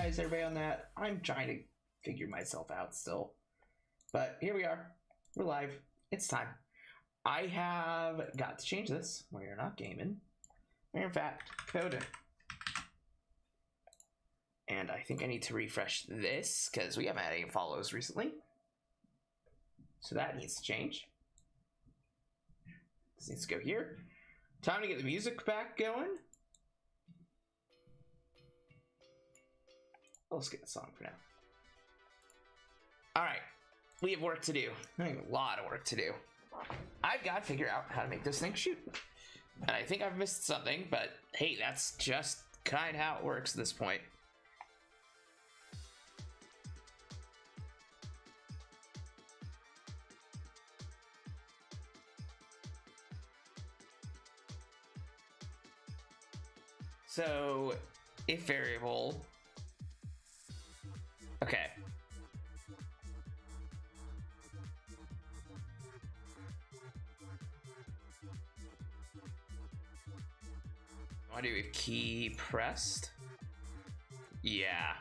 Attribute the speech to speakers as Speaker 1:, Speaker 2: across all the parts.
Speaker 1: apologize everybody on that. I'm trying to figure myself out still. But here we are. We're live. It's time. I have got to change this. We're not gaming. We're in fact coding. And I think I need to refresh this because we haven't had any follows recently. So that needs to change. This needs to go here. Time to get the music back going. Let's get the song for now. All right, we have work to do. I have a lot of work to do. I've got to figure out how to make this thing shoot. And I think I've missed something, but hey, that's just kind of how it works at this point. So, if variable, okay. Want to do a key pressed? Yeah.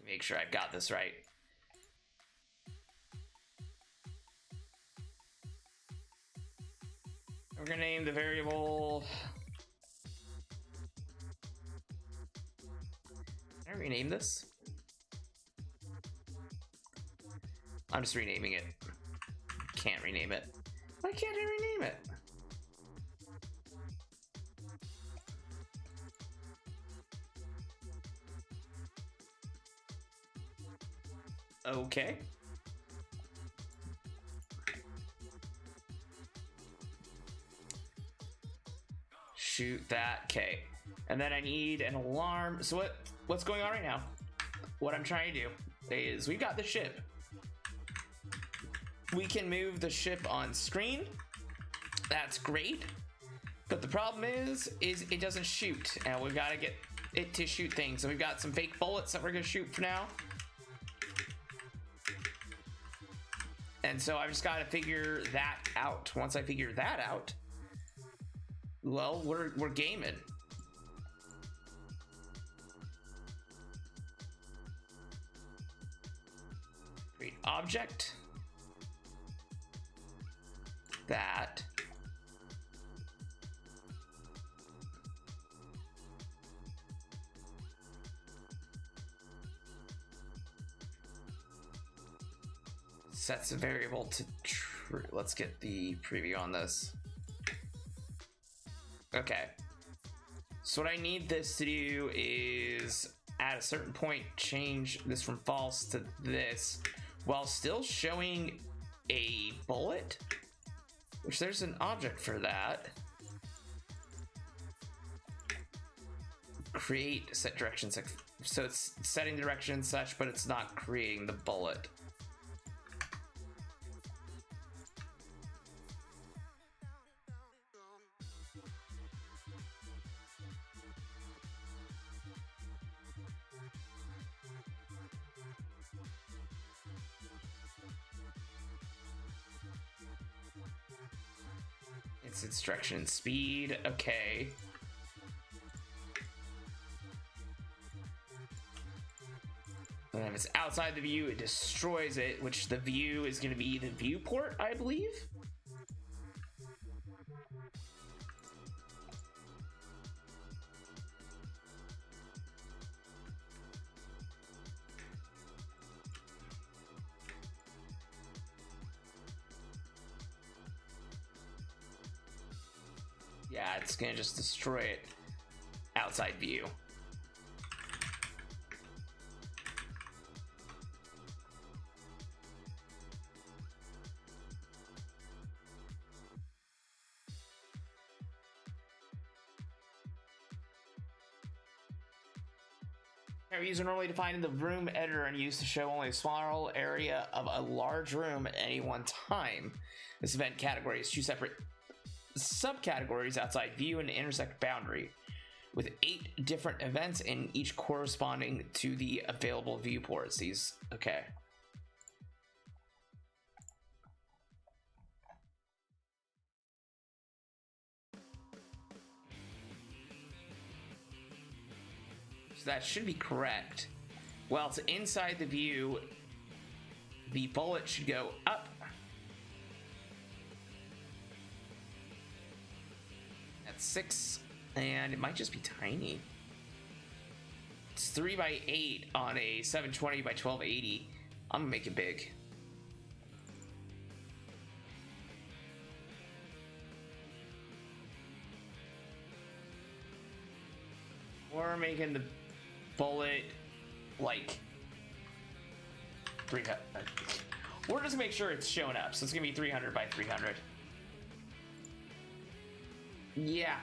Speaker 1: Make sure I've got this right. We're gonna name the variable. Can I rename this? I'm just renaming it. Can't rename it. Why can't I rename it? Okay. Shoot that. Okay. And then I need an alarm. So what's going on right now? What I'm trying to do is we've got the ship. We can move the ship on screen. That's great. But the problem is it doesn't shoot. And we've got to get it to shoot things. So we've got some fake bullets that we're going to shoot for now. And so I've just got to figure that out. Once I figure that out, well, we're gaming. Create object. That. Sets a variable to true. Let's get the preview on this. Okay. So what I need this to do is at a certain point change this from false to this while still showing a bullet, which there's an object for that. Create set direction. So it's setting direction and such, but it's not creating the bullet. Its direction and speed. Okay. And if it's outside the view, it destroys it, which the view is going to be the viewport, I believe. Yeah, it's gonna just destroy it outside view. Areas are normally defined in the room editor and used to show only a small area of a large room at any one time. This event category is two separate subcategories outside view and intersect boundary. with 8 different events and each corresponding to the available viewports. These, okay. So that should be correct. Well, to inside the view, the bullet should go up. That's 6, and it might just be tiny. It's 3 by 8 on a 720 by 1280. I'm gonna make it big. We're making the bullet like 300. We're just gonna make sure it's showing up, so it's gonna be 300 by 300. Yeah.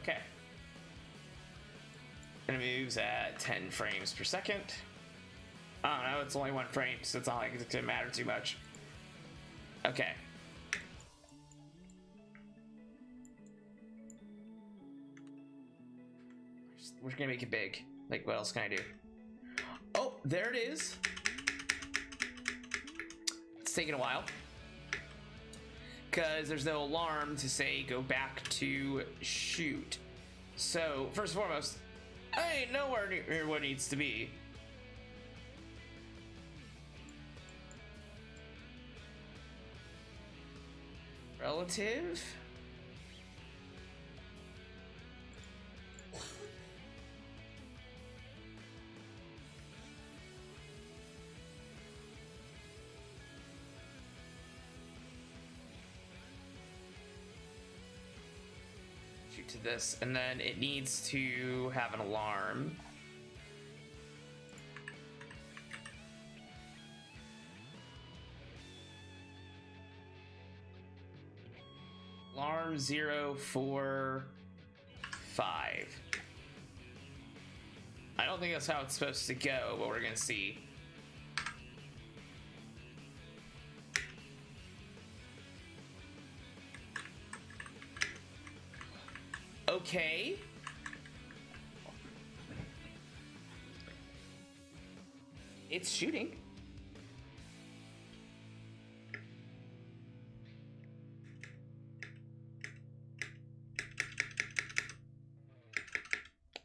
Speaker 1: Okay. And it moves at 10 frames per second. I don't know, it's only 1 frame, so it's not like it's gonna matter too much. Okay. We're gonna make it big. Like, what else can I do? Oh, there it is. It's taking a while. Because there's no alarm to say go back to shoot. So, first and foremost, I ain't nowhere near what needs to be. Relative? Shoot to this, and then it needs to have an alarm. Alarm 0, 4, 5. I don't think that's how it's supposed to go, but we're gonna see. Okay. It's shooting.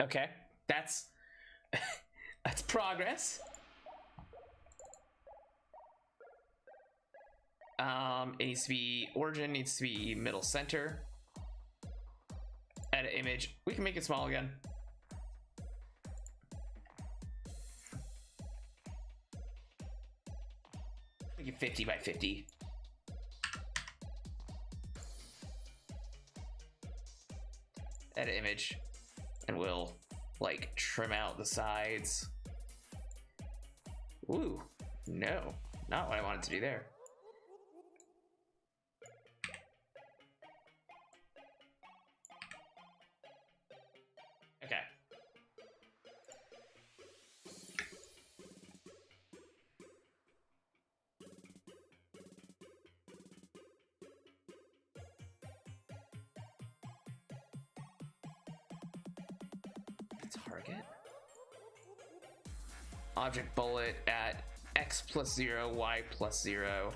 Speaker 1: Okay, that's that's progress. It needs to be origin, needs to be middle center. Edit image. We can make it small again. Make it 50 by 50. Edit image. And we'll like trim out the sides. Ooh, no, not what I wanted to do there. Okay. Target. Object bullet at X plus 0, Y plus 0.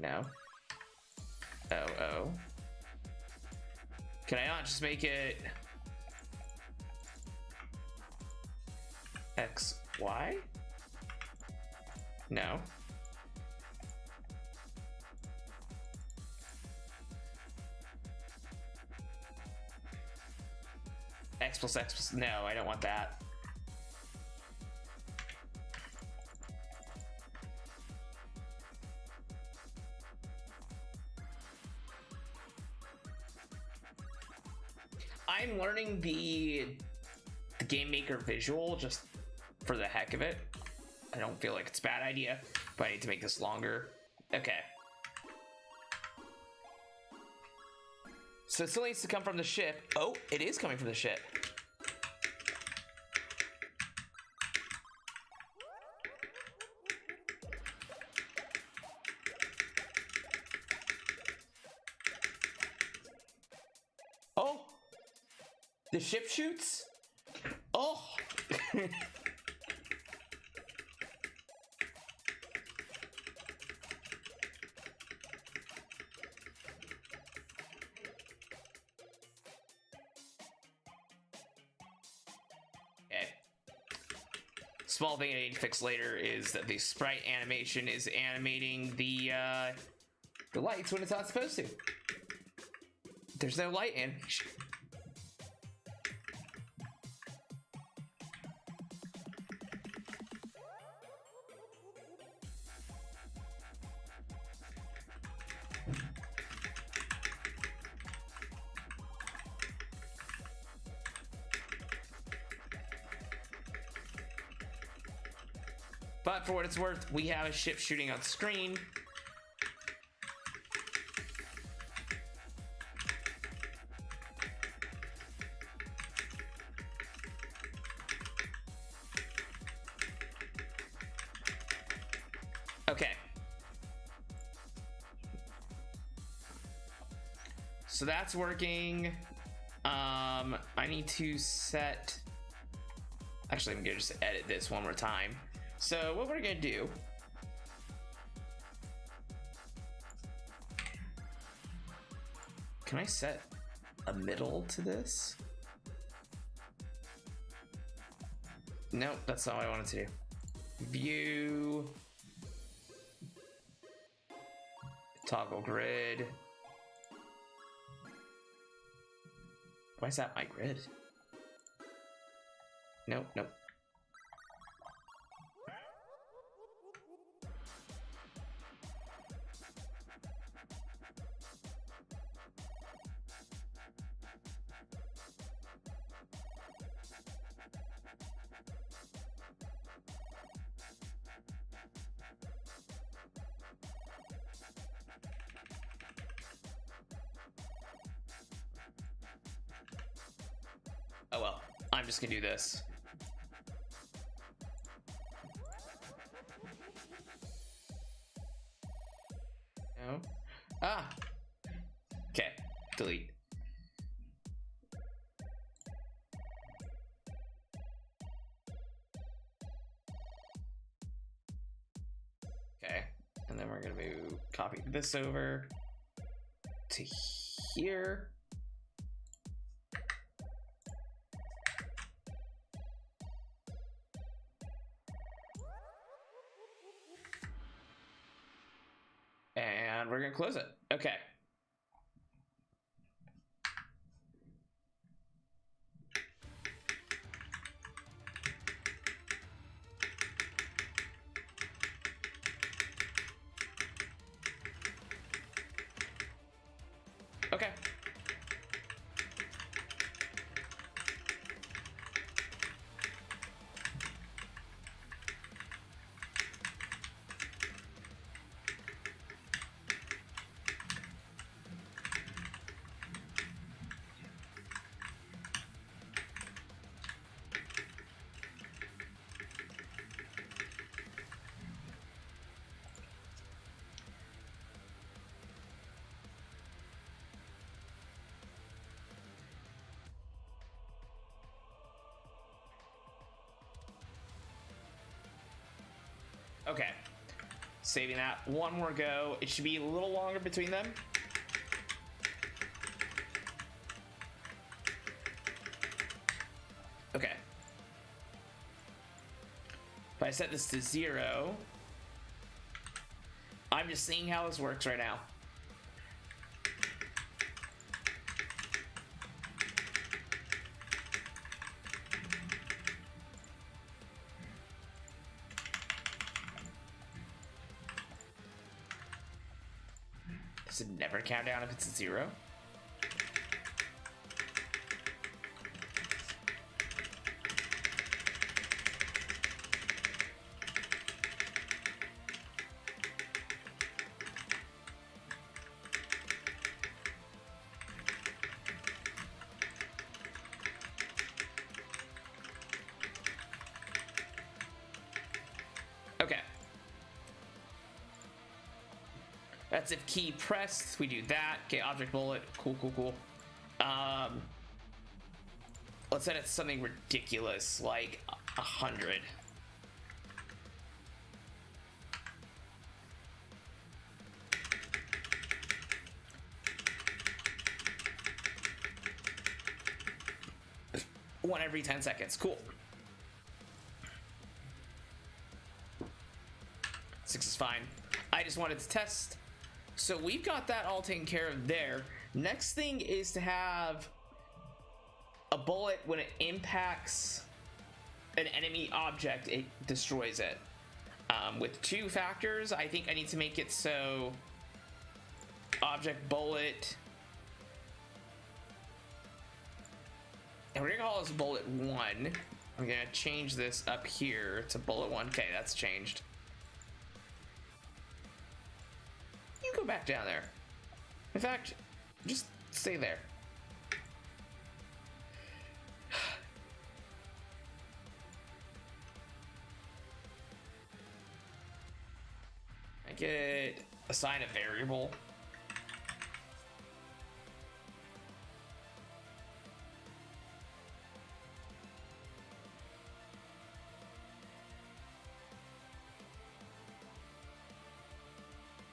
Speaker 1: No. Oh. Can I not just make it X, Y? No. X plus X plus, no, I don't want that. I'm learning the Game Maker visual just for the heck of it. I don't feel like it's a bad idea, but I need to make this longer. Okay. So it still needs to come from the ship. Oh, it is coming from the ship. Oh, the ship shoots. Oh. Small thing I need to fix later is that the sprite animation is animating the lights when it's not supposed to. There's no light animation. But for what it's worth, we have a ship shooting on screen. Okay. So that's working. I need to set... Actually, I'm gonna just edit this one more time. So what we're gonna do, can I set a middle to this? Nope, that's not what I wanted to do. View, toggle grid. Why is that my grid? Nope, nope. Oh well, I'm just gonna do this. No. Ah! Okay, delete. Okay, and then we're gonna move, copy this over to here. And we're gonna close it. Okay. Okay. Okay, saving that. One more go. It should be a little longer between them. Okay. If I set this to 0, I'm just seeing how this works right now. Does it never count down if it's a 0? defensive key pressed. We do that. Okay, object bullet. Cool, cool, cool. Let's set it to something ridiculous, like 100. One every 10 seconds. Cool. 6 is fine. I just wanted to test. So we've got that all taken care of there. Next thing is to have a bullet, when it impacts an enemy object, it destroys it. With 2 factors, I think I need to make it so object bullet, and we're gonna call this bullet 1. I'm gonna change this up here to bullet 1. Okay, that's changed. You go back down there. In fact, just stay there. I could assign a variable.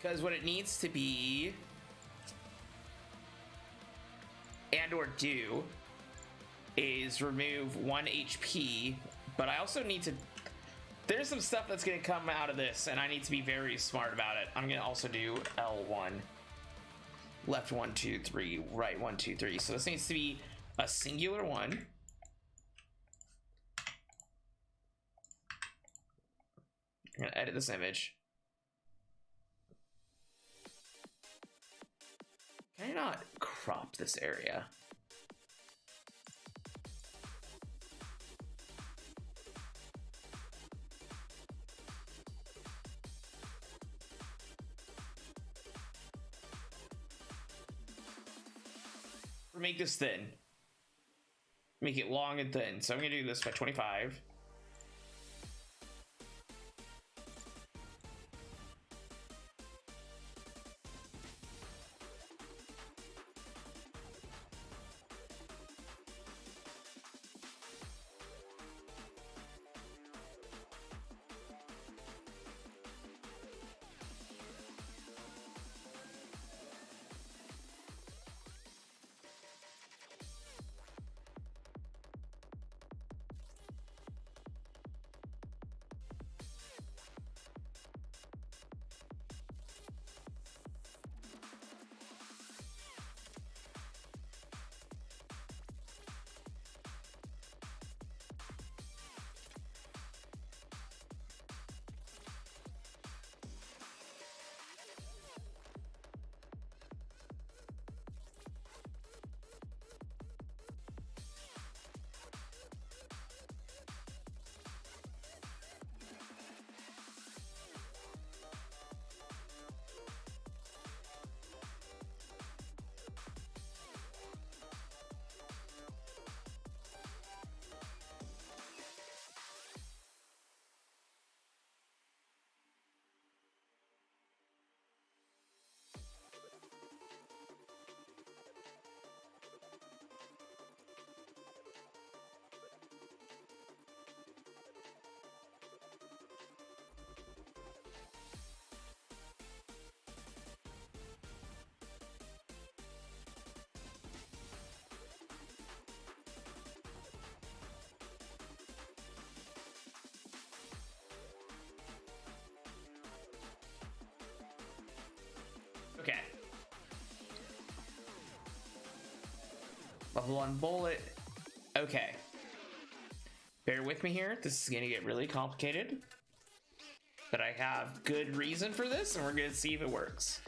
Speaker 1: Because what it needs to be and or do is remove 1 HP, but I also need to, there's some stuff that's going to come out of this and I need to be very smart about it. I'm going to also do L1, left 1 2 3, right 1 2 3. So this needs to be a singular 1. I'm going to edit this image. Can I not crop this area? Or make this thin. Make it long and thin. So I'm gonna do this by 25. Okay. Level 1 bullet. Okay. Bear with me here. This is going to get really complicated. But I have good reason for this, and we're going to see if it works.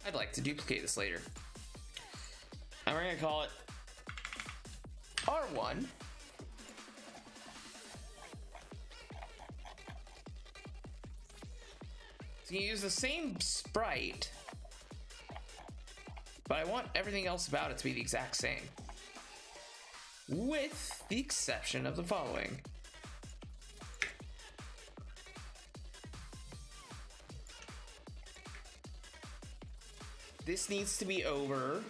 Speaker 1: I'd like to duplicate this later. And we're going to call it R1. So you use the same sprite, but I want everything else about it to be the exact same. with the exception of the following. This needs to be over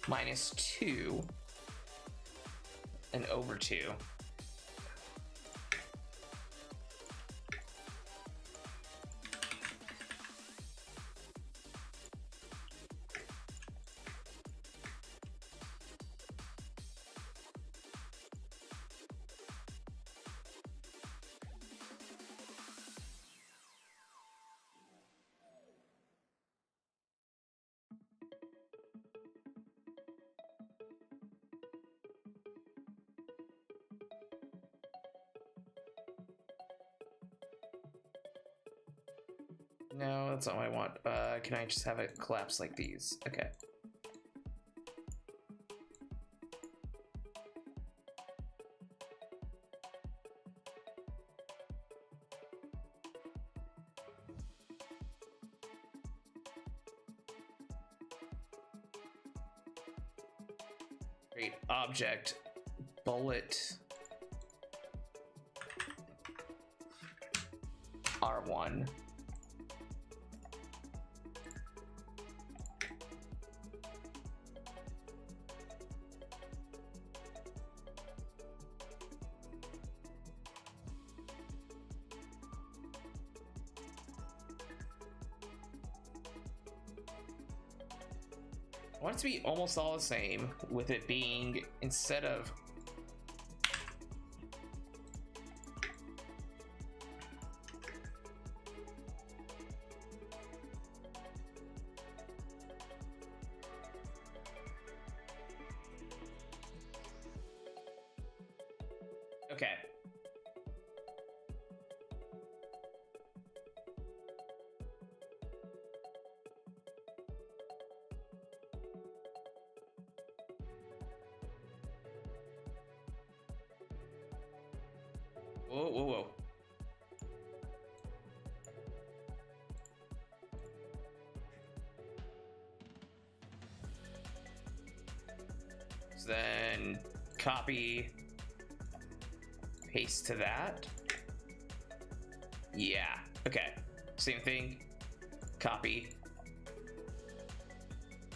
Speaker 1: -2 and over 2. No, that's not what I want. Can I just have it collapse like these? Okay. Create object bullet R1. I want it to be almost all the same, with it being, instead of okay. Whoa, whoa, whoa. So then copy, paste to that. Yeah, okay. Same thing. Copy,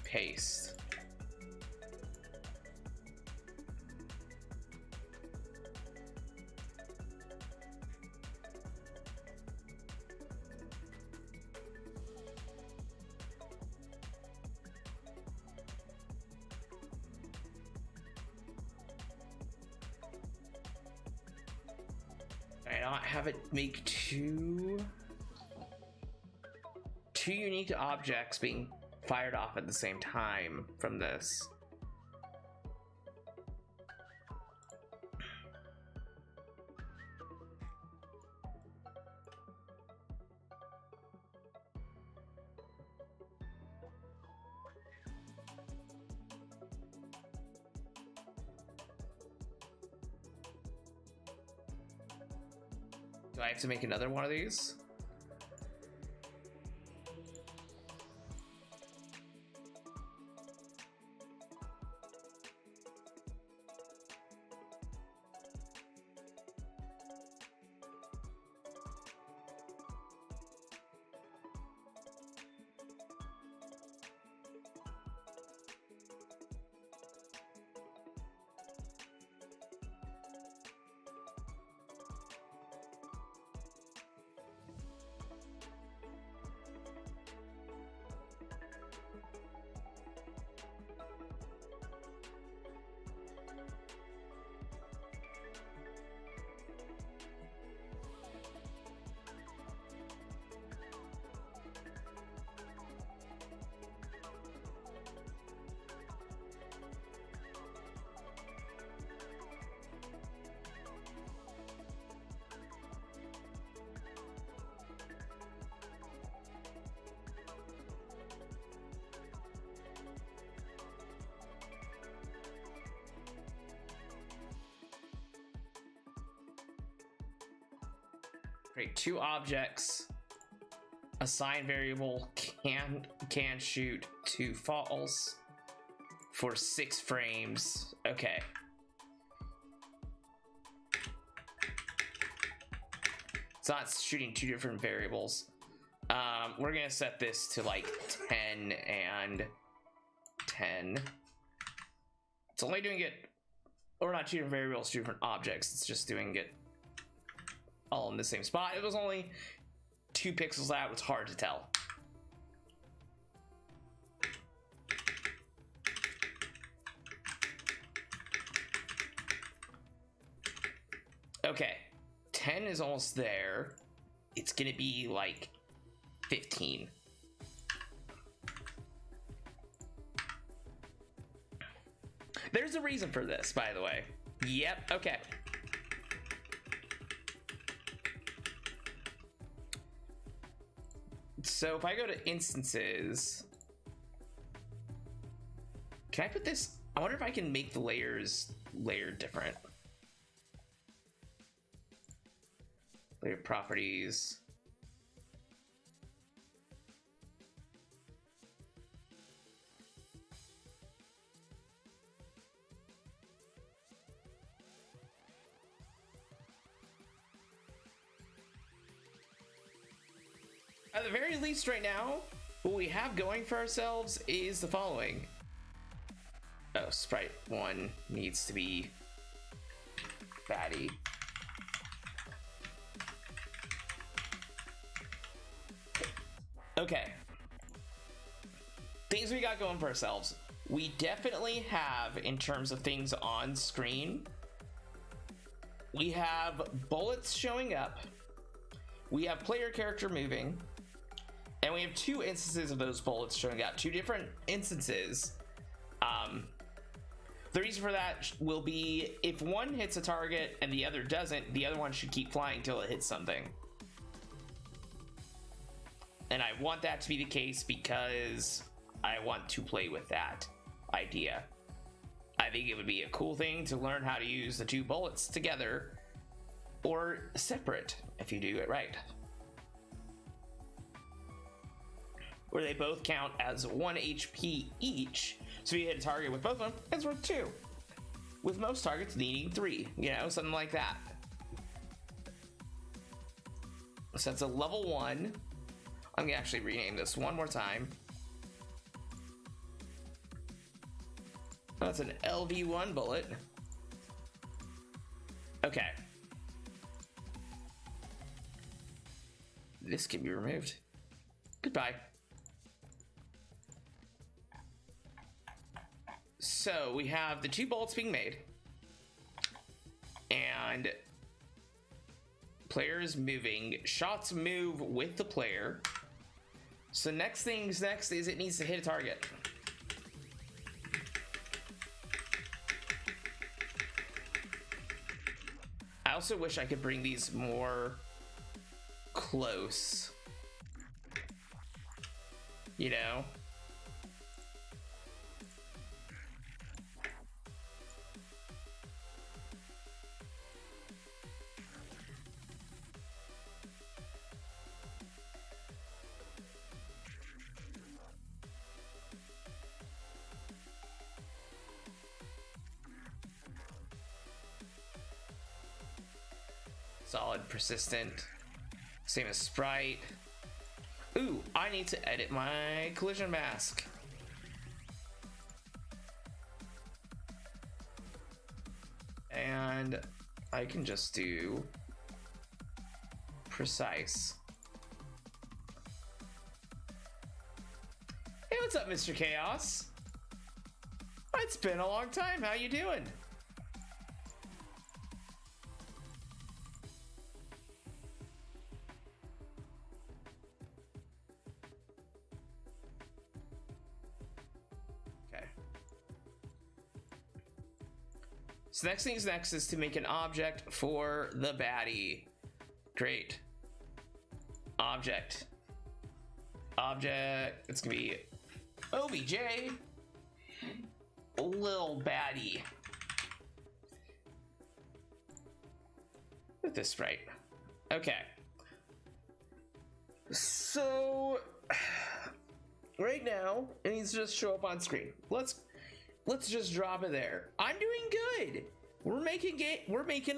Speaker 1: paste. I not have it make two unique objects being fired off at the same time from this. Do I have to make another one of these? Create two objects, assign variable can shoot to false, for 6 frames. Okay. It's not shooting 2 different variables. We're gonna set this to like 10 and 10. It's only doing it, or not 2 different variables, 2 different objects. It's just doing it all in the same spot. It was only 2 pixels out. It's hard to tell. Okay, 10 is almost there. It's gonna be like 15. There's a reason for this, by the way. Yep, okay. So if I go to instances, can I put this? I wonder if I can make the layers layered different. Layer properties. At the very least right now, what we have going for ourselves is the following. Oh, sprite 1 needs to be fatty. Okay. Things we got going for ourselves. We definitely have, in terms of things on screen, we have bullets showing up, we have player character moving, and we have 2 instances of those bullets showing up. 2 different instances. The reason for that will be if one hits a target and the other doesn't, the other one should keep flying until it hits something. And I want that to be the case because I want to play with that idea. I think it would be a cool thing to learn how to use the 2 bullets together or separate if you do it right. Where they both count as 1 HP each. So if you hit a target with both of them, it's worth 2. With most targets needing 3, you know, something like that. So that's a level 1. I'm gonna actually rename this one more time. That's an LV1 bullet. Okay. This can be removed. Goodbye. So we have the 2 bullets being made, and player is moving. Shots move with the player. So next is it needs to hit a target. I also wish I could bring these more close, you know? Solid, persistent, same as sprite. Ooh, I need to edit my collision mask. And I can just do precise. Hey, what's up, Mr. Chaos? It's been a long time. How you doing? So next thing's next is to make an object for the baddie. Great. Object. It's gonna be OBJ Lil Baddie. With this sprite. Okay. So right now it needs to just show up on screen. let's just drop it there. I'm doing good. We're making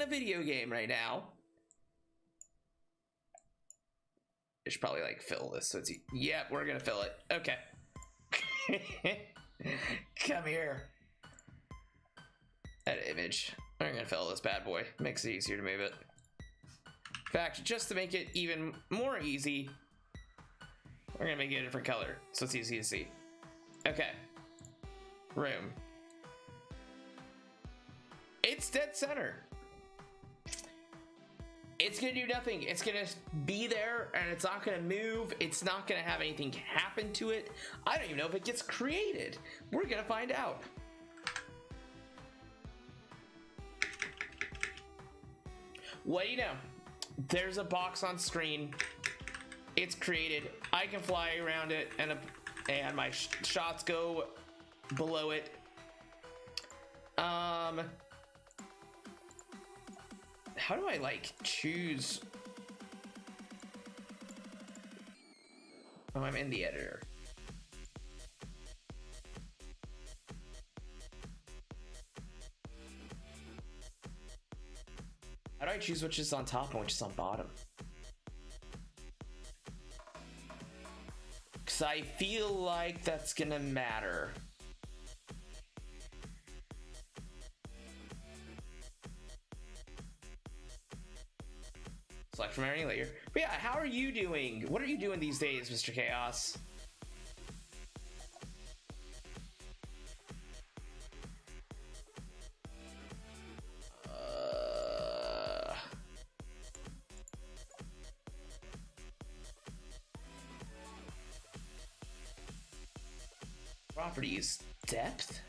Speaker 1: a video game right now. I should probably like fill this so it's yep, we're gonna fill it. Okay. Come here. Edit image. I'm gonna fill this bad boy. Makes it easier to move it. In fact, just to make it even more easy, we're gonna make it a different color so it's easy to see. Okay. Room. It's dead center. It's gonna do nothing. It's gonna be there and it's not gonna move. It's not gonna have anything happen to it. I don't even know if it gets created. We're gonna find out. What do you know? There's a box on screen. It's created. I can fly around it and my shots go below it. How do I like choose? Oh, I'm in the editor. How do I choose which is on top and which is on bottom? Because I feel like that's gonna matter. Select from any layer. But yeah, how are you doing? What are you doing these days, Mr. Chaos? Properties, depth.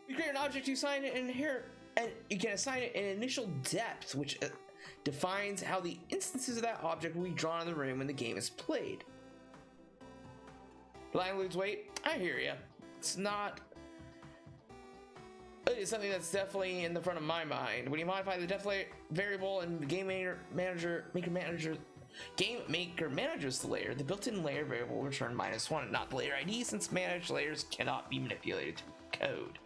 Speaker 1: You create an object, you assign it in here, and you can assign it an initial depth, which defines how the instances of that object will be drawn in the room when the game is played. Line includes weight. I hear you. It's not. It's something that's definitely in the front of my mind. When you modify the depth variable in the Game Maker manages the layer, the built-in layer variable will return -1 and not the layer ID, since managed layers cannot be manipulated through code.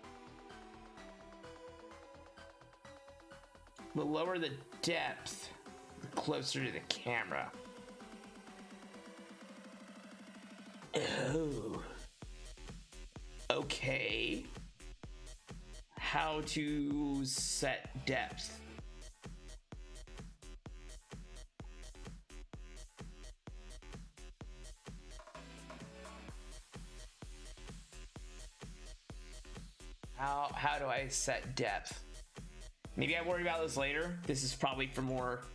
Speaker 1: The lower the depth, the closer to the camera. Oh. Okay. How to set depth? How do I set depth? Maybe I worry about this later. This is probably for more,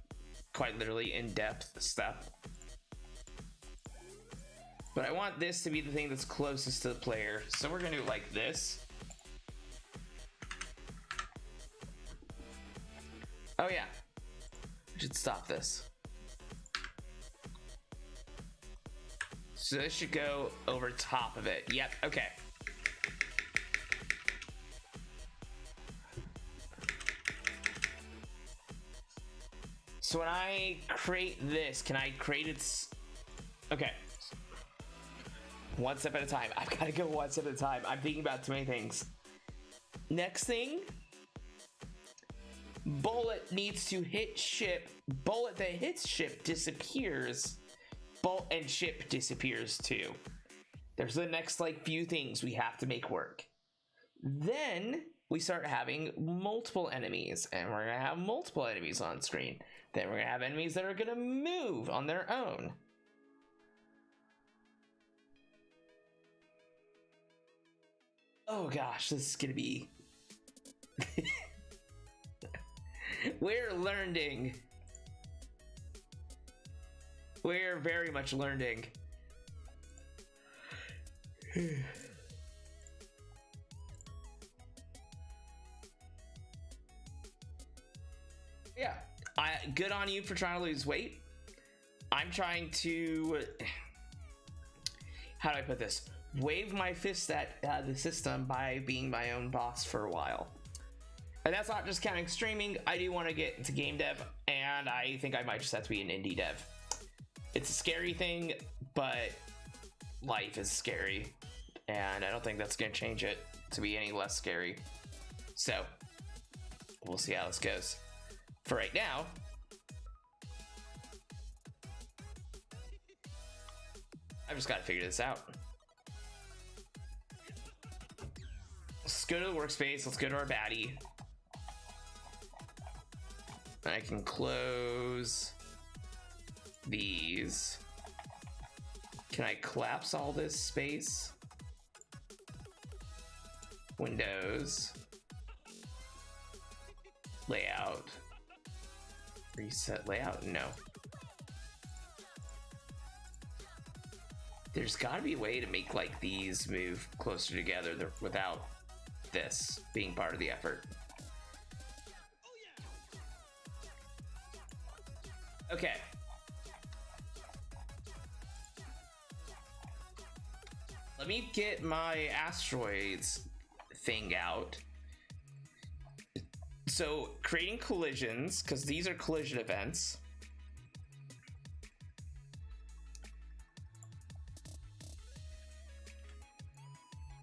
Speaker 1: quite literally, in-depth stuff. But I want this to be the thing that's closest to the player. So we're gonna do it like this. Oh yeah. I should stop this. So this should go over top of it. Yep, okay. So when I create this, can I create its... Okay. One step at a time. I've got to go one step at a time. I'm thinking about too many things. Next thing. Bullet needs to hit ship. Bullet that hits ship disappears. Bolt and ship disappears too. There's the next like few things we have to make work. Then we start having multiple enemies, and we're gonna have multiple enemies on screen. Then we're gonna have enemies that are gonna move on their own. Oh gosh, this is gonna be... We're learning. We're very much learning. Yeah, good on you for trying to lose weight. I'm trying to, how do I put this? Wave my fist at the system by being my own boss for a while. And that's not just counting streaming. I do want to get into game dev, and I think I might just have to be an indie dev. It's a scary thing, but life is scary, and I don't think that's going to change it to be any less scary. So we'll see how this goes. For right now, I've just got to figure this out. Let's go to the workspace. Let's go to our baddie. I can close these. Can I collapse all this space? Windows. Layout. Reset layout? No. There's gotta be a way to make like these move closer together without this being part of the effort. Okay. Let me get my asteroids thing out. So creating collisions, because these are collision events.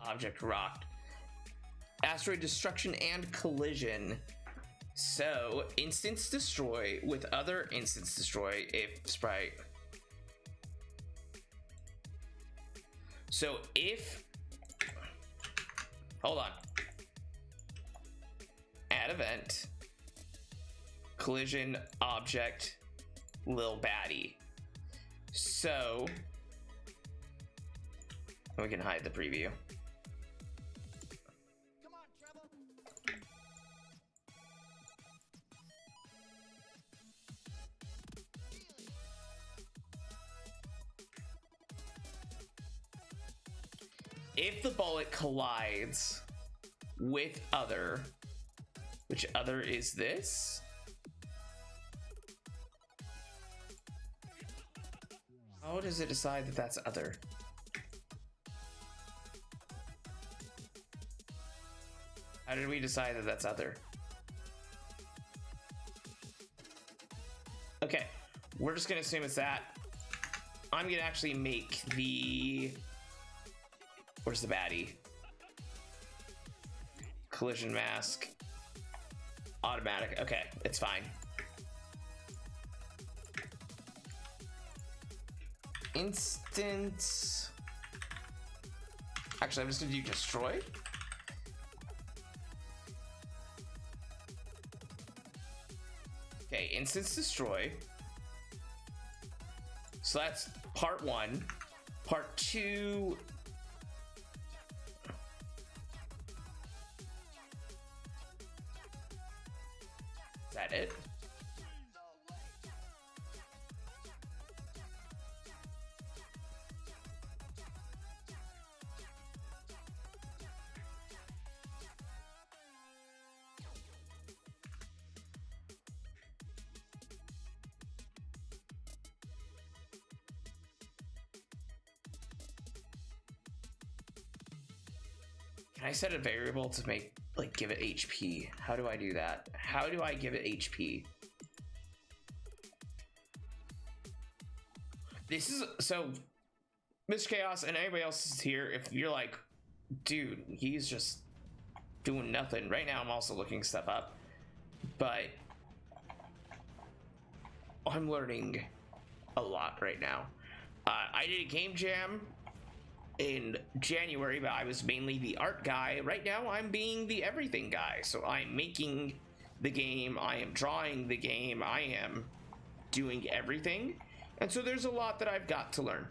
Speaker 1: Object rocked. Asteroid destruction and collision. So instance destroy with other instance destroy if sprite. So if, hold on. Add event, collision object, lil baddie. So we can hide the preview.
Speaker 2: Come on, Trevor.
Speaker 1: If the bullet collides with other, which other is this? How does it decide that that's other? How did we decide that that's other? Okay, we're just gonna assume it's that. I'm gonna actually make the, where's the baddie? Collision mask. Automatic. Okay, it's fine. Instance. Actually, I'm just gonna do destroy. Okay, instance destroy. So that's part one. Part two. Is that it? Can I set a variable to make, like, give it HP? How do I do that? How do I give it HP? This is, so, Mr. Chaos and anybody else is here, if you're like, dude, he's just doing nothing. Right now, I'm also looking stuff up, but I'm learning a lot right now. I did a game jam in January, but I was mainly the art guy. Right now I'm being the everything guy, so I'm making the game, I am drawing the game, I am doing everything, and so there's a lot that I've got to learn,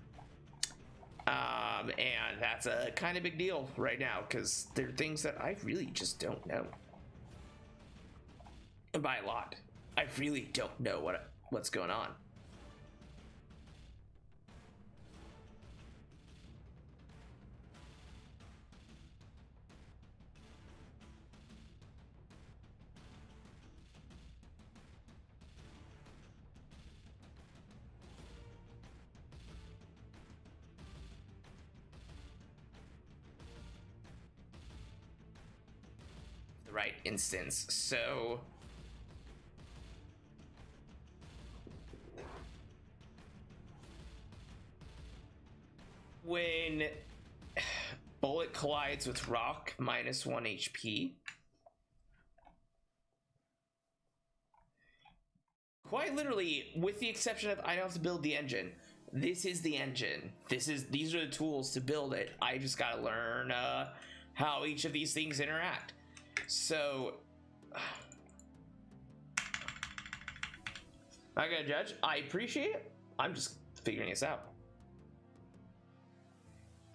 Speaker 1: and that's a kind of big deal right now because there are things that I really just don't know, and by a lot I really don't know what's going on. the right instance. So when bullet collides with rock, -1 HP. Quite literally, with the exception of I don't have to build the engine. This is the engine. These are the tools to build it. I just gotta learn how each of these things interact. So I'm not gonna judge. I appreciate it. I'm just figuring this out.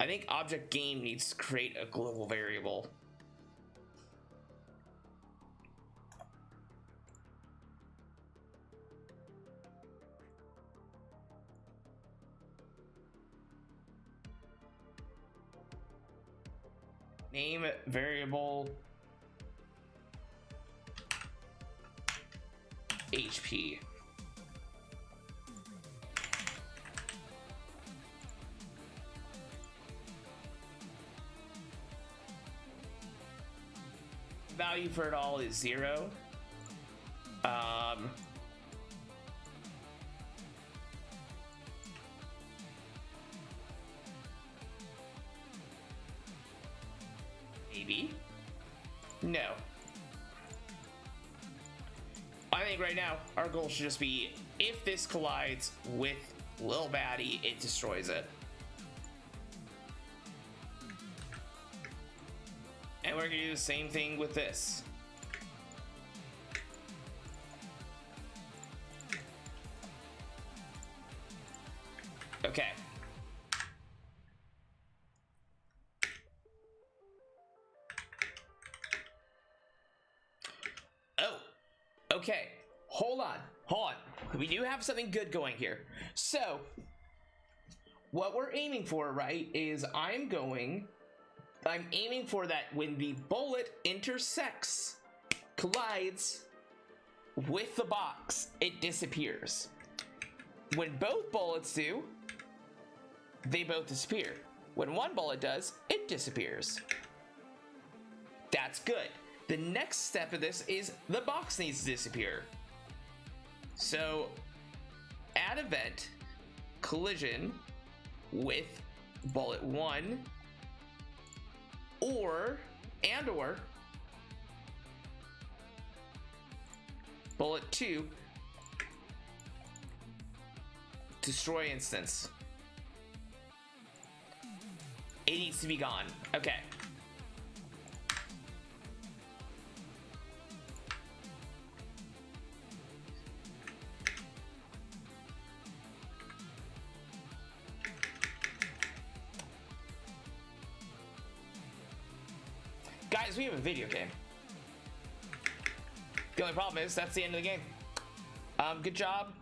Speaker 1: I think object game needs to create a global variable. Name variable HP. Value for it all is 0. Maybe. No. I think right now our goal should just be if this collides with Lil Baddie, it destroys it. And we're gonna do the same thing with this. Okay. Oh, okay. Hold on. We do have something good going here. So, what we're aiming for, right, is I'm aiming for that when the bullet intersects, collides with the box, it disappears. When both bullets do, they both disappear. When one bullet does, it disappears. That's good. The next step of this is the box needs to disappear. So add event collision with bullet 1 or bullet 2 destroy instance. It needs to be gone. Okay. Guys, we have a video game. The only problem is that's the end of the game. Good job.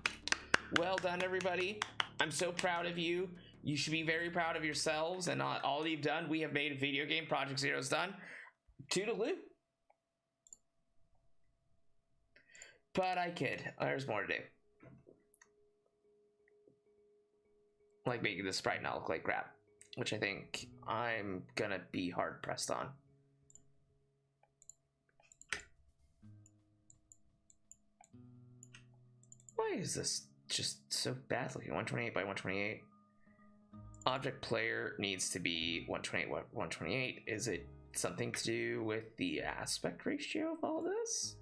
Speaker 1: Well done, everybody. I'm so proud of you. You should be very proud of yourselves and all you've done. We have made a video game. Project Zero's done. Toodaloo. But I kid. There's more to do. Like making the sprite not look like crap, which I think I'm gonna be hard pressed on. Why is this just so bad looking? 128 by 128. Object player needs to be 128 by 128. Is it something to do with the aspect ratio of all this?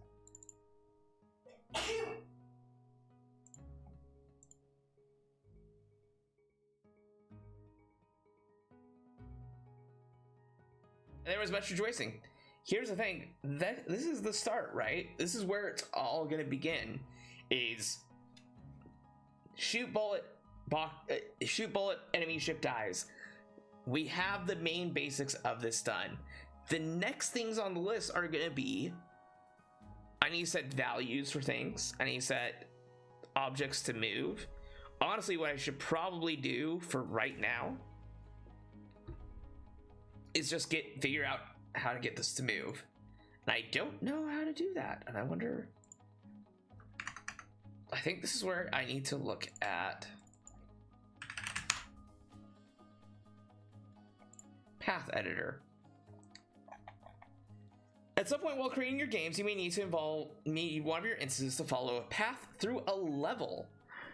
Speaker 1: There was much rejoicing. Here's the thing, that this is the start, right? This is where it's all gonna begin. Is shoot bullet, enemy ship dies. We have the main basics of this done. The next things on the list are gonna be, I need to set values for things. I need to set objects to move. Honestly, what I should probably do for right now is just figure out how to get this to move. And I don't know how to do that. And I wonder, I think this is where I need to look at path editor. At some point while creating your games, you may need to need one of your instances to follow a path through a level.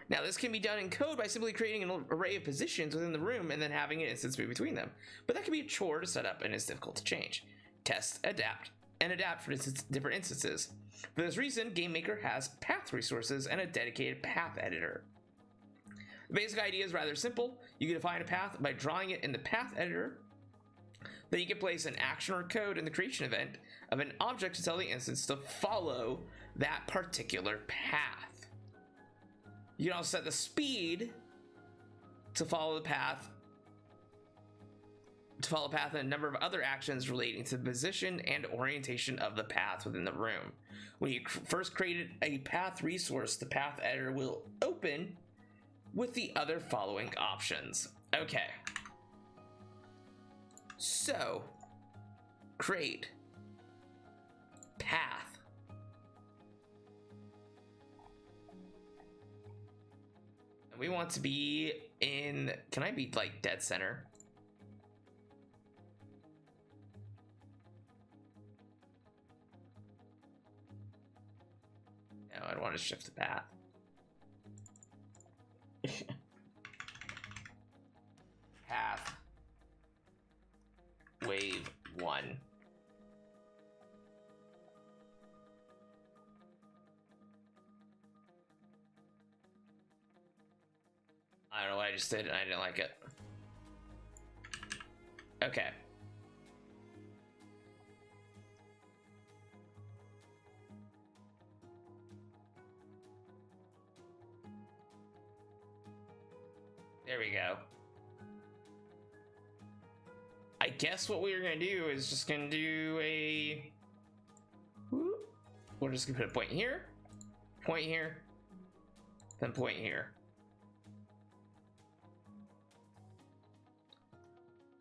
Speaker 1: Now, this can be done in code by simply creating an array of positions within the room and then having an instance move between them. But that can be a chore to set up and is difficult to change. Test, adapt, and adapt for different instances. For this reason, GameMaker has path resources and a dedicated path editor. The basic idea is rather simple. You can define a path by drawing it in the path editor. Then you can place an action or code in the creation event of an object to tell the instance to follow that particular path. You can also set the speed to follow the path, and a number of other actions relating to the position and orientation of the path within the room. When you first created a path resource, the path editor will open with the other following options. Okay. So, create path. And we want to be in, can I be like dead center? No, I don't want to shift the path. Path wave 1. I don't know what I just did and I didn't like it. Okay. There we go. I guess what we're gonna do is just gonna do a... We're just gonna put a point here, then point here.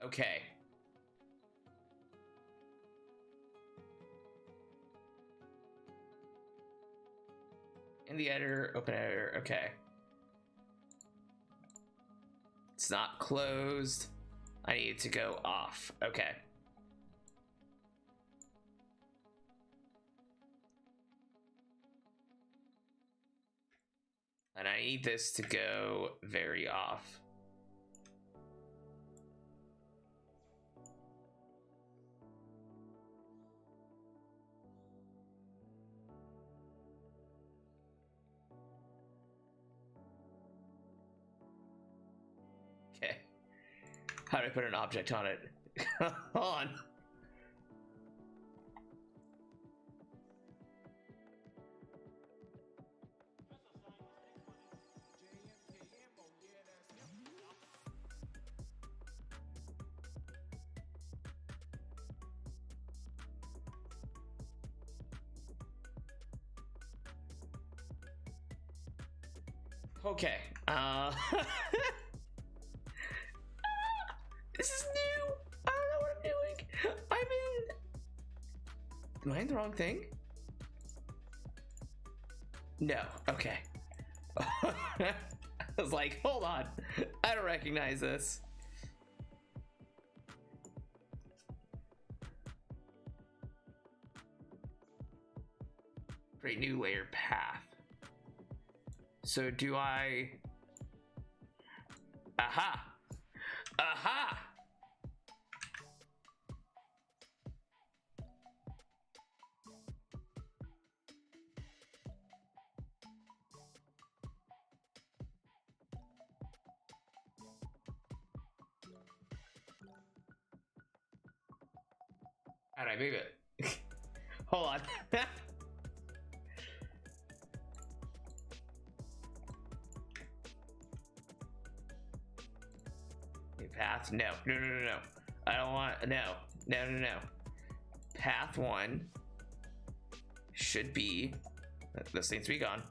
Speaker 1: Okay. In the editor, open editor, okay. It's not closed. I need to go off. Okay. And I need this to go very off. Okay. How do I put an object on it? Hold on. Okay. This is new. I don't know what I'm doing. Am I in the wrong thing? No. Okay. I was like, hold on. I don't recognize this. Create new layer path. So do I... Aha! Aha! How do I move it? Hold on. Path? No. I don't want, no. Path 1 should be, this needs to be gone.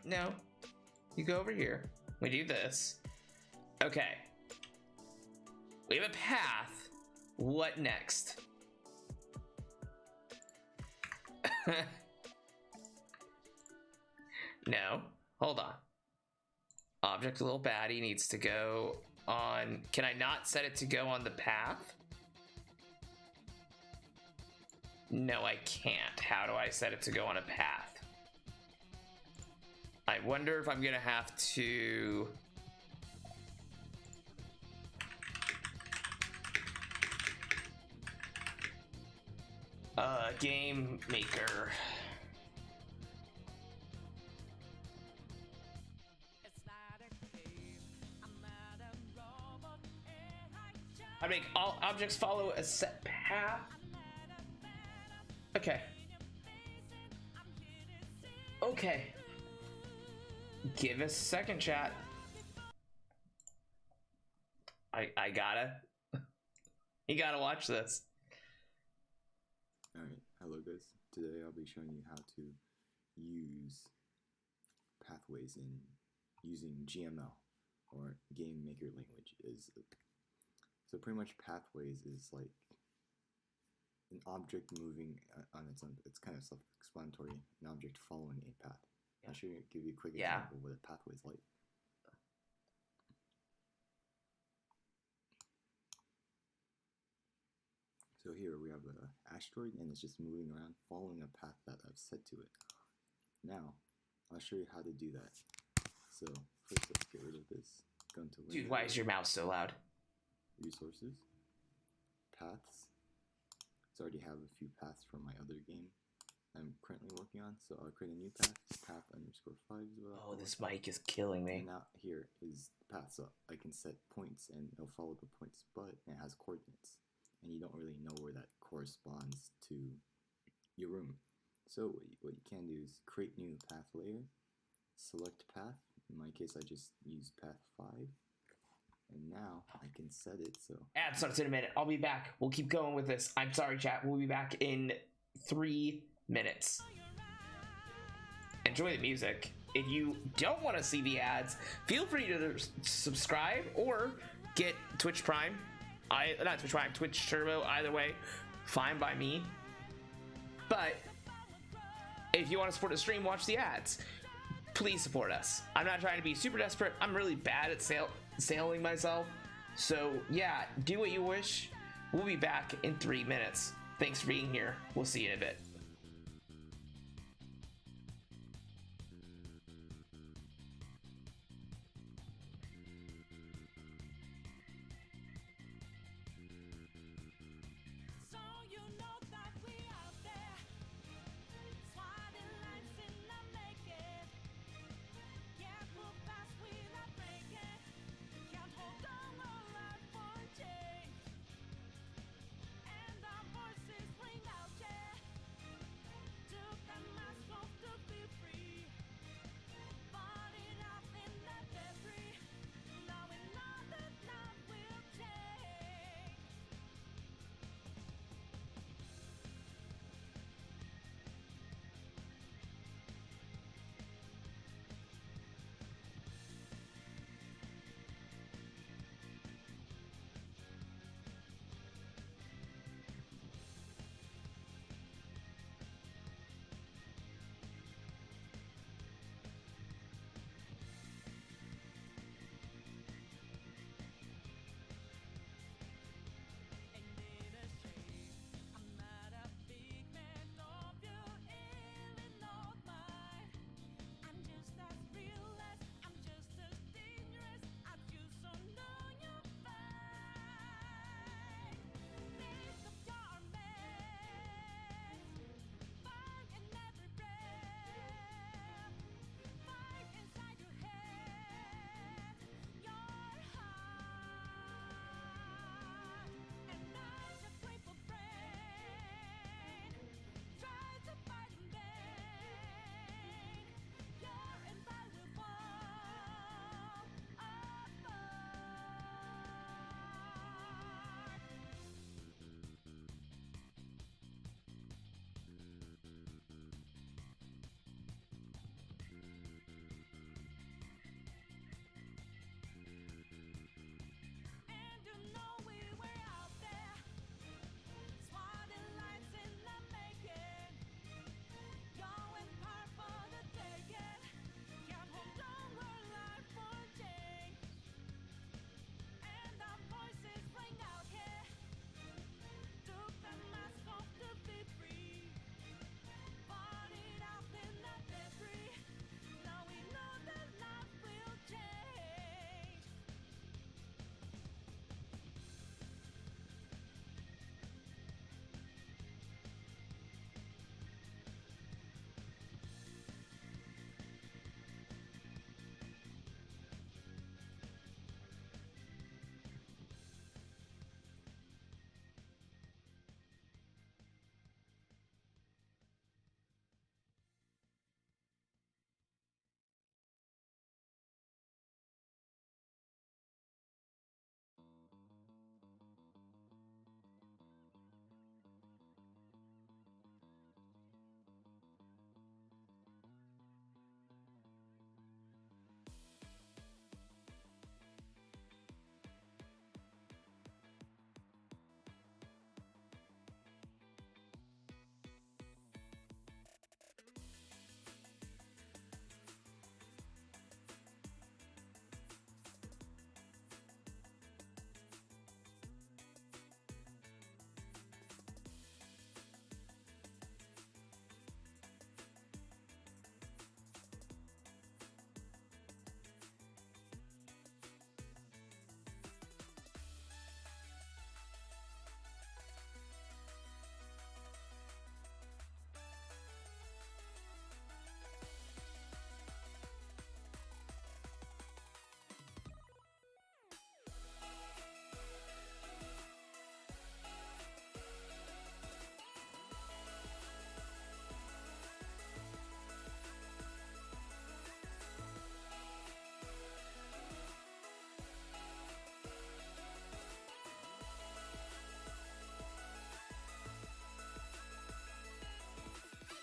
Speaker 1: no. You go over here. We do this. Okay. We have a path. What next? No. Hold on. Object little baddie needs to go on. Can I not set it to go on the path? No, I can't. How do I set it to go on a path? I wonder if I'm gonna have to... game maker. I make all objects follow a set path. Okay. Okay. Give us a second, chat. I gotta. You gotta watch this.
Speaker 2: Alright, hello guys. Today I'll be showing you how to use pathways in using GML, or Game Maker Language. So pretty much pathways is like an object moving on its own. It's kind of self-explanatory. An object following a path. I'll give you a quick example of what a pathway is like. So here we have an asteroid, and it's just moving around, following a path that I've set to it. Now, I'll show you how to do that. So first, let's get rid of this. Go into
Speaker 1: Dude, why is your mouse so loud?
Speaker 2: Resources, paths. So I already have a few paths from my other game I'm currently working on. So I'll create a new path. Path _5 is what I'll call
Speaker 1: this mic is killing me.
Speaker 2: And now here is the path. So I can set points, and it'll follow the points, but it has coordinates, and you don't really know where that corresponds to your room. So what you can do is create new path layer, select path. In my case, I just use path 5, and now I can set it so.
Speaker 1: Ad starts in a minute. I'll be back. We'll keep going with this. I'm sorry, chat. We'll be back in 3 minutes. Enjoy the music. If you don't want to see the ads, feel free to subscribe or get Twitch Prime. Not Twitch Prime, Twitch Turbo, either way, fine by me. But if you want to support the stream, watch the ads. Please support us. I'm not trying to be super desperate. I'm really bad at sailing myself. So yeah, do what you wish. We'll be back in 3 minutes. Thanks for being here. We'll see you in a bit.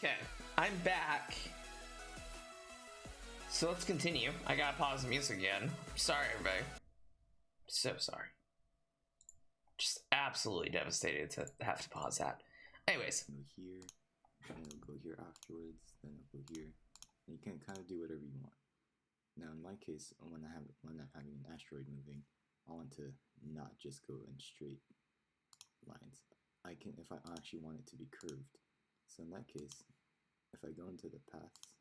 Speaker 1: Okay, I'm back. So let's continue. I gotta pause the music again. Sorry, everybody. So sorry. Just absolutely devastated to have to pause that. Anyways.
Speaker 2: Go here, and it'll go here afterwards, then it'll go here. And you can kind of do whatever you want. Now, in my case, when I'm having an asteroid moving, I want to not just go in straight lines. I can, if I actually want it to be curved. So in that case, if I go into the paths,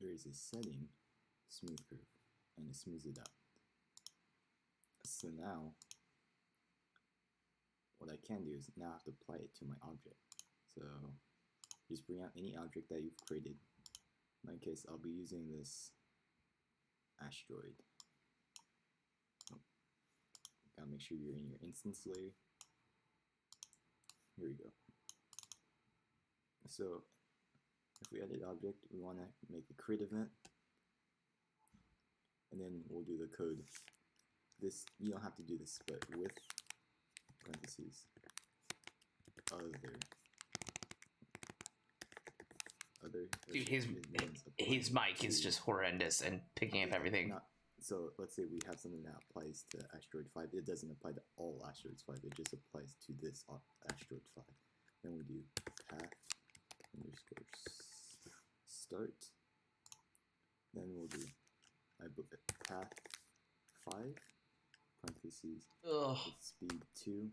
Speaker 2: there is a setting, smooth curve, and it smooths it out. So now, what I can do is now I have to apply it to my object. So just bring out any object that you've created. In my case, I'll be using this asteroid. Oh, gotta make sure you're in your instance layer. Here we go. So if we edit object, we want to make a create event, and then we'll do the code. This, you don't have to do this, but with parentheses other.
Speaker 1: Dude, his mic is just horrendous and picking up everything.
Speaker 2: So let's say we have something that applies to asteroid 5. It doesn't apply to all asteroids 5. It just applies to this asteroid 5. Then we do path underscore start. Then we'll do path 5 parentheses with speed 2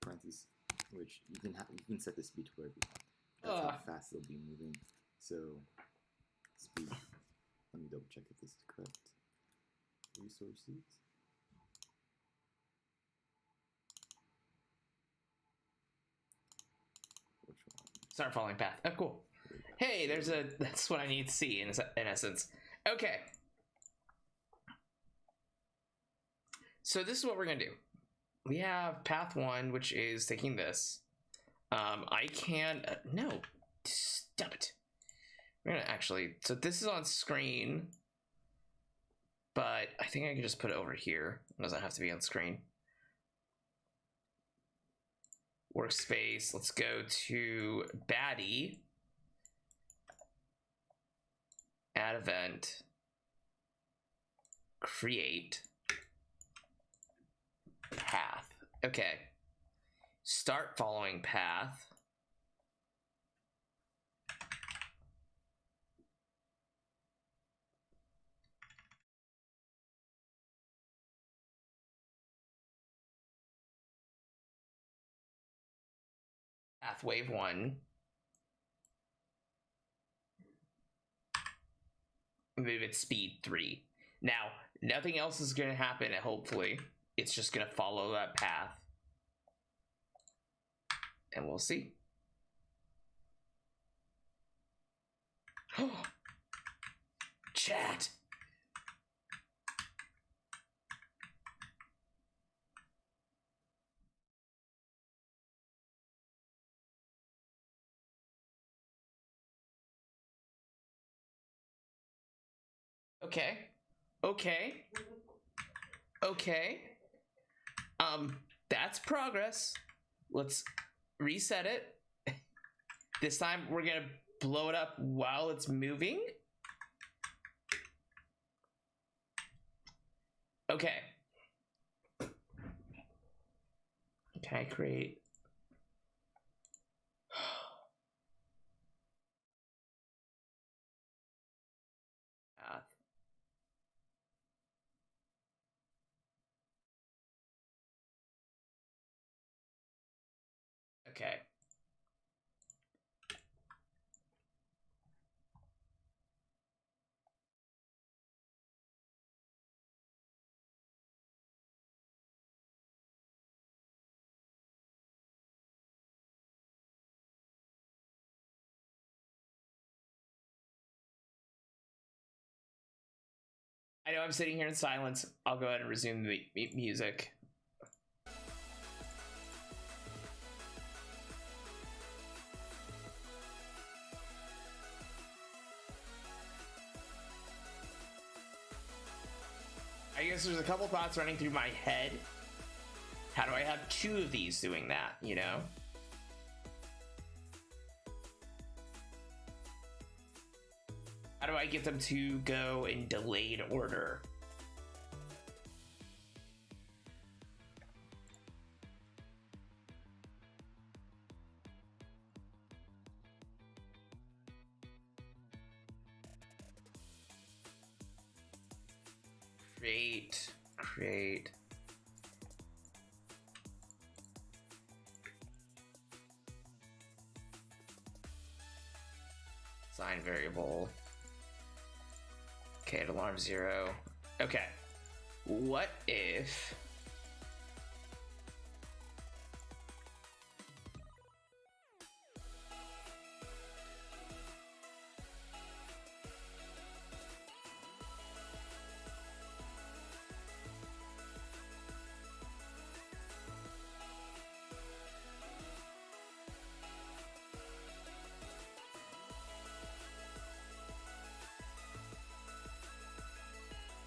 Speaker 2: parentheses, which you can set the speed to wherever you want. That's how fast they'll be moving. So speed. Let me double check if this is correct. Resources. Which one?
Speaker 1: Start following path. Oh, cool. Hey, that's what I need to see in essence. Okay. So this is what we're gonna do. We have path 1, which is taking this. I can no, stop it. We're gonna actually. So this is on screen, but I think I can just put it over here. It doesn't have to be on screen. Workspace. Let's go to baddie. Add event. Create. Path. Okay. Start following path. Path wave 1. Move it speed 3. Now, nothing else is going to happen, hopefully. It's just going to follow that path. And we'll see. Chat. Okay. Okay. Okay. That's progress. Let's reset it. This time we're gonna blow it up while it's moving. Okay. Can I create? Path. Okay. I know I'm sitting here in silence. I'll go ahead and resume the music. I guess there's a couple thoughts running through my head. How do I have 2 of these doing that, you know? do I get them to go in delayed order? Create. Sign variable. Okay, alarm 0. Okay. What if...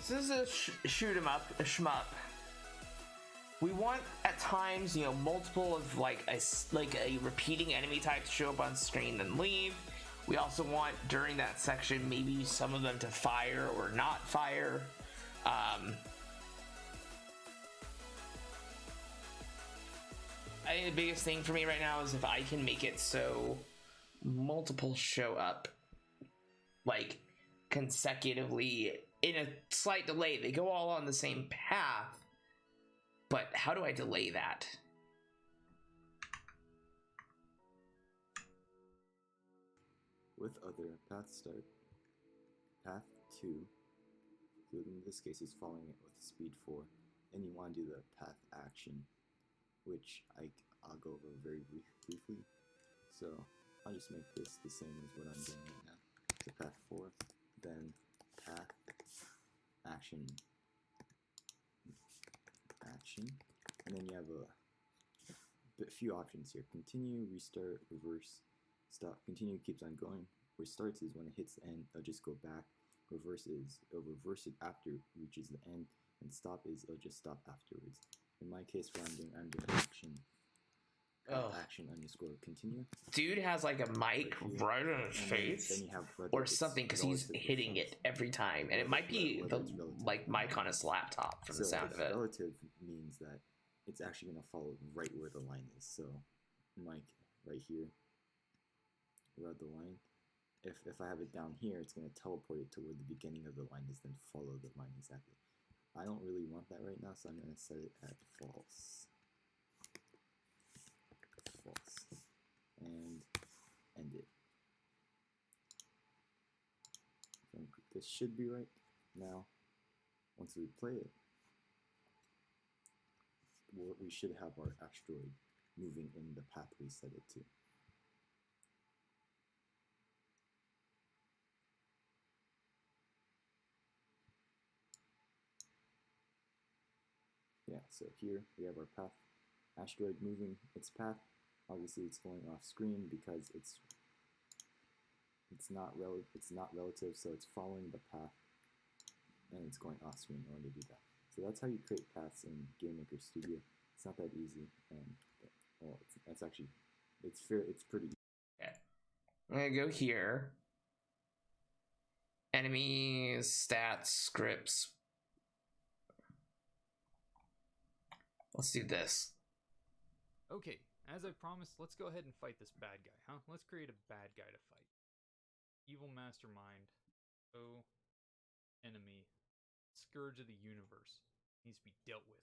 Speaker 1: This is a shoot 'em up, a shmup. We want at times, you know, multiple of like a repeating enemy type to show up on screen then leave. We also want during that section maybe some of them to fire or not fire. I think the biggest thing for me right now is if I can make it so multiple show up like consecutively in a slight delay. They go all on the same path, but how do I delay that?
Speaker 2: With other path start, path 2, so in this case is following it with speed 4, and you want to do the path action, which I'll go over very briefly. So I'll just make this the same as what I'm doing right now. So path 4, then path action, and then you have a few options here: continue, restart, reverse, stop. Continue keeps on going. Restarts is when it hits the end, it'll just go back. Reverse is it'll reverse it after it reaches the end, and stop is it'll just stop afterwards. In my case, what I'm doing action. Action underscore continue.
Speaker 1: Dude has like a mic right on his face or something because he's hitting it every time, and it might be the like mic on his laptop from the sound of it.
Speaker 2: Relative means that it's actually going to follow right where the line is. So mic right here, around the line. If I have it down here, it's going to teleport it to where the beginning of the line is, then follow the line exactly. I don't really want that right now, so I'm going to set it at false. And end it. So this should be right. Now, once we play it, we should have our asteroid moving in the path we set it to. Yeah, so here we have our path, asteroid moving its path. Obviously, it's going off screen because it's not relative, so it's following the path, and it's going off screen in order to do that. So that's how you create paths in GameMaker Studio. It's not that easy, and well, it's pretty easy.
Speaker 1: Okay. I'm gonna go here. Enemies, stats, scripts. Let's do this.
Speaker 3: Okay. As I promised, let's go ahead and fight this bad guy, huh? Let's create a bad guy to fight. Evil Mastermind. Oh, enemy. Scourge of the Universe. Needs to be dealt with.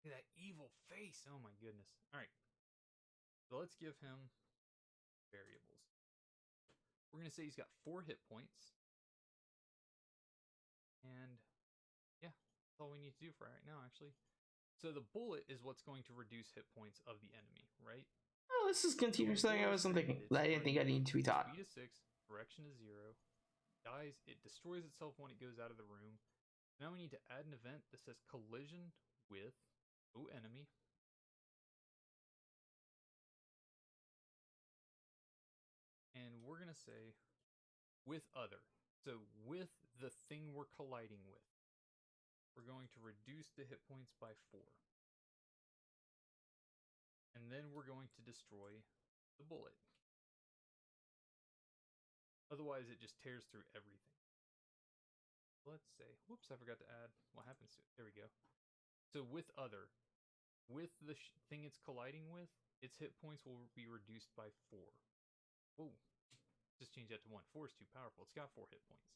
Speaker 3: Look at that evil face. Oh my goodness. Alright. So let's give him variables. We're going to say he's got 4 hit points. And yeah, that's all we need to do for right now, actually. So the bullet is what's going to reduce hit points of the enemy, right?
Speaker 1: Oh, this is continuous something I wasn't thinking. I didn't think I needed to be taught.
Speaker 3: Speed is 6, direction is 0. It destroys itself when it goes out of the room. Now we need to add an event that says collision with enemy. And we're going to say with other. So with the thing we're colliding with. We're going to reduce the hit points by 4. And then we're going to destroy the bullet. Otherwise, it just tears through everything. Let's say, whoops, I forgot to add what happens to it. There we go. So with the thing it's colliding with, its hit points will be reduced by 4. Whoa, just change that to 1. 4 is too powerful. It's got 4 hit points.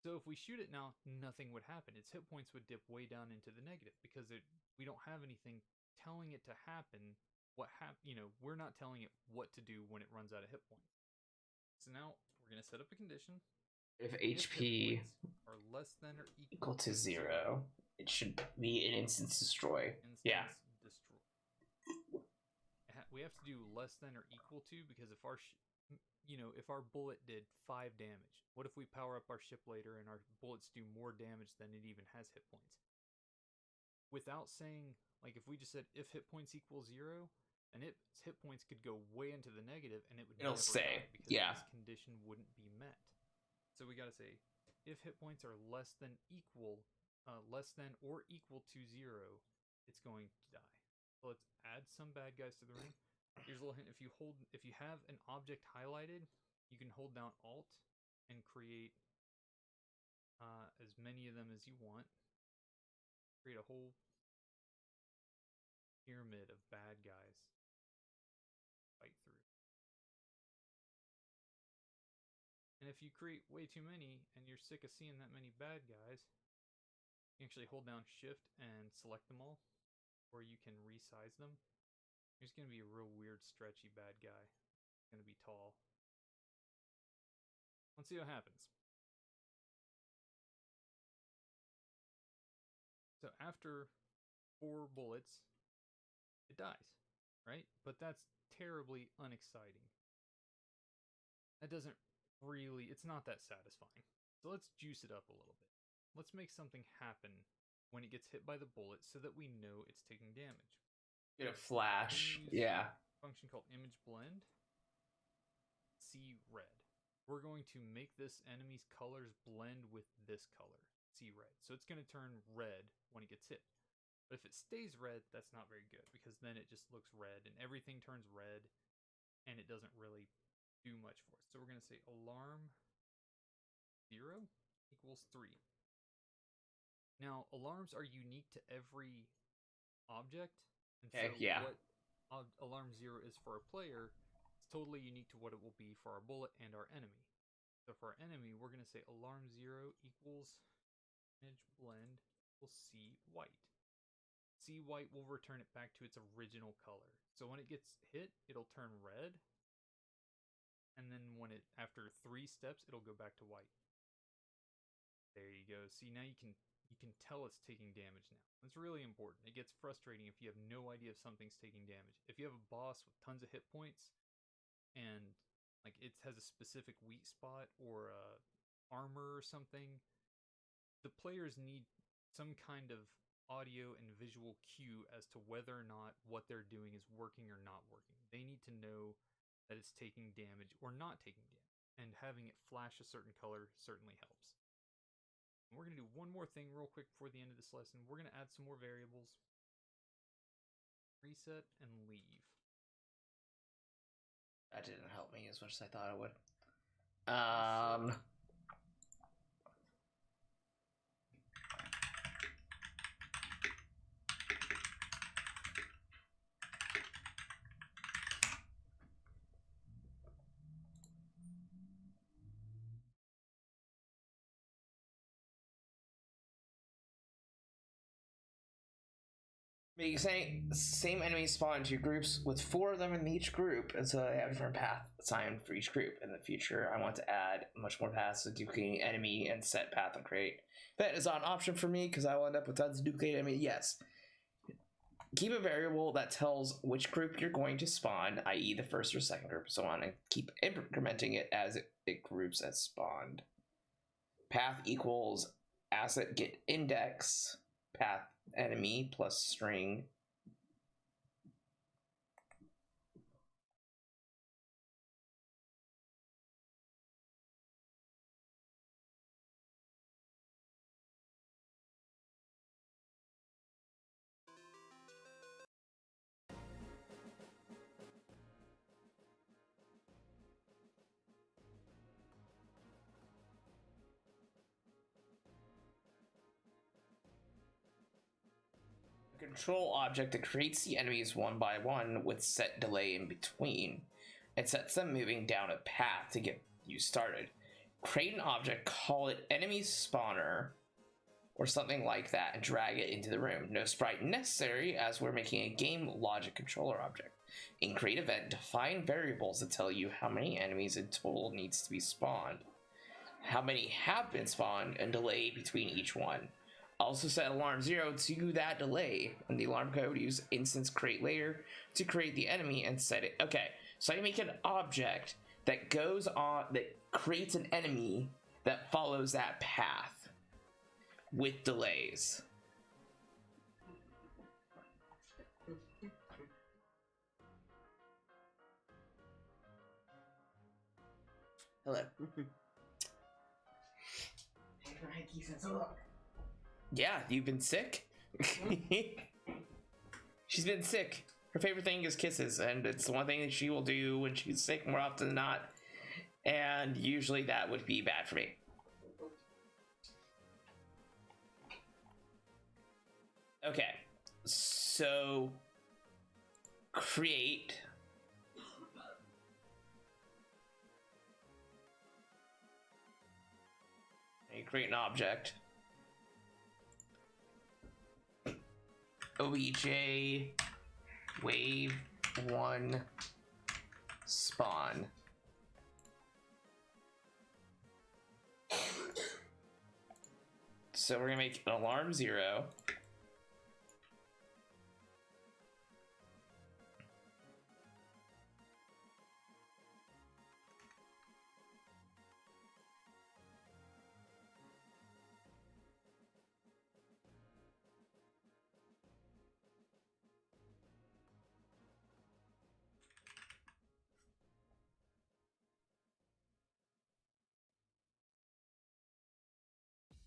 Speaker 3: So if we shoot it now, nothing would happen. Its hit points would dip way down into the negative because we don't have anything telling it to happen. We're not telling it what to do when it runs out of hit points. So now we're gonna set up a condition.
Speaker 1: If
Speaker 3: If
Speaker 1: HP
Speaker 3: hit points are less than or
Speaker 1: equal to 0, it should be an instance destroy. Yeah.
Speaker 3: Destroy. We have to do less than or equal to, because if if our bullet did 5 damage, what if we power up our ship later and our bullets do more damage than it even has hit points? Without saying, like, if we just said if hit points equal 0, then its hit points could go way into the negative and it would
Speaker 1: It'll
Speaker 3: never
Speaker 1: stay.
Speaker 3: die because
Speaker 1: Yeah.
Speaker 3: this condition wouldn't be met. So we gotta say if hit points are less than or equal to 0, it's going to die. So let's add some bad guys to the ring. Here's a little hint: if you have an object highlighted, you can hold down Alt and create as many of them as you want. Create a whole pyramid of bad guys. Fight through. And if you create way too many and you're sick of seeing that many bad guys, you can actually hold down Shift and select them all, or you can resize them. Here's going to be a real weird, stretchy bad guy. It's going to be tall. Let's see what happens. So after 4 bullets, it dies, right? But that's terribly unexciting. That doesn't really, it's not that satisfying. So let's juice it up a little bit. Let's make something happen when it gets hit by the bullet so that we know it's taking damage.
Speaker 1: Get a flash. Yeah.
Speaker 3: Function called image blend. See red. We're going to make this enemy's colors blend with this color. See red. So it's going to turn red when it gets hit. But if it stays red, that's not very good, because then it just looks red and everything turns red and it doesn't really do much for us. So we're going to say alarm 0 equals 3. Now, alarms are unique to every object. And so
Speaker 1: yeah.
Speaker 3: what alarm 0 is for a player, it's totally unique to what it will be for our bullet and our enemy. So for our enemy, we're going to say alarm 0 equals image blend equals C white. C white will return it back to its original color. So when it gets hit, it'll turn red. And then after 3 steps, it'll go back to white. There you go. See, now you can tell it's taking damage now. That's really important. It gets frustrating if you have no idea if something's taking damage. If you have a boss with tons of hit points and like it has a specific weak spot or armor or something, the players need some kind of audio and visual cue as to whether or not what they're doing is working or not working. They need to know that it's taking damage or not taking damage, and having it flash a certain color certainly helps. And we're going to do one more thing real quick before the end of this lesson. We're going to add some more variables. Reset and leave.
Speaker 1: That didn't help me as much as I thought it would. Same enemies spawn into groups with 4 of them in each group, and so they have a different path assigned for each group. In the future, I want to add much more paths to duplicating enemy and set path and create. That is not an option for me because I will end up with tons of duplicated enemy. Yes. Keep a variable that tells which group you're going to spawn, i.e. the first or second group, so on, and keep incrementing it as it groups as spawned. Path equals asset get index path enemy plus string. control object that creates the enemies one by one with set delay in between. It sets them moving down a path to get you started. Create an object, call it enemy spawner or something like that, and drag it into the room. No sprite necessary, as we're making a game logic controller object. In create event, define variables that tell you how many enemies in total needs to be spawned, how many have been spawned, and delay between each one. Also set alarm 0 to that delay, and the alarm code use instance create later to create the enemy and set it. Okay, so I make an object that goes on, that creates an enemy that follows that path with delays. Hello. Yeah, you've been sick? She's been sick. Her favorite thing is kisses, and it's the one thing that she will do when she's sick more often than not. And usually that would be bad for me. Okay, so create an object. OBJ wave 1 spawn. So we're gonna make an alarm 0.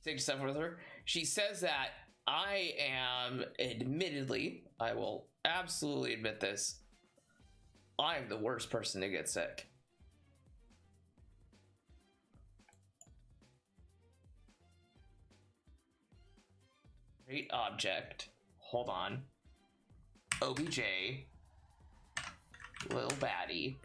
Speaker 1: Take stuff with her. She says that I am, admittedly, I will absolutely admit this, I'm the worst person to get sick. Create object. Hold on. OBJ. Little baddie.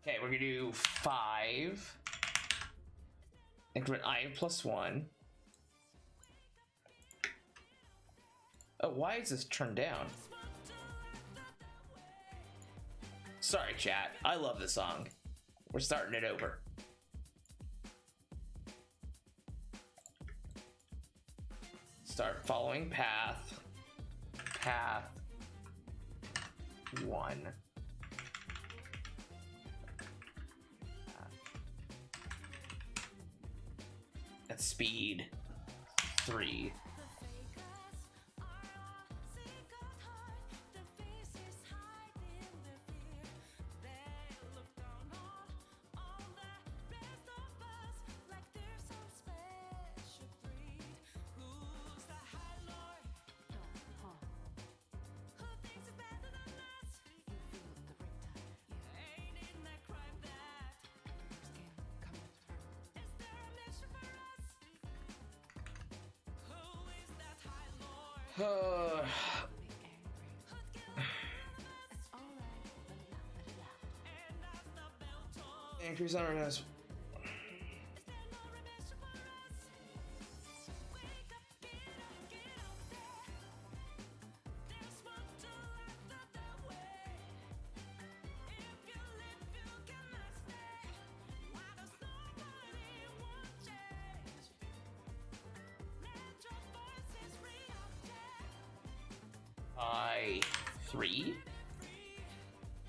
Speaker 1: Okay, we're gonna do 5. Increment I plus 1. Oh, why is this turned down? Sorry, chat. I love this song. We're starting it over. Start following path. Path 1. At speed 3. Increase on our 3.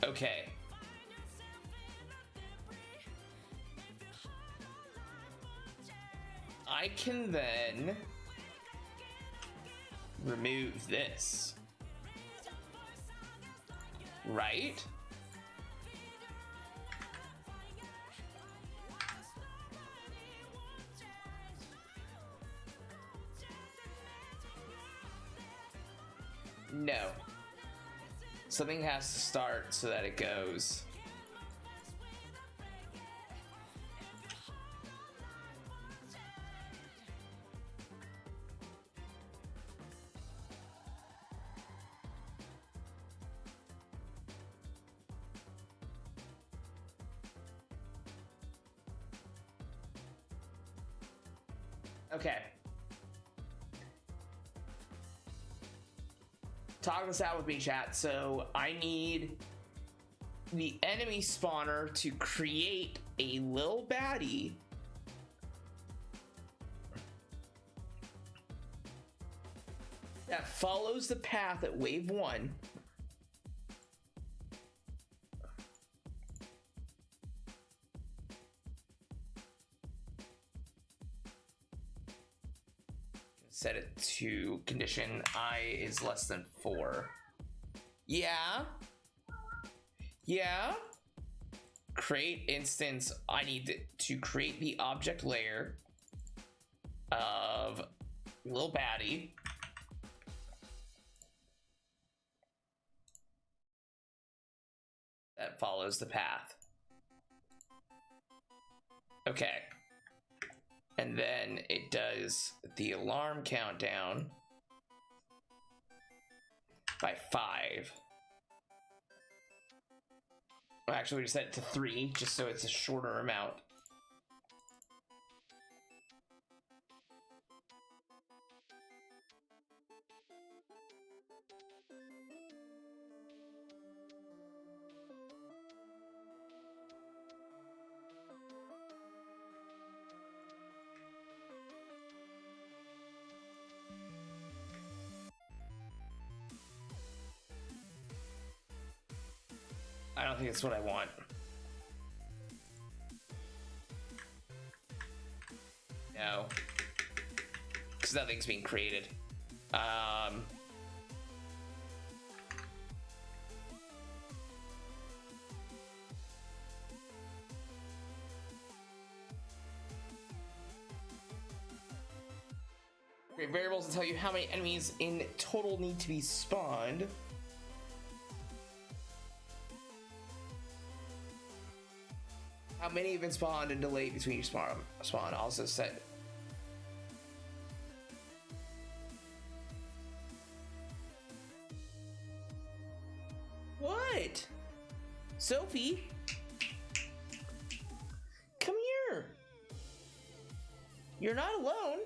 Speaker 1: Okay. I can then remove this, right? No. Something has to start so that it goes. Okay. Talk this out with me, chat. So I need the enemy spawner to create a little baddie that follows the path at wave 1. Set it to condition I is less than 4. Yeah. Create instance. I need to create the object layer of Lil Baddie. That follows the path. Okay. And then it does the alarm countdown by 5. Well, actually, we just set it to 3, just so it's a shorter amount. I don't think it's what I want. No. Because nothing's being created. Create variables to tell you how many enemies in total need to be spawned. How many have been spawned and delayed between each spawn? Also set. What? Sophie? Come here. You're not alone.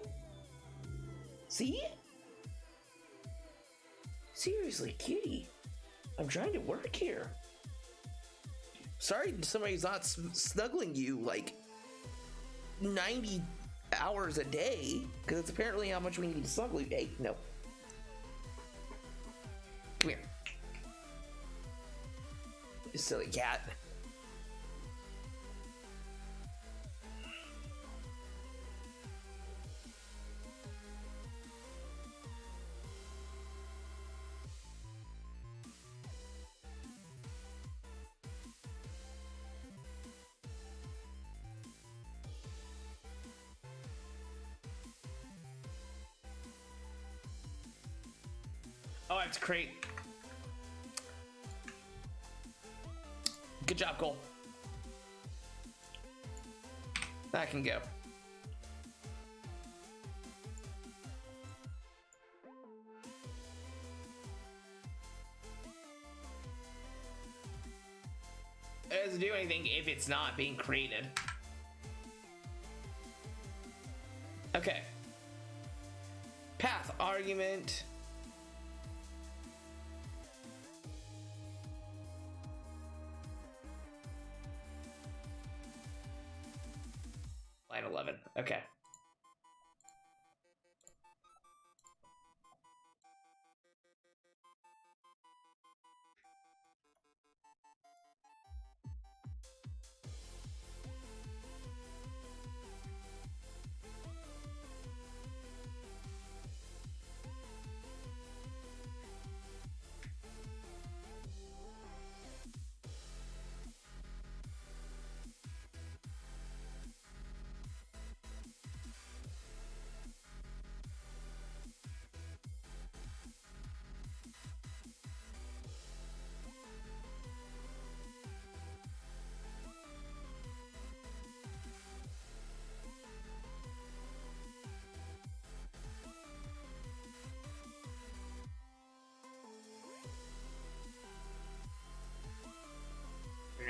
Speaker 1: See? Seriously, kitty. I'm trying to work here. Sorry somebody's not snuggling you like 90 hours a day, because it's apparently how much we need to snuggle you. Hey, no. Come here. You silly cat. Oh, I have to create. Good job, Cole. That can go. It doesn't do anything if it's not being created. Okay. Path argument. Line 11. Okay.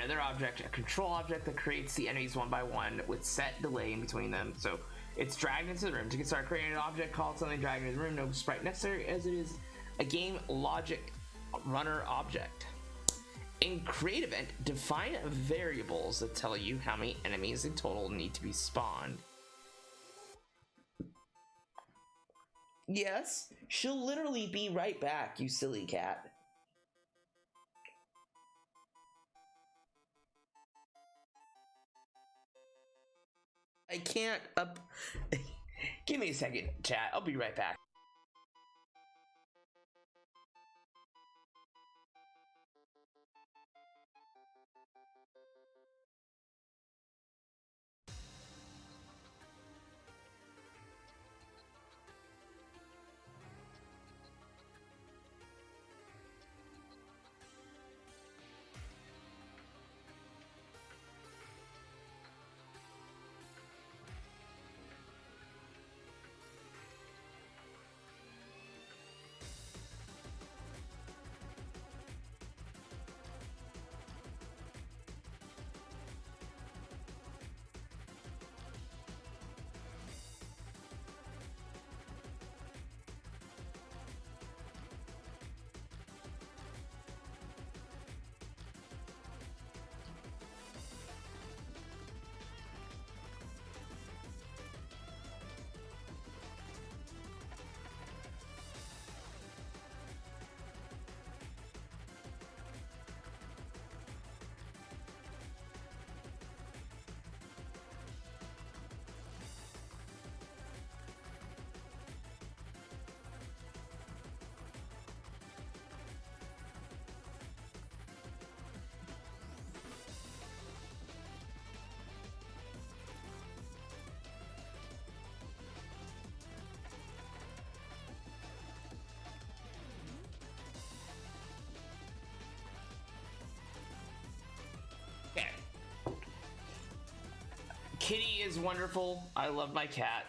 Speaker 1: another object, a control object that creates the enemies one by one with set delay in between them. So it's dragged into the room. To get started creating an object called something dragged into the room, no sprite necessary, as it is a game logic runner object. In create event, define variables that tell you how many enemies in total need to be spawned. Yes, she'll literally be right back, you silly cat. I can't up. Give me a second, chat. I'll be right back. Okay. Kitty is wonderful. I love my cat.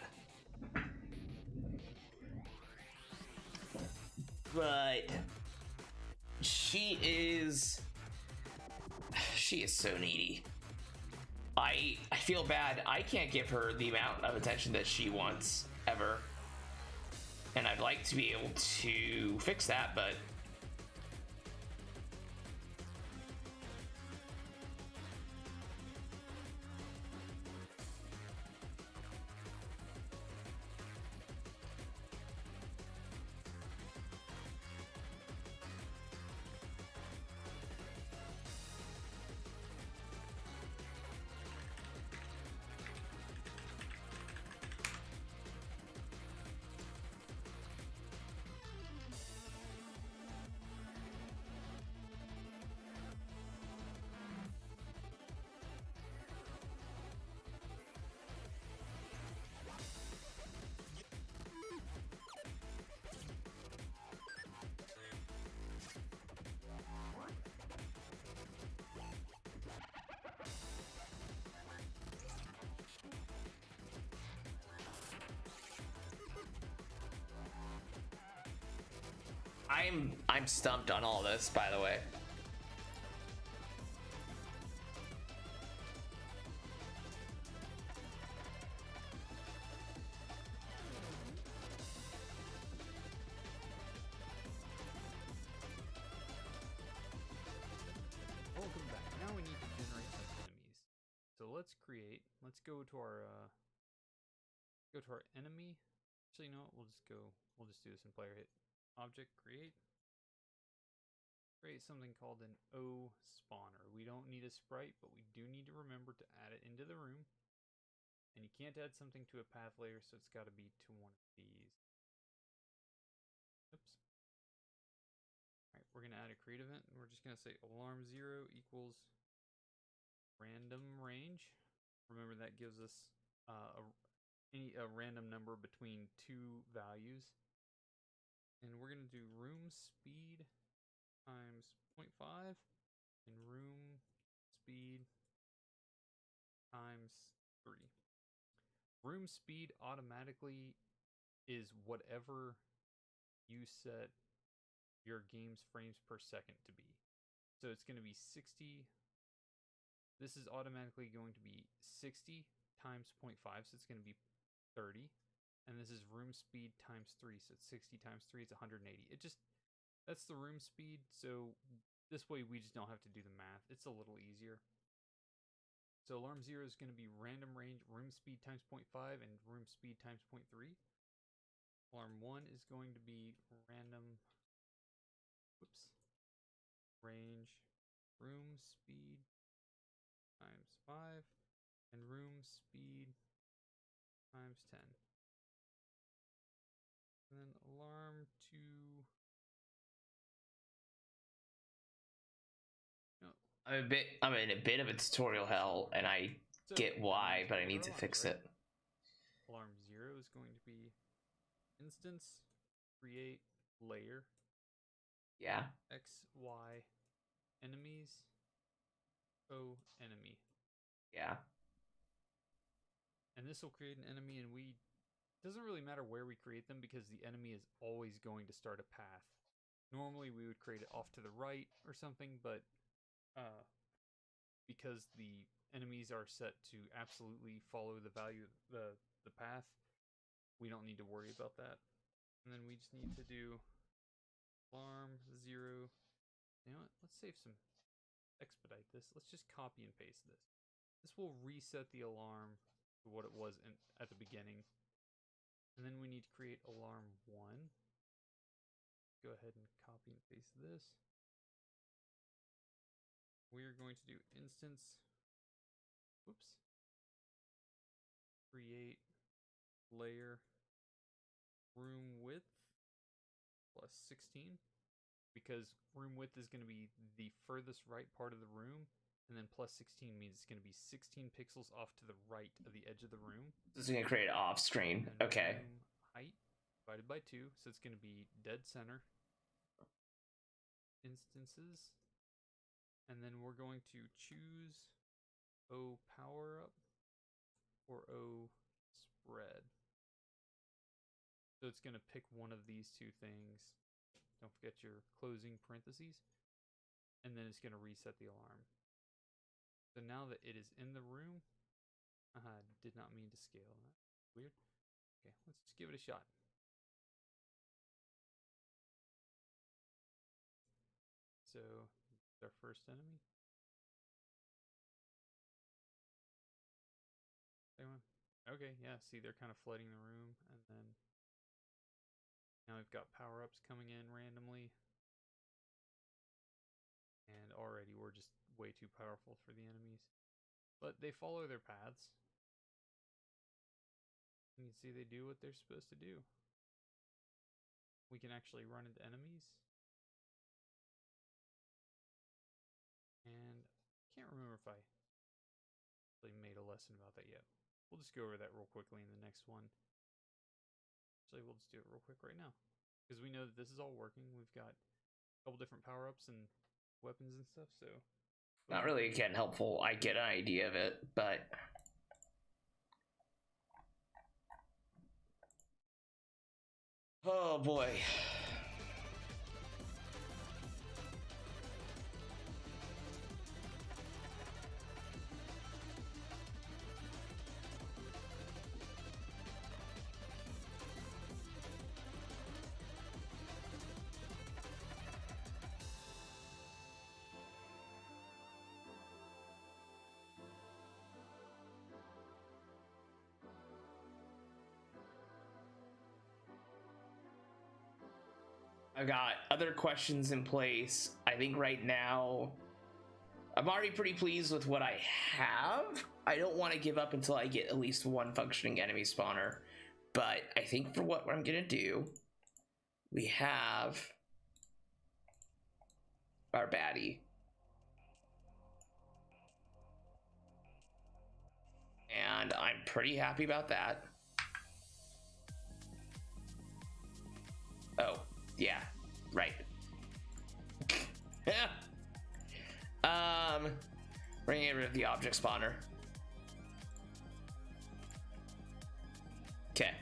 Speaker 1: But she is so needy. I feel bad. I can't give her the amount of attention that she wants ever. And I'd like to be able to fix that, but I'm stumped on all this, by the way.
Speaker 3: Welcome back. Now we need to generate some enemies. So let's go to our enemy. Actually, you know what? We'll just do this in player hit. Object create something called an O spawner. We don't need a sprite, but we do need to remember to add it into the room. And you can't add something to a path layer, so it's got to be to one of these. Oops. Alright, we're going to add a create event, and we're just going to say alarm 0 equals random range. Remember that gives us a random number between two values. And we're going to do room speed times 0.5 and room speed times 3. Room speed automatically is whatever you set your game's frames per second to be. So it's going to be 60 this is automatically going to be 60 times 0.5, so it's going to be 30. And this is room speed times 3, so it's 60 times 3, it's 180. That's the room speed, so this way we just don't have to do the math. It's a little easier. So alarm 0 is going to be random range room speed times 0.5 and room speed times 0.3. Alarm 1 is going to be random, range room speed times 5 and room speed times 10. And then alarm 2.
Speaker 1: I'm in a bit of a tutorial hell, and I get why, but I need to fix it.
Speaker 3: Alarm 0 is going to be instance create layer.
Speaker 1: Yeah.
Speaker 3: X, Y, enemies, O, enemy.
Speaker 1: Yeah.
Speaker 3: And this will create an enemy, and doesn't really matter where we create them because the enemy is always going to start a path. Normally we would create it off to the right or something, but because the enemies are set to absolutely follow the value of the path, we don't need to worry about that. And then we just need to do alarm 0. You know what? Let's save some. Expedite this. Let's just copy and paste this. This will reset the alarm to what it was at the beginning. And then we need to create alarm 1. Go ahead and copy and paste this. We are going to do instance. Create layer room width plus 16. Because room width is going to be the furthest right part of the room, and then plus 16 means it's going to be 16 pixels off to the right of the edge of the room.
Speaker 1: This is going to create it off screen. Okay.
Speaker 3: Room height divided by 2, so it's going to be dead center. Instances. And then we're going to choose O power up or O spread. So it's going to pick one of these two things. Don't forget your closing parentheses. And then it's going to reset the alarm. So now that it is in the room, I did not mean to scale that. Weird. Okay, let's just give it a shot. So, our first enemy. Okay, yeah, see, they're kind of flooding the room, and then now we've got power-ups coming in randomly. And already we're just way too powerful for the enemies. But they follow their paths. You can see they do what they're supposed to do. We can actually run into enemies. And I can't remember if I actually made a lesson about that yet. We'll just go over that real quickly in the next one. Actually, we'll just do it real quick right now. Because we know that this is all working. We've got a couple different power-ups and weapons and stuff, so...
Speaker 1: Not really again helpful. I get an idea of it, but... Oh boy. I've got other questions in place. I think right now I'm already pretty pleased with what I have. I don't want to give up until I get at least one functioning enemy spawner, but I think for what I'm gonna do, we have our baddie. And I'm pretty happy about that. Oh, yeah, right. We're gonna get rid of the object spawner. Okay.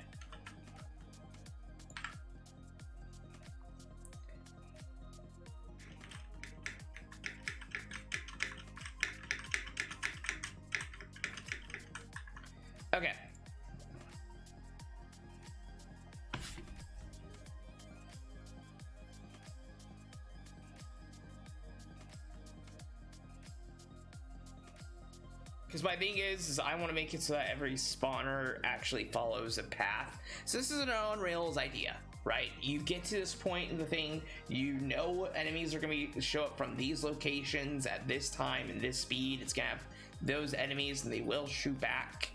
Speaker 1: Because my thing is I want to make it so that every spawner actually follows a path. So this is an on rails idea, right? You get to this point in the thing, you know enemies are going to show up from these locations at this time and this speed. It's going to have those enemies and they will shoot back.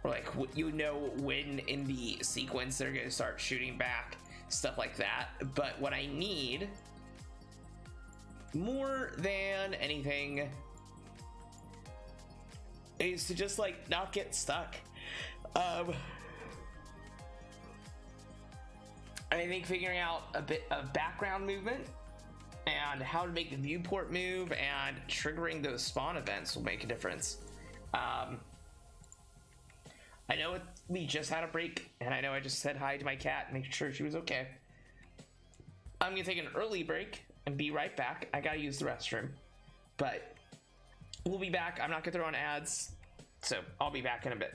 Speaker 1: Or like, you know when in the sequence they're going to start shooting back, stuff like that. But what I need more than anything is to just like not get stuck. I think figuring out a bit of background movement and how to make the viewport move and triggering those spawn events will make a difference. I know we just had a break, and I know I just said hi to my cat, making sure she was okay. I'm gonna take an early break and be right back. I gotta use the restroom, but we'll be back. I'm not gonna throw on ads, so I'll be back in a bit.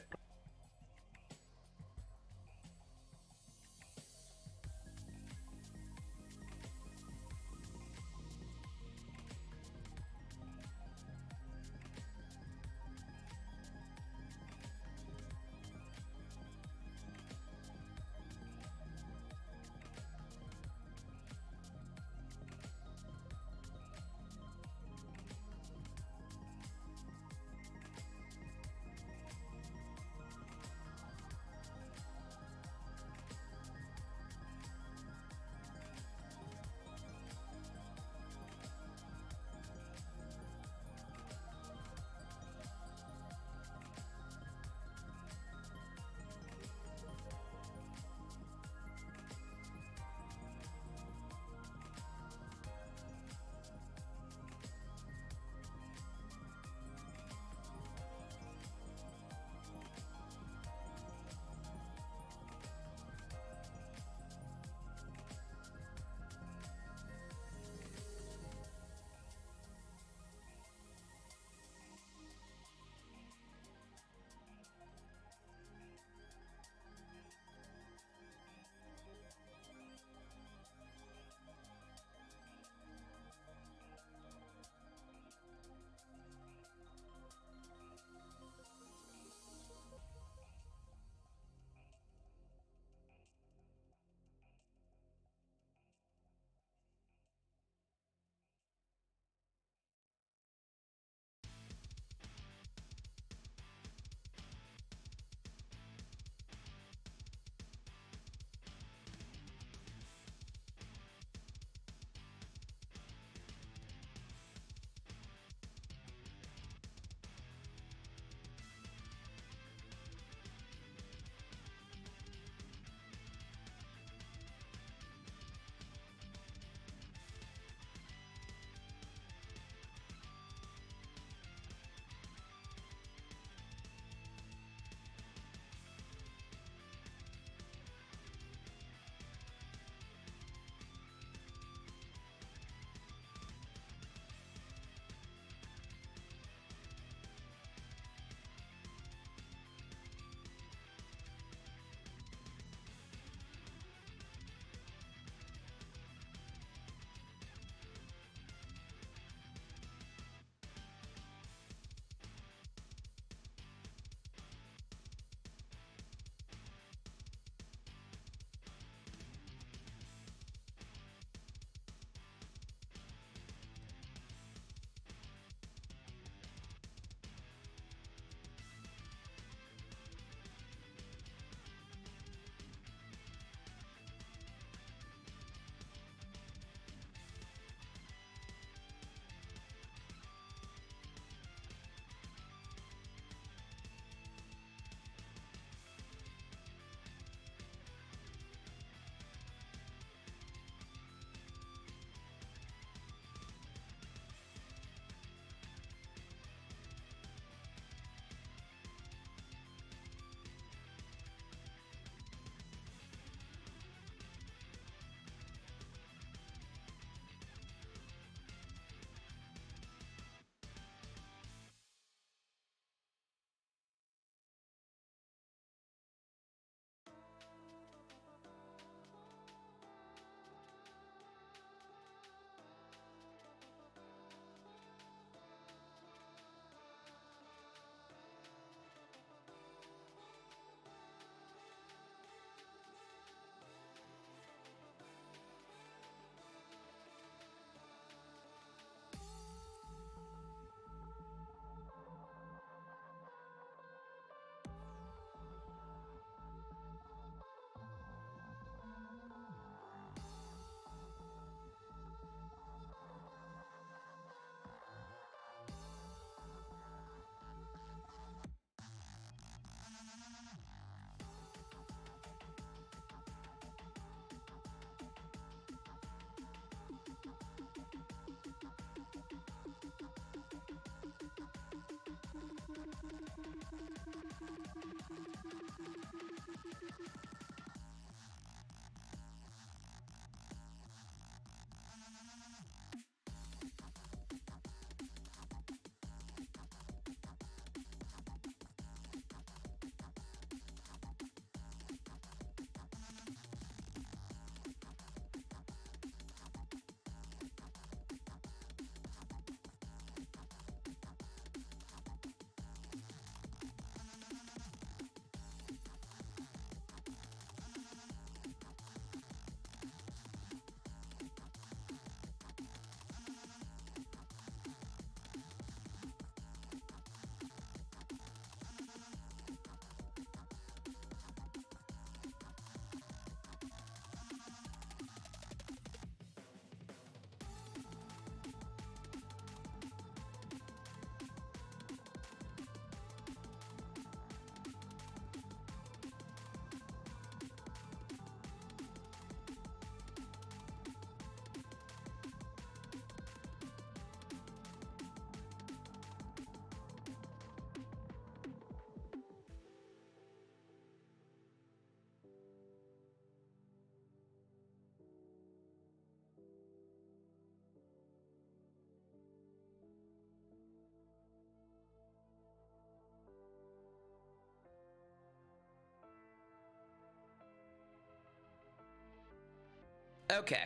Speaker 1: Okay.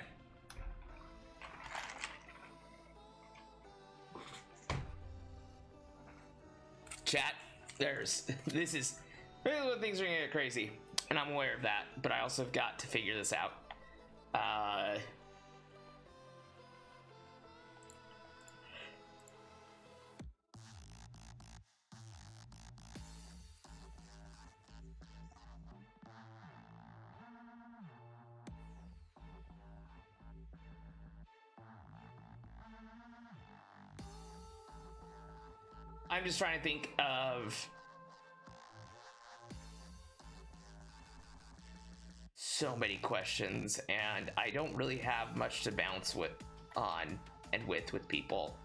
Speaker 1: Chat, this is when things are gonna get crazy, and I'm aware of that, but I also have got to figure this out. I'm just trying to think of so many questions, and I don't really have much to bounce on and with people.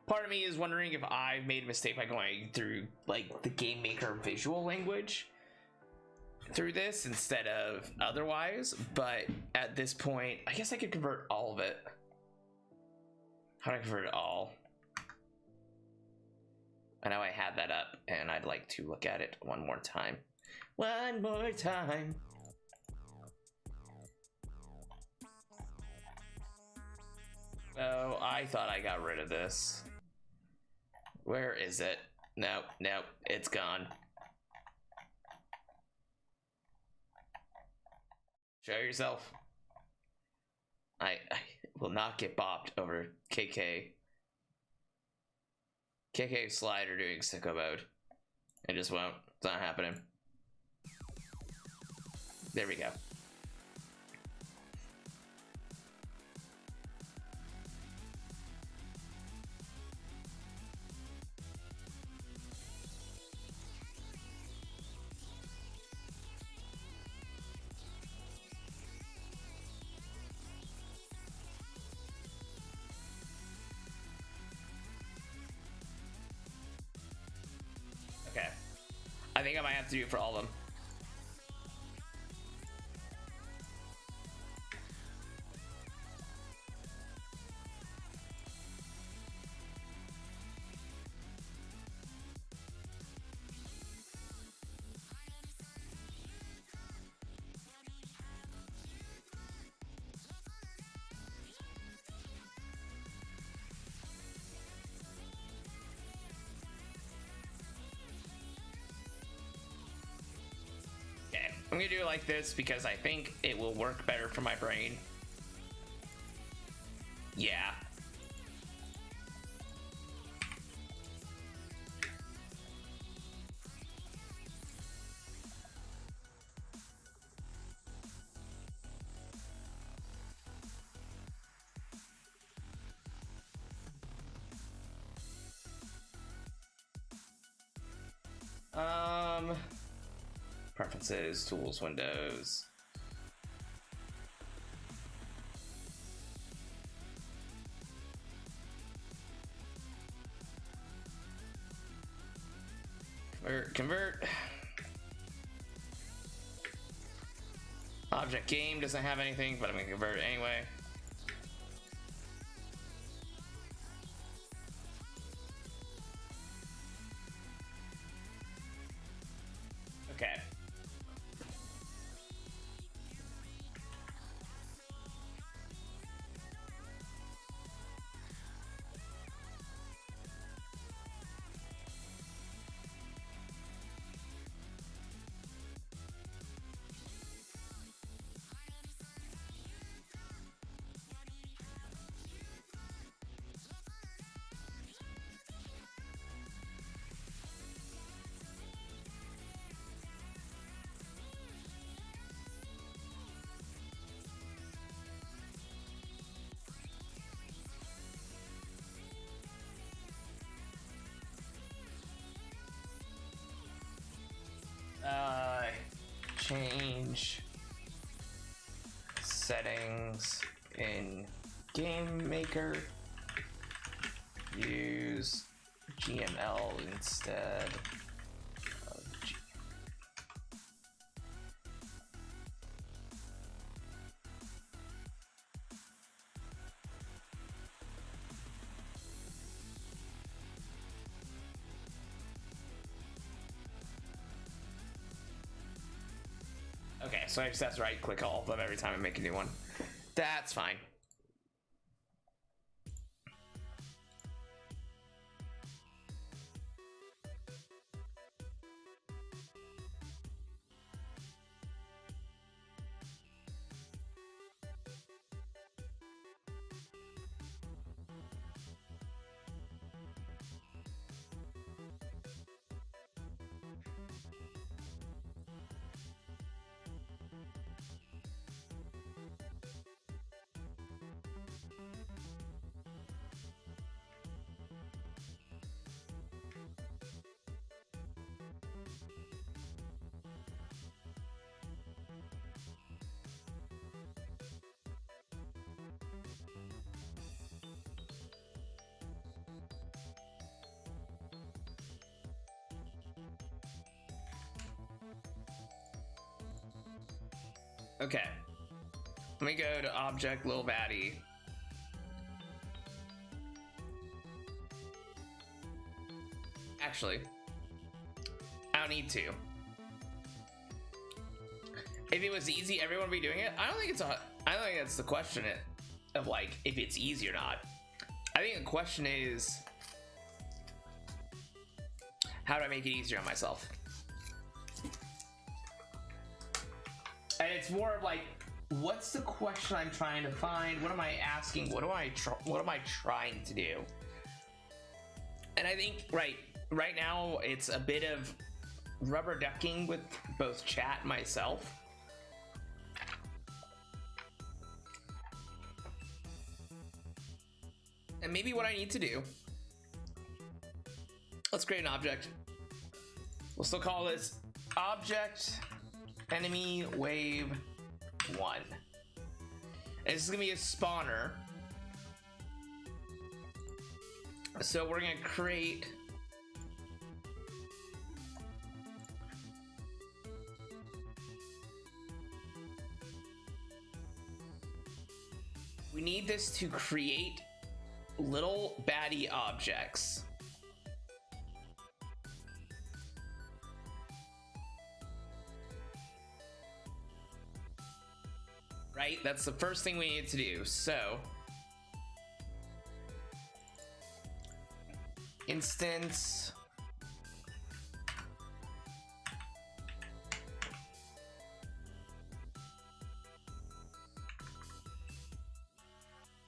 Speaker 1: Part of me is wondering if I made a mistake by going through like the game maker visual language through this instead of otherwise, but at this point I guess I could convert all of it. How do I convert it all? I know I had that up and I'd like to look at it one more time. One more time. Oh, I thought I got rid of this. Where is it? Nope, nope, it's gone. Show yourself. I will not get bopped over KK. KK slider doing sicko mode. It just won't. It's not happening. There we go. Okay. I think I might have to do it for all of them. I'm gonna do it like this because I think it will work better for my brain. Yeah. Preferences, tools, windows. Convert. Object game doesn't have anything, but I'm gonna convert it anyway. Okay. change settings in Game Maker. Use GML instead of G. Okay, so I just have to right click all of them every time I make a new one. That's fine. Okay. Let me go to object Lil Baddie. Actually, I don't need to. If it was easy, everyone would be doing it. I don't think that's the question of like if it's easy or not. I think the question is, how do I make it easier on myself? And it's more of like, what's the question I'm trying to find? What am I asking? What am I trying to do? And I think right now it's a bit of rubber ducking with both chat and myself. And maybe what I need to do, let's create an object. We'll still call this object enemy wave 1. And this is gonna be a spawner. So we're gonna create we need this to create little baddie objects. Right? That's the first thing we need to do. So instance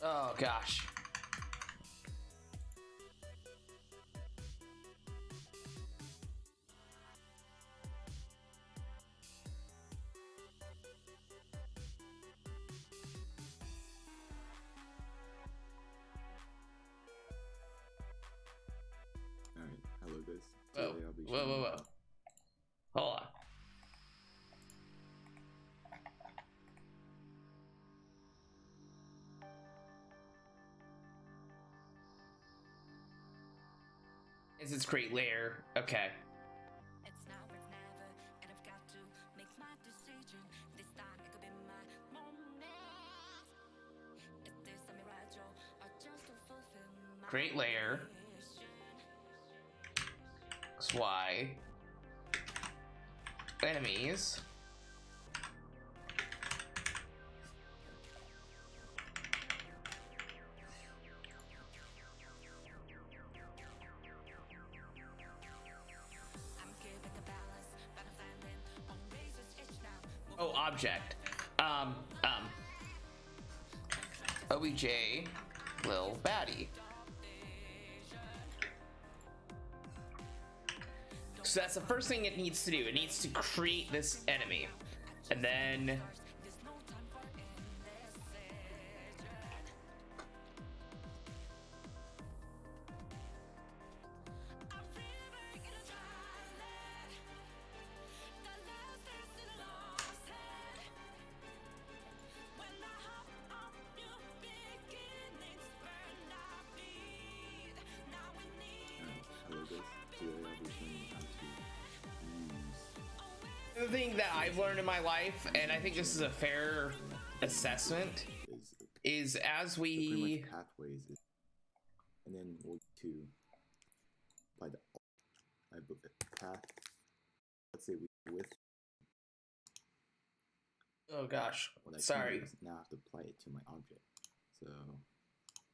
Speaker 1: oh gosh.
Speaker 2: Hello guys.
Speaker 1: Whoa.
Speaker 2: Today I'll be
Speaker 1: Whoa,
Speaker 2: showing
Speaker 1: whoa,
Speaker 2: you
Speaker 1: whoa. Hold on. Is it's create layer? Okay.
Speaker 4: It's now or it's never, and I've got to make my decision. This time it could be my moment. Is this a mirage or just to fulfill my
Speaker 1: Create layer.
Speaker 4: mission?
Speaker 1: XY. Enemies.
Speaker 4: I'm good with the balance, but I'm landing on razor's edge now.
Speaker 1: Oh, object. OBJ Lil Baddie. So that's the first thing it needs to do. It needs to create this enemy. And then
Speaker 4: There's no time for indecision. I'm really breaking a dry leg. The last is in long
Speaker 1: The thing that I've learned in my life, and I think this is a fair assessment, is as
Speaker 2: so pretty
Speaker 1: we
Speaker 2: much pathways, and then we'll to apply the path. Let's say we with
Speaker 1: oh gosh,
Speaker 2: what I can
Speaker 1: sorry.
Speaker 2: do is now I have to apply it to my object. So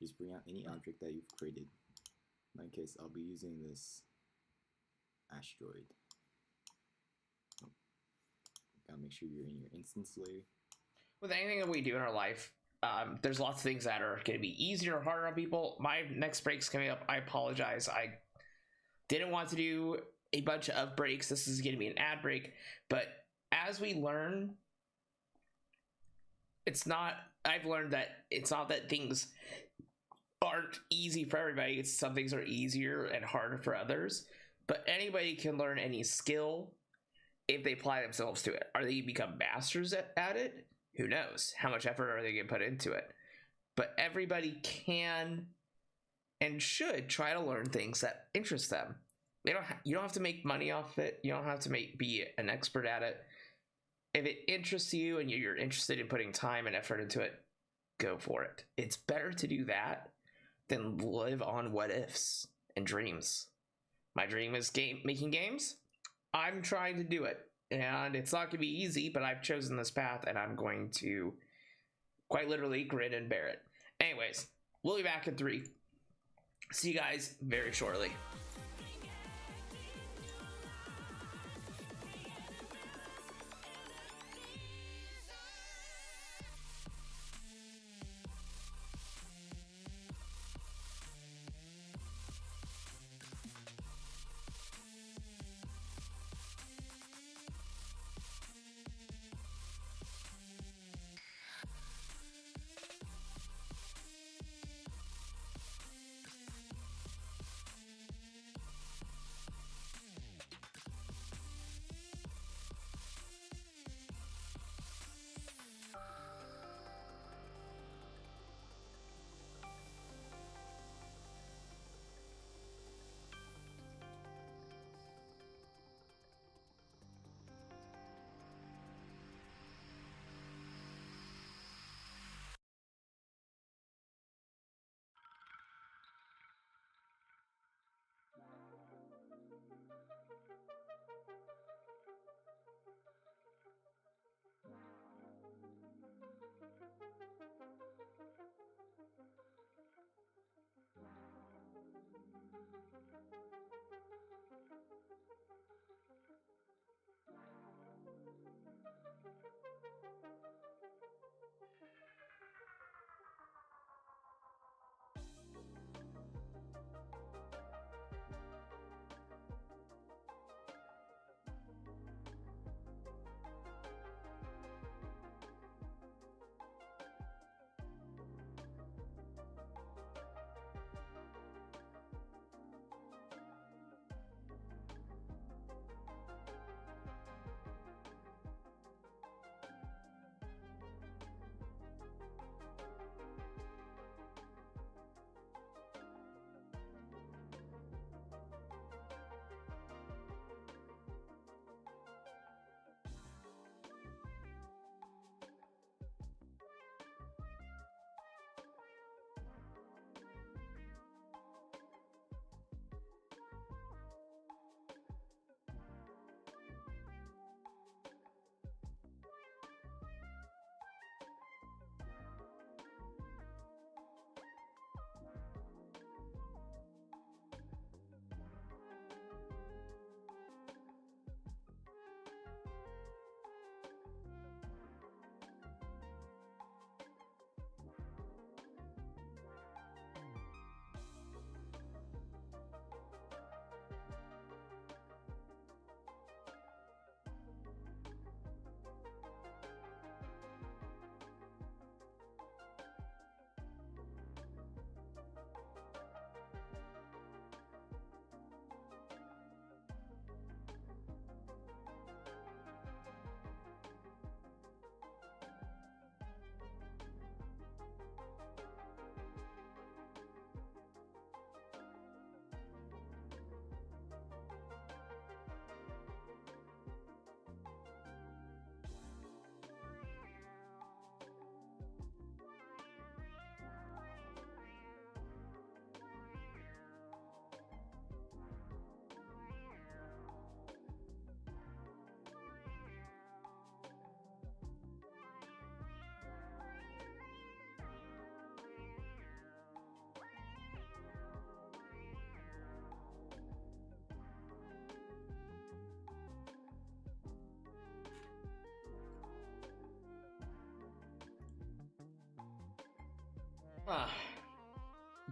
Speaker 2: just bring out any object that you've created. In my case, I'll be using this asteroid. Gotta make sure you're in your instance layer.
Speaker 1: With anything that we do in our life, there's lots of things that are going to be easier or harder on people. My next break's coming up. I apologize. I didn't want to do a bunch of breaks. This is going to be an ad break. But as we learn, I've learned that it's not that things aren't easy for everybody. It's some things are easier and harder for others. But anybody can learn any skill if they apply themselves to it. Are they become masters at it? Who knows? How much effort are they going to put into it? But everybody can and should try to learn things that interest them. You don't have to make money off it. You don't have to be an expert at it. If it interests you and you're interested in putting time and effort into it, go for it. It's better to do that than live on what ifs and dreams. My dream is making games. I'm trying to do it, and it's not going to be easy, but I've chosen this path, and I'm going to quite literally grin and bear it. Anyways, we'll be back in 3. See you guys very shortly.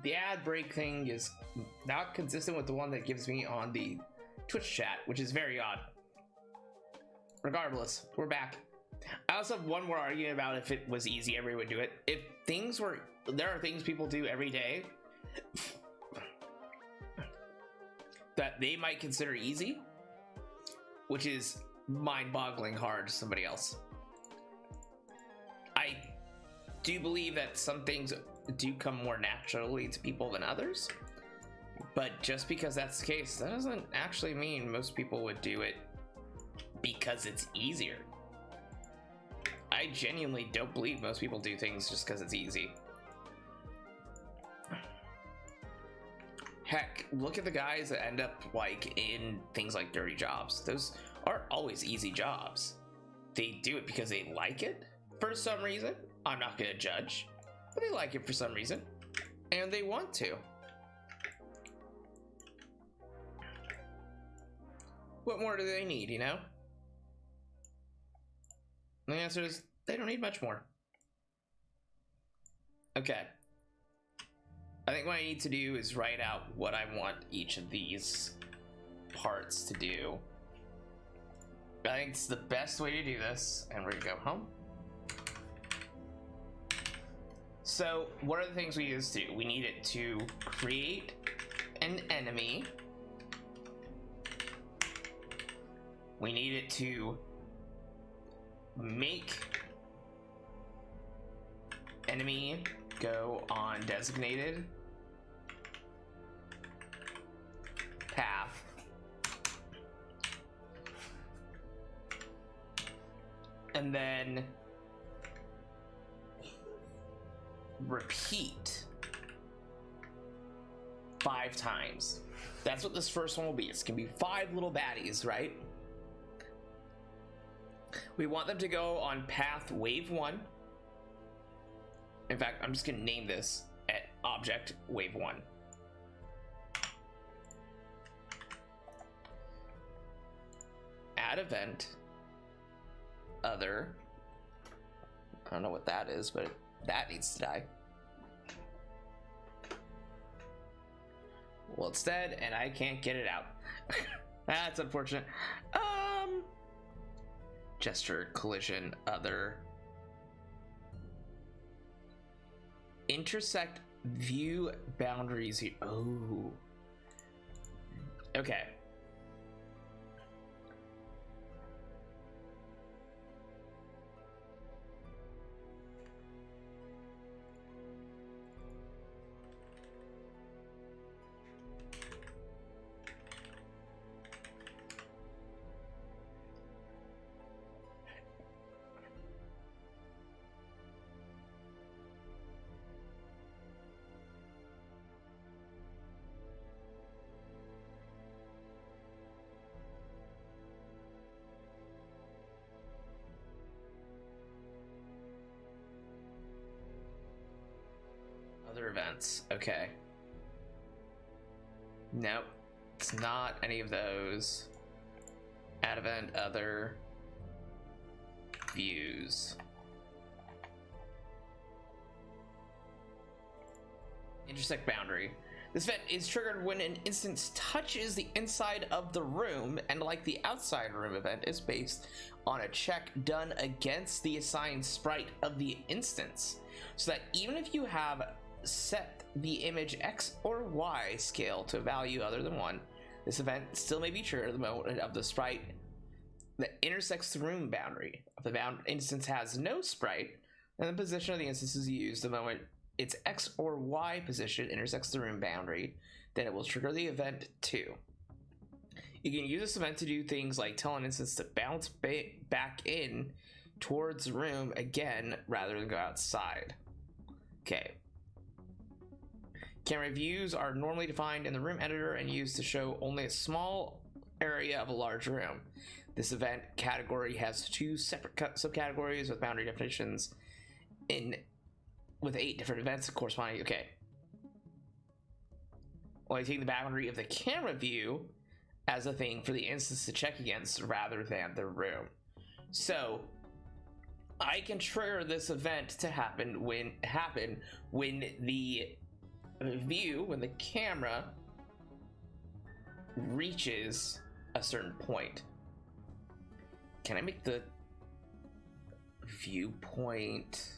Speaker 1: The ad break thing is not consistent with the one that gives me on the Twitch chat, which is very odd. Regardless, we're back. I also have one more argument about if it was easy, everyone would do it. If things were, there are things people do every day that they might consider easy, which is mind-boggling hard to somebody else. I do believe that some things do come more naturally to people than others, but just because that's the case, that doesn't actually mean most people would do it because it's easier. I genuinely don't believe most people do things just because it's easy. Heck, look at the guys that end up like in things like dirty jobs. Those aren't always easy jobs. They do it because they like it for some reason. I'm not gonna judge, but they like it for some reason and they want to. What more do they need, you know? And the answer is they don't need much more. Okay. I think what I need to do is write out what I want each of these parts to do. I think it's the best way to do this, and we're gonna go home. So what are the things we need this to do? We need it to create an enemy. We need it to make enemy go on designated path. And then repeat 5 times. That's what this first one will be. It's gonna be 5 little baddies, right? We want them to go on path wave 1. In fact, I'm just gonna name this at object wave 1. Add event other. I don't know what that is, but that needs to die. Well, it's dead and I can't get it out. That's unfortunate. Gesture collision other. Intersect view boundaries here. Oh. Okay. Other events. Okay. Nope. It's not any of those. Add event other views. Intersect boundary. This event is triggered when an instance touches the inside of the room, and like the outside room event is based on a check done against the assigned sprite of the instance. So that even if you have set the image X or Y scale to a value other than 1, this event still may be triggered at the moment of the sprite that intersects the room boundary. If the instance has no sprite, then the position of the instance is used the moment its X or Y position intersects the room boundary, then it will trigger the event 2. You can use this event to do things like tell an instance to bounce back in towards the room again rather than go outside. Okay. Camera views are normally defined in the room editor and used to show only a small area of a large room. This event category has 2 separate subcategories with boundary definitions with 8 different events corresponding. Okay. Only taking the boundary of the camera view as a thing for the instance to check against rather than the room. So I can trigger this event to happen when the view, when the camera reaches a certain point. Can I make the viewpoint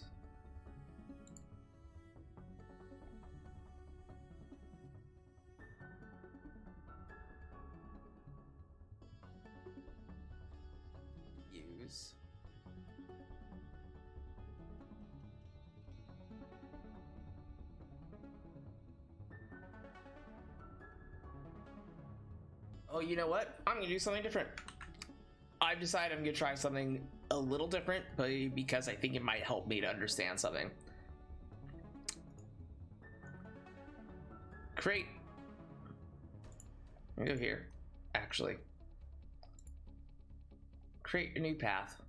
Speaker 1: use? Oh, you know what? I'm gonna do something different. I've decided I'm gonna try something a little different, but because I think it might help me to understand something. Create. I'm gonna go here, actually. Create a new path.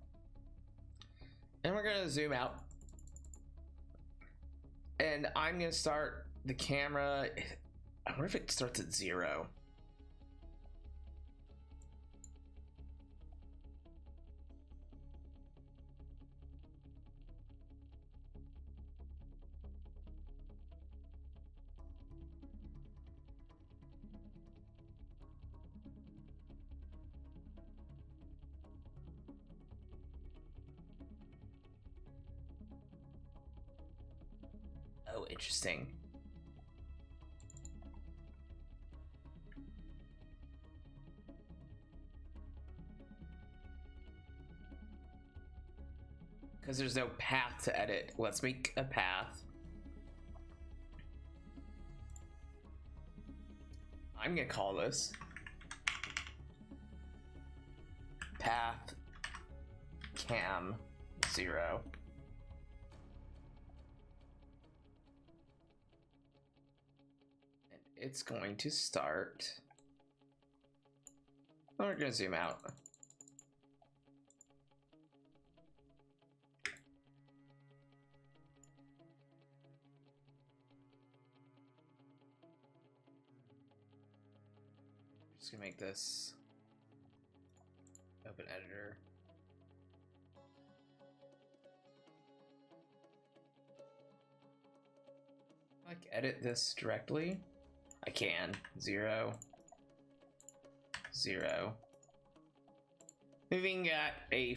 Speaker 1: And we're gonna zoom out. And I'm gonna start the camera. I wonder if it starts at 0. Oh, interesting. Because there's no path to edit. Let's make a path. I'm gonna call this path cam 0. And it's going to start. We're gonna zoom out. Just gonna make this open editor. Like edit this directly. I can. 0, 0. Moving at a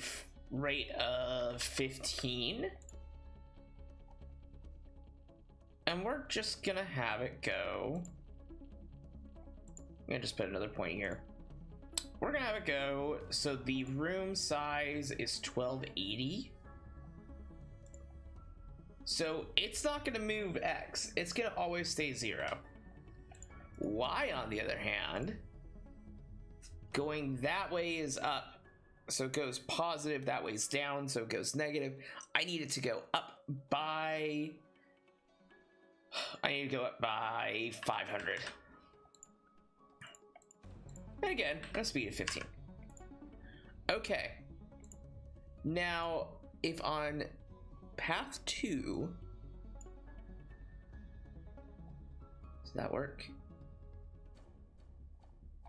Speaker 1: rate of 15. And we're just gonna have it go. I'm gonna just put another point here. We're gonna have it go. So the room size is 1280. So it's not gonna move X. It's gonna always stay 0. Y, on the other hand, going that way is up. So it goes positive, that way's down, so it goes negative. I need it to go up by... I need to go up by 500. And again, a speed of 15. Okay. Now, if on path 2... Does that work?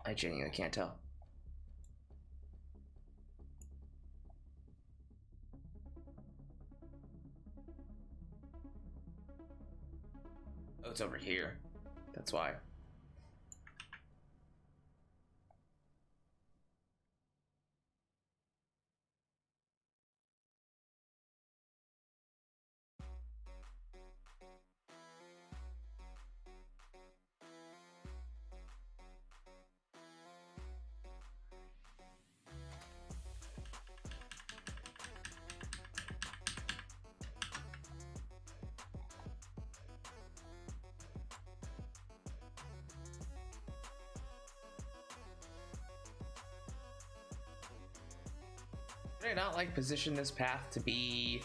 Speaker 1: I genuinely can't tell. Oh, it's over here. That's why. Would I not like position this path to be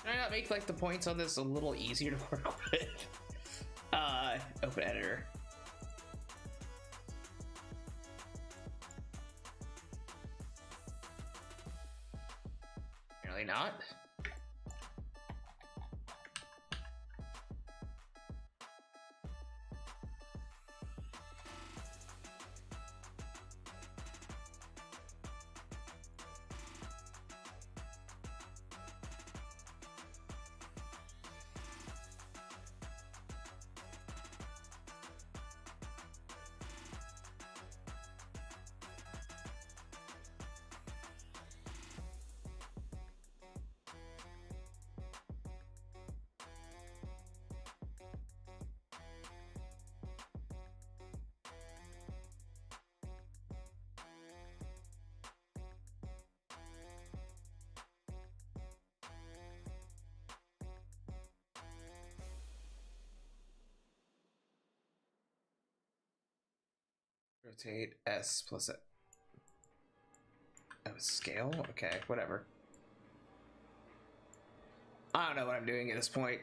Speaker 1: Can I not make like the points on this a little easier to work with? Open editor. Apparently not. Rotate S plus a scale? Okay, whatever. I don't know what I'm doing at this point.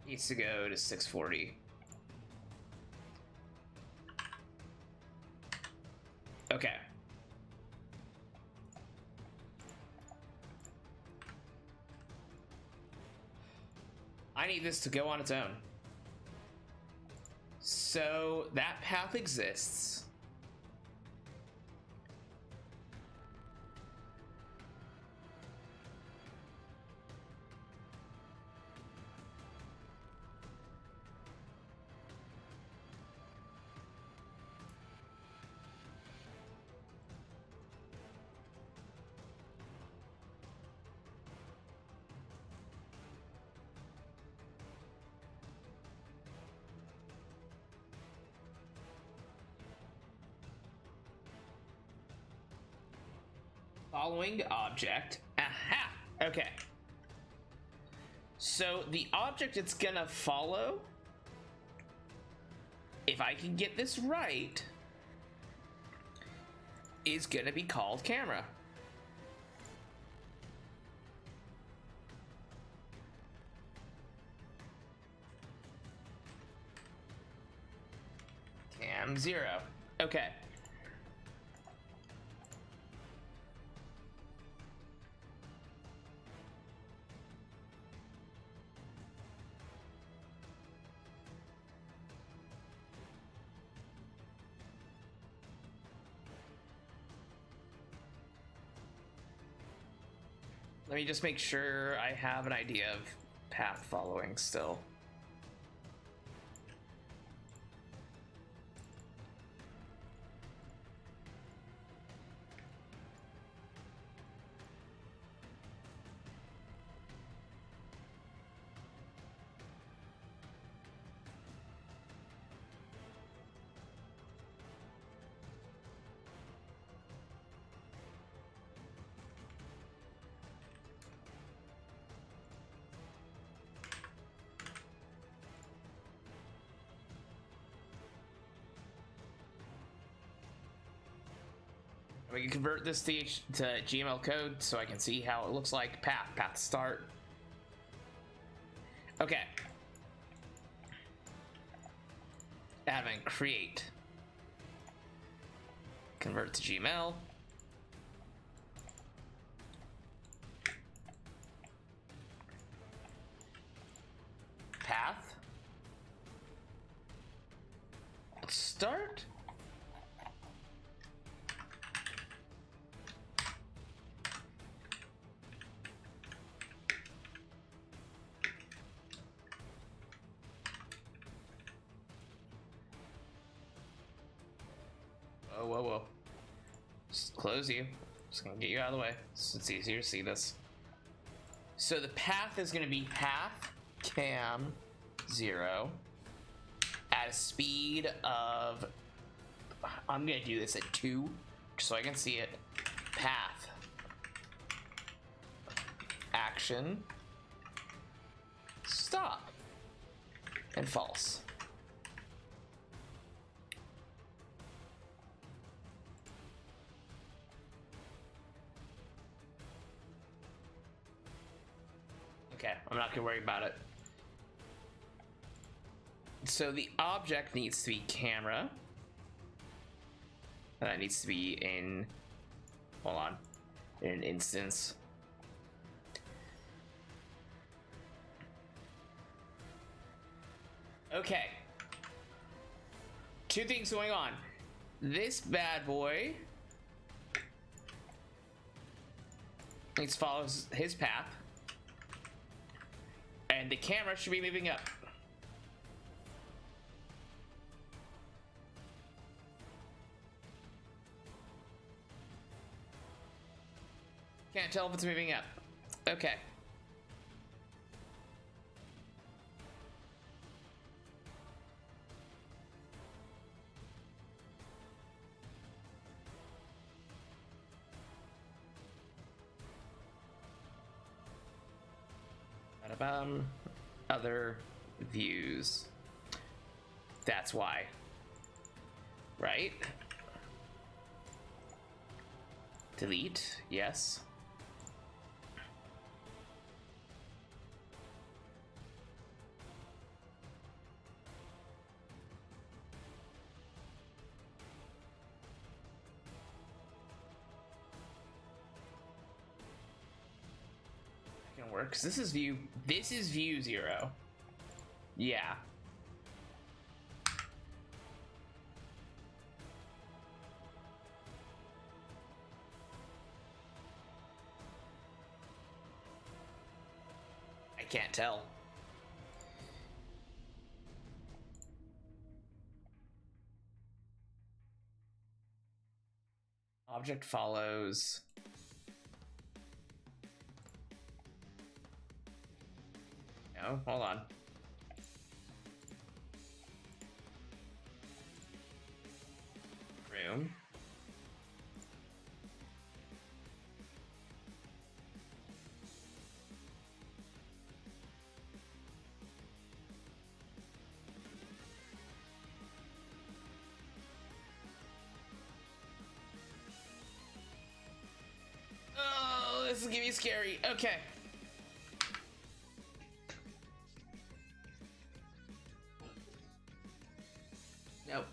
Speaker 1: Needs to go to 640. Okay. I need this to go on its own. So that path exists. Following object. Aha! Okay. So the object it's gonna follow, if I can get this right, is gonna be called camera. Cam 0. Okay. Let me just make sure I have an idea of path following still. We can convert this to GML code so I can see how it looks like. Path start. Okay. Admin create. Convert to Gmail. Path. Start. Whoa. Just close you. Just gonna get you out of the way so it's easier to see this. So the path is gonna be path cam 0 at a speed of I'm gonna do this at 2 so I can see it. Path. Action. Stop. And false. Okay, I'm not gonna worry about it. So the object needs to be camera. And that needs to be in, hold on, in an instance. Okay. 2 things going on. This bad boy needs to follow his path. And the camera should be moving up. Can't tell if it's moving up. Okay. Other views. That's why. Right? Delete. Yes. Work, 'cause this is view 0. Yeah. I can't tell. Object follows. No, hold on. Room. Oh, this is gonna be scary. Okay. Nope.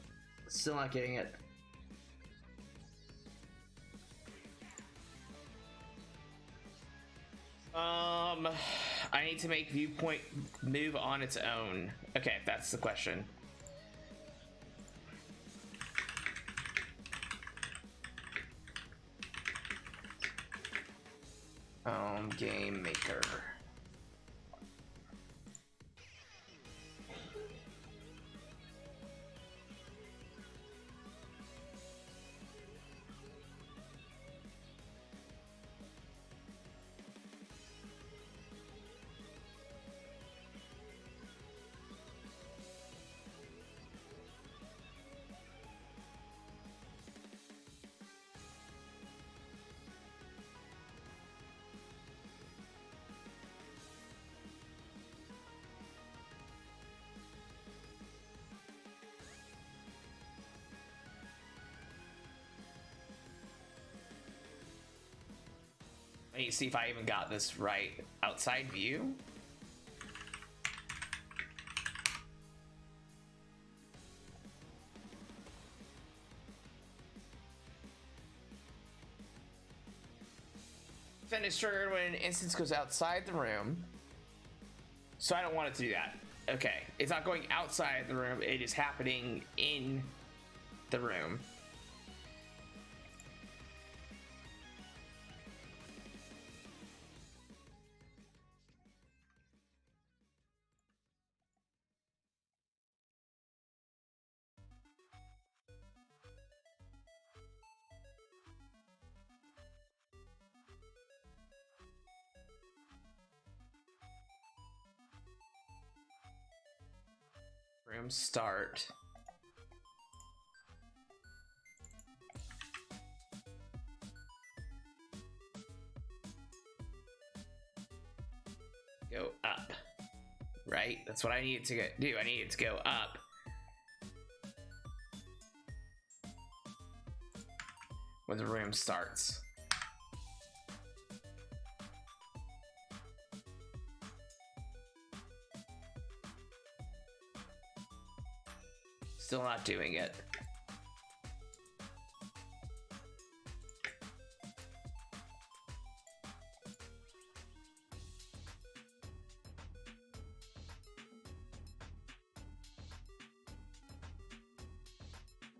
Speaker 1: Still not getting it. I need to make viewpoint move on its own. Okay, that's the question. Game maker. Let me see if I even got this right. Outside view? Defend is triggered when an instance goes outside the room. So I don't want it to do that. Okay, it's not going outside the room, it is happening in the room. Room start. right? That's what I need it to do. I need it to go up. When the room starts. Still not doing it.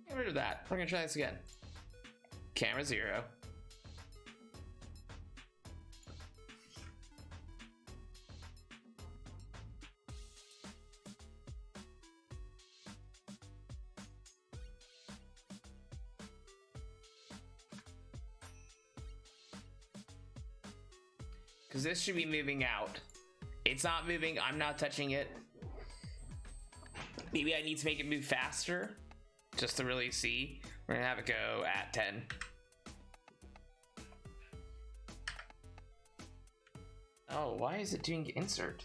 Speaker 1: Get rid of that. We're gonna try this again. Camera 0. Because this should be moving out. It's not moving. I'm not touching it. Maybe I need to make it move faster just to really see. We're gonna have it go at 10. Oh, why is it doing insert?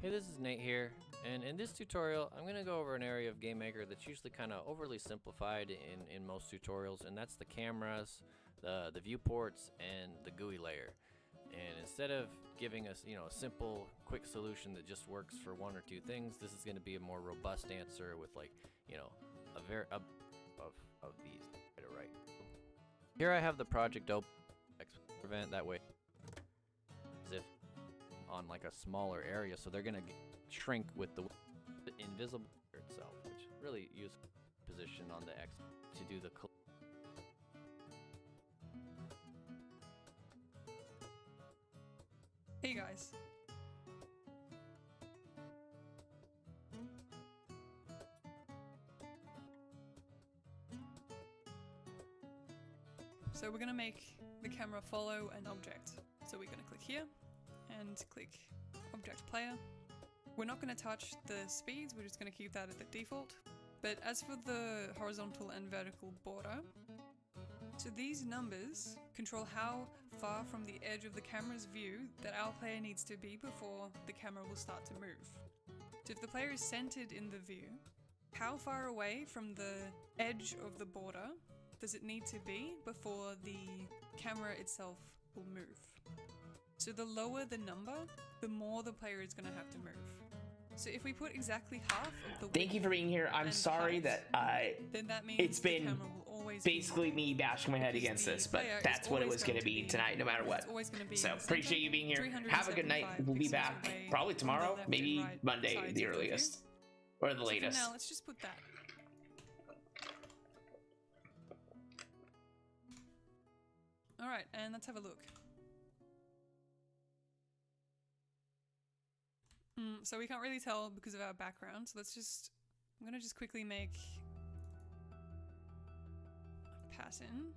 Speaker 5: Hey, this is Nate here, and in this tutorial I'm going to go over an area of GameMaker that's usually kind of overly simplified in most tutorials, and that's the cameras, the viewports, and the GUI layer. And instead of giving us, a simple, quick solution that just works for one or two things, this is going to be a more robust answer with of these right. Here I have the project open, prevent that way as if on like a smaller area, so they're gonna shrink with the invisible itself, which really useful position on the X to do the
Speaker 6: Hey guys. So we're gonna make the camera follow an object. So we're gonna click here and click Object Player. We're not going to touch the speeds, we're just going to keep that at the default. But as for the horizontal and vertical border, so these numbers control how far from the edge of the camera's view that our player needs to be before the camera will start to move. So if the player is centered in the view, how far away from the edge of the border does it need to be before the camera itself will move? So the lower the number, the more the player is going to have to move. So if we put exactly half of the
Speaker 1: Thank you for being here. I'm sorry that
Speaker 6: then that means
Speaker 1: it's been
Speaker 6: the camera will always
Speaker 1: basically me bashing my head against this, but that's what it was going to be tonight, no matter what. So appreciate you being here. Have a good night. We'll be back probably tomorrow, maybe Monday, the earliest. Or the
Speaker 6: So for
Speaker 1: latest.
Speaker 6: now, let's just put that. Alright, and let's have a look. So we can't really tell because of our background, so let's just... I'm gonna just quickly make a pattern.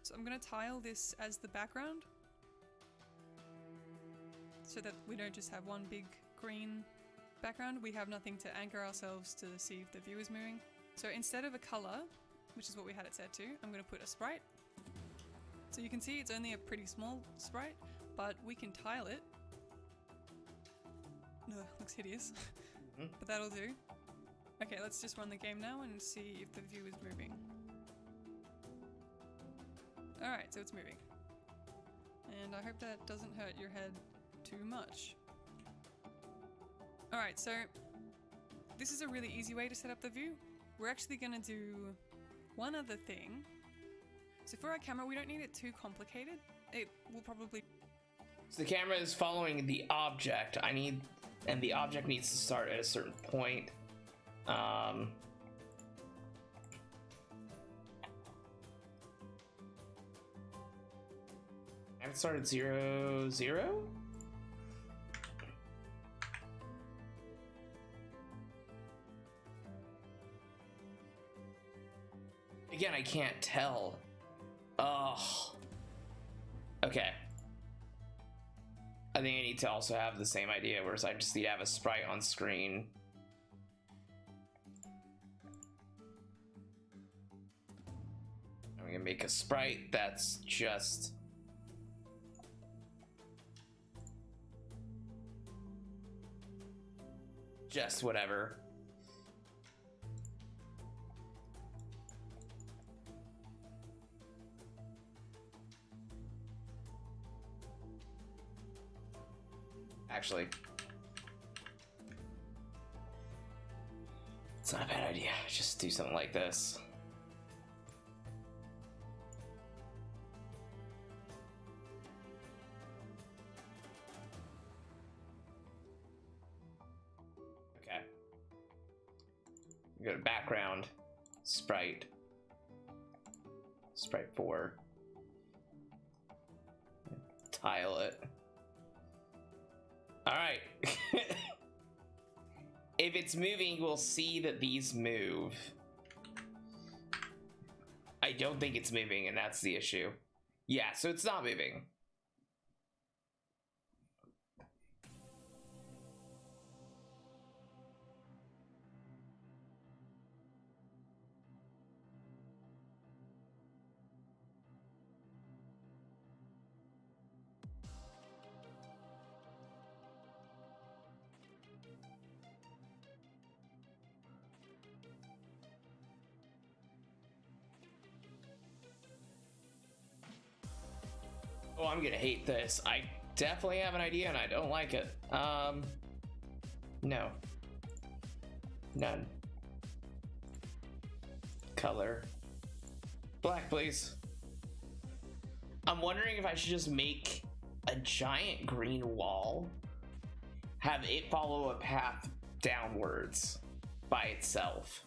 Speaker 6: So I'm gonna tile this as the background, so that we don't just have one big green background. We have nothing to anchor ourselves to see if the view is moving. So instead of a color, which is what we had it set to, I'm gonna put a sprite. So you can see it's only a pretty small sprite, but we can tile it. Ugh, looks hideous, but that'll do. Okay, let's just run the game now and see if the view is moving. Alright, so it's moving. And I hope that doesn't hurt your head too much. Alright, so this is a really easy way to set up the view. We're actually gonna do one other thing. So for our camera, we don't need it too complicated. It will probably...
Speaker 1: So the camera is following the object. And the object needs to start at a certain point. And it started 0, 0? Again, I can't tell. Oh. Okay. I think I need to also have the same idea, whereas I just need to have a sprite on screen. I'm gonna make a sprite that's just... whatever. Actually, it's not a bad idea. Just do something like this. Okay. Go to background, sprite, sprite 4, tile it. All right. If it's moving, we'll see that these move. I don't think it's moving, and that's the issue. Yeah, so it's not moving. Oh, I'm gonna hate this. I definitely have an idea and I don't like it. No. None. Color. Black, please. I'm wondering if I should just make a giant green wall, have it follow a path downwards by itself.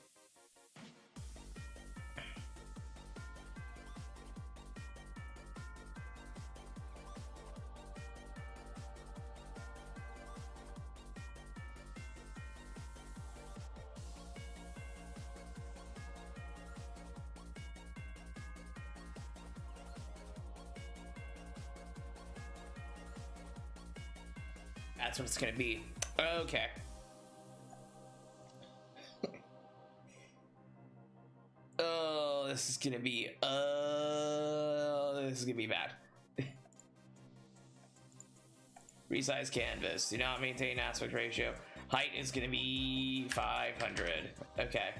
Speaker 1: That's what it's gonna be. Okay. Oh, this is gonna be bad. Resize canvas. Do not maintain aspect ratio. Height is gonna be 500. Okay.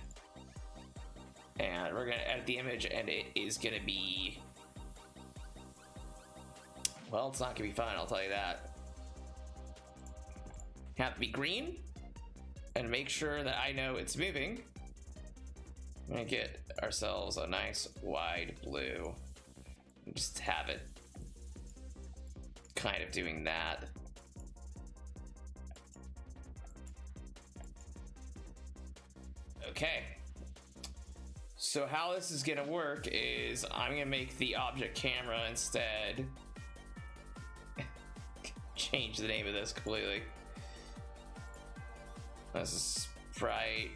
Speaker 1: And we're gonna edit the image, and it is gonna be... Well, it's not gonna be fun, I'll tell you that. Have to be green, and make sure that I know it's moving. I'm gonna get ourselves a nice wide blue. And just have it kind of doing that. Okay. So how this is gonna work is I'm gonna make the object camera instead. Change the name of this completely. This is Sprite.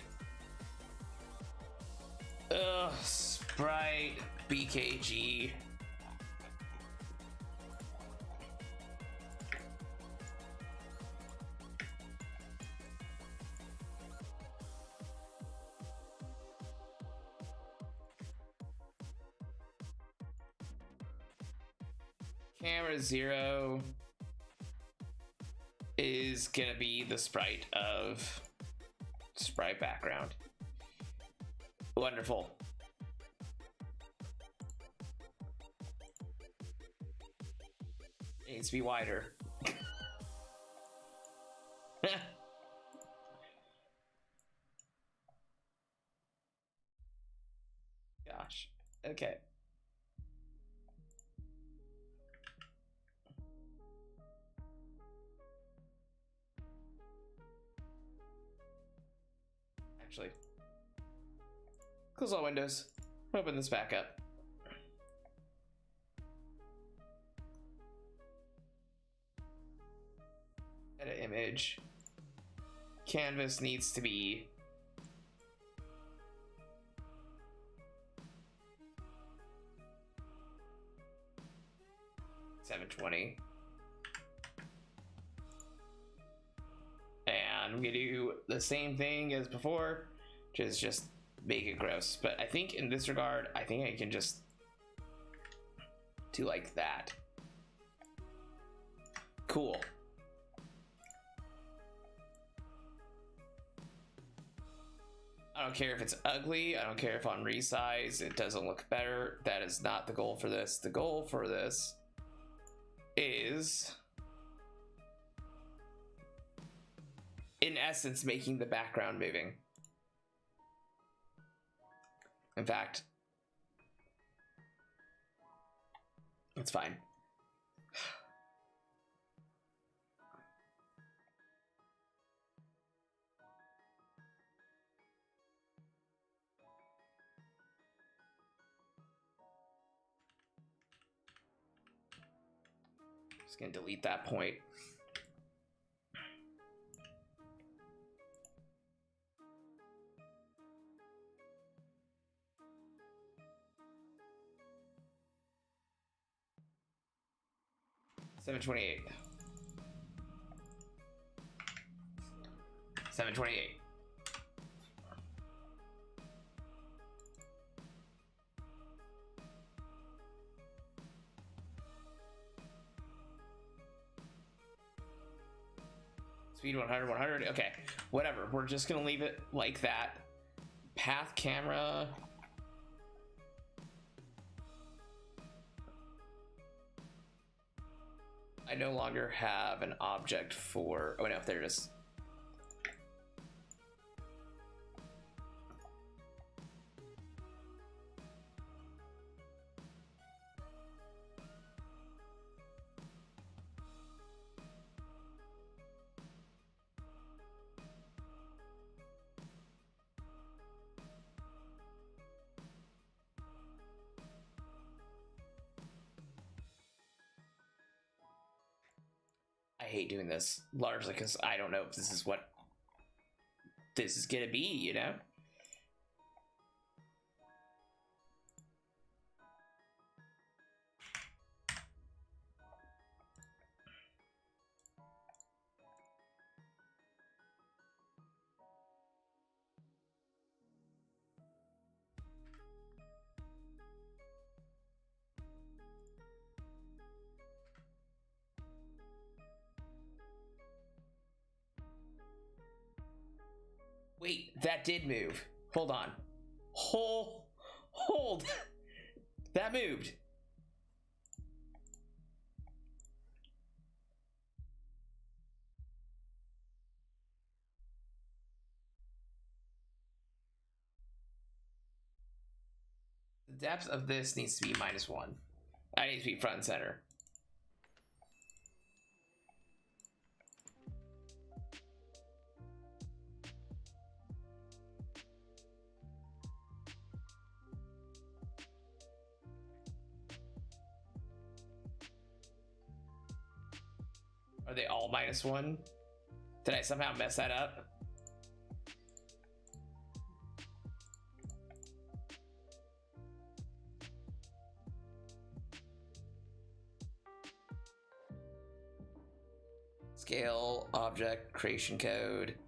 Speaker 1: Sprite BKG. Camera 0 is gonna be the sprite of sprite background. Wonderful. It needs to be wider. Gosh. Okay. Actually, close all windows. Open this back up. Edit image. Canvas needs to be 720. And I'm gonna do the same thing as before, which is just make it gross. But I think in this regard, I think I can just do like that. Cool. I don't care if it's ugly. I don't care if on resize it doesn't look better. That is not the goal for this. The goal for this is, in essence, making the background moving. In fact, it's fine. Just gonna delete that point. $728. $728. Speed 100, 100. Okay, whatever. We're just gonna leave it like that. Path camera. I no longer have an object for. Oh no, there it is. I hate doing this largely because I don't know if this is what this is gonna be, you know? Wait, that did move. Hold on. Hold. That moved. The depth of this needs to be -1. I need to be front and center. they all -1? Did I somehow mess that up? Scale, object, creation code.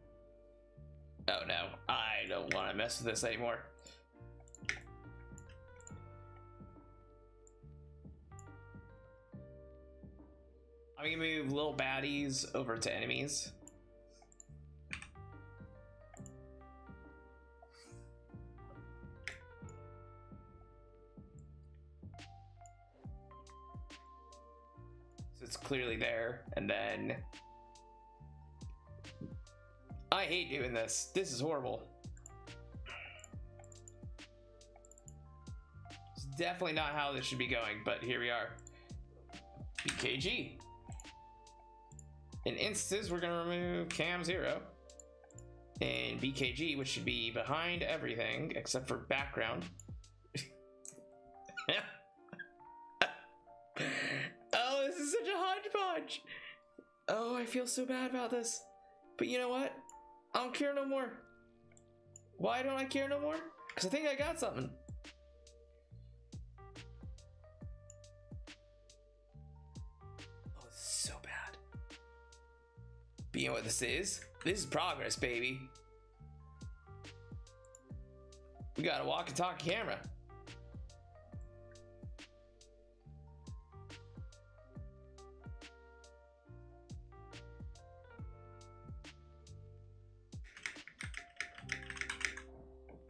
Speaker 1: Oh no, I don't want to mess with this anymore. I'm gonna move little baddies over to enemies. So it's clearly there, and then I hate doing this. This is horrible. It's definitely not how this should be going, but here we are. BKG. In instances, we're gonna remove cam 0 and BKG, which should be behind everything except for background. Oh, this is such a hodgepodge. Oh, I feel so bad about this. But you know what? I don't care no more. Why don't I care no more? Because I think I got something. Oh, this is so bad. But you know what this is? This is progress, baby. We got a walk and talk camera.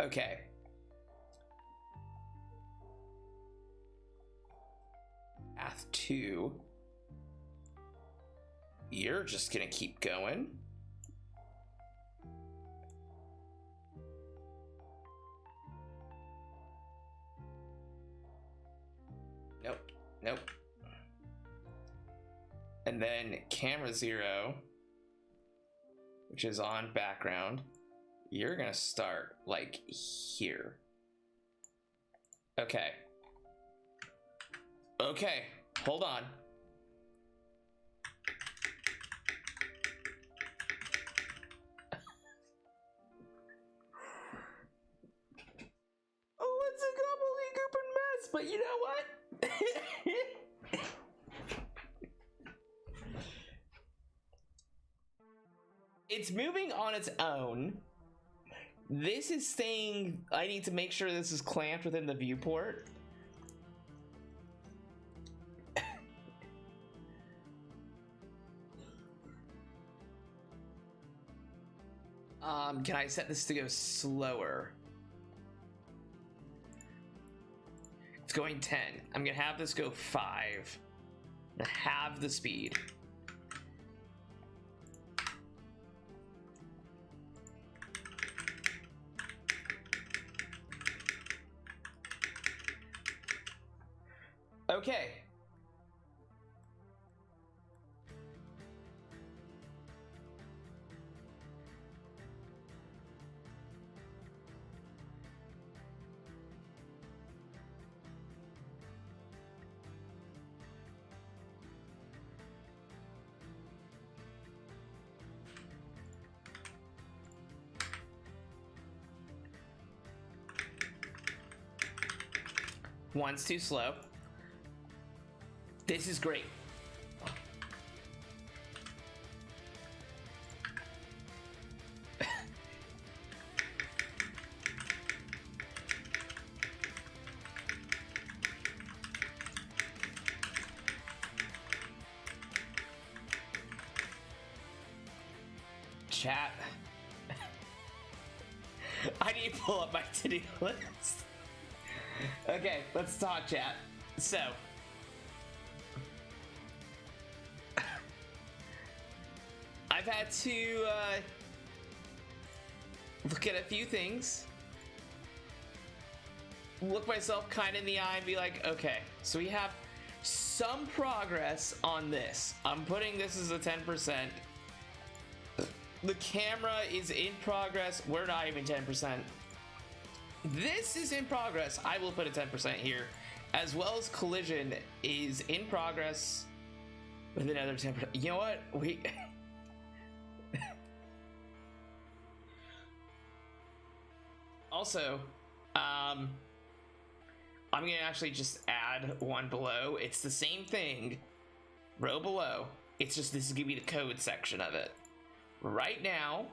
Speaker 1: Okay. Path 2. You're just gonna keep going. Nope. Nope. And then camera 0, which is on background. You're gonna start like here. Okay. Okay, hold on. Oh, it's a gobbledygook mess, but you know what? It's moving on its own. This is saying I need to make sure this is clamped within the viewport. Can I set this to go slower? It's going 10. I'm gonna have this go 5. To have the speed. Okay. One's too slow. This is great. Chat. I need to pull up my to-do list. Okay, let's talk, chat. So, I've had to look at a few things, look myself kind of in the eye and be like, okay, so we have some progress on this. I'm putting this as a 10%. The camera is in progress. We're not even 10%. This is in progress. I will put a 10% here, as well as collision is in progress. with another 10%. You know what? Also, I'm gonna actually just add one below. It's the same thing, row below. It's just this is gonna be the code section of it. Right now,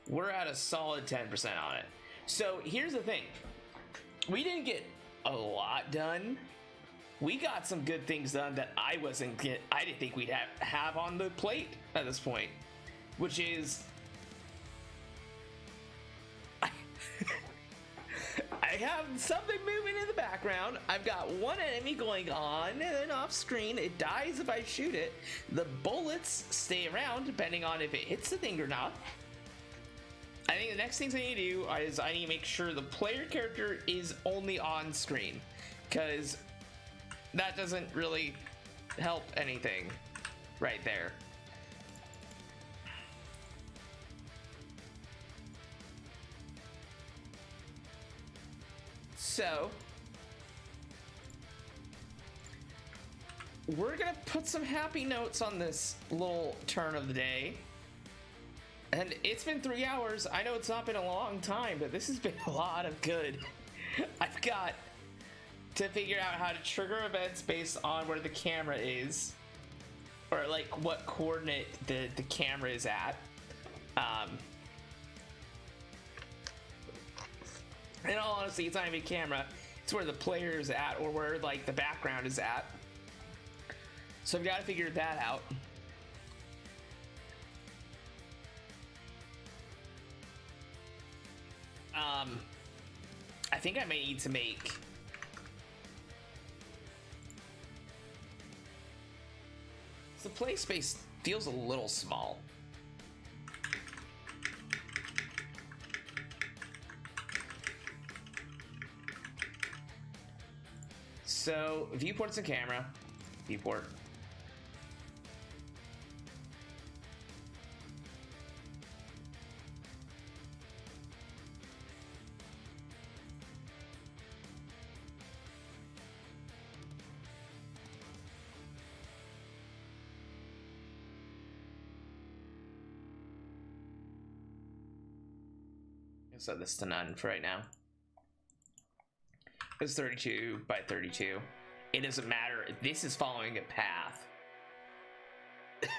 Speaker 1: we're at a solid 10% on it. So here's the thing. We didn't get a lot done. We got some good things done that I didn't think we'd have on the plate at this point, which is I have something moving in the background. I've got one enemy going on and then off screen. It dies if I shoot it. The bullets stay around depending on if it hits the thing or not. I think the next things I need to do is I need to make sure the player character is only on screen, because that doesn't really help anything right there. So we're gonna put some happy notes on this little turn of the day. And it's been 3 hours. I know it's not been a long time, but this has been a lot of good. I've got to figure out how to trigger events based on where the camera is, or like what coordinate the camera is at. In all honesty, it's not even camera. It's where the player is at, or where like the background is at. So I've got to figure that out. I think I may need to make the play space feels a little small. So viewports and camera, viewport. Set this to none for right now. It's 32 by 32. It doesn't matter. This is following a path.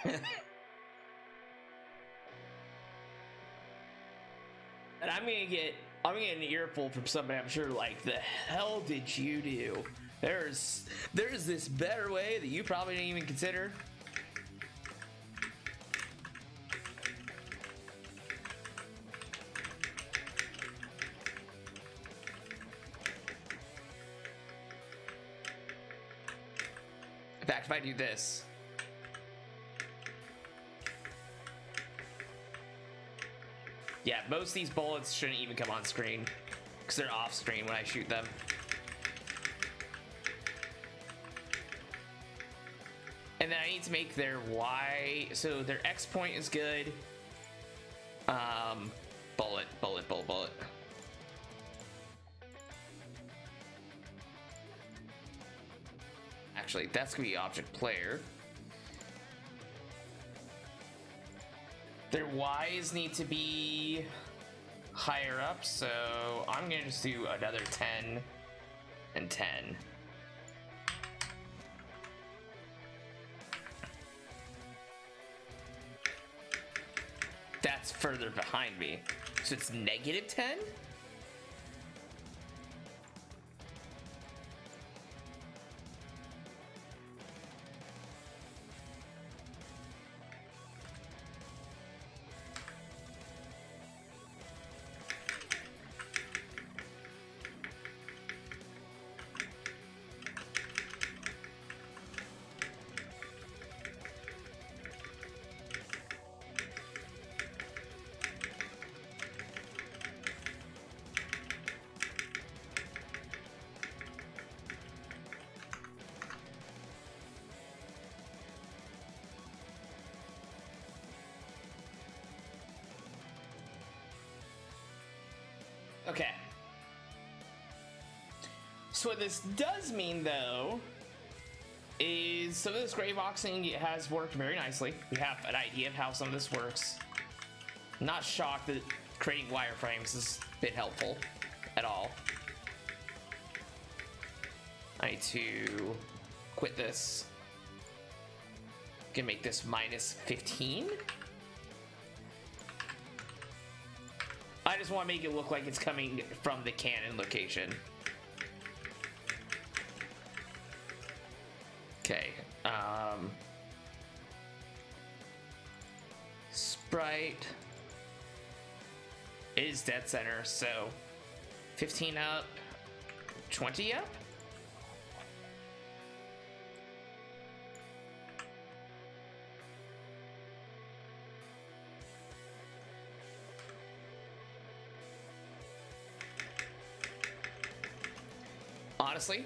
Speaker 1: And I'm gonna get an earful from somebody. I'm sure, like, the hell did you do? There's this better way that you probably didn't even consider. In fact, if I do this, yeah, most of these bullets shouldn't even come on screen because they're off screen when I shoot them. And then I need to make their Y, so their X point is good. Bullet. Actually, that's gonna be object player. Their Ys need to be higher up, so I'm gonna just do another 10 and 10. That's further behind me, so it's negative 10? Okay. So what this does mean, though, is some of this gray boxing has worked very nicely. We have an idea of how some of this works. I'm not shocked that creating wireframes has been helpful at all. I need to quit this. Can make this minus 15. I just want to make it look like it's coming from the cannon location. Okay. Sprite is dead center, so 15 up, 20 up. Honestly,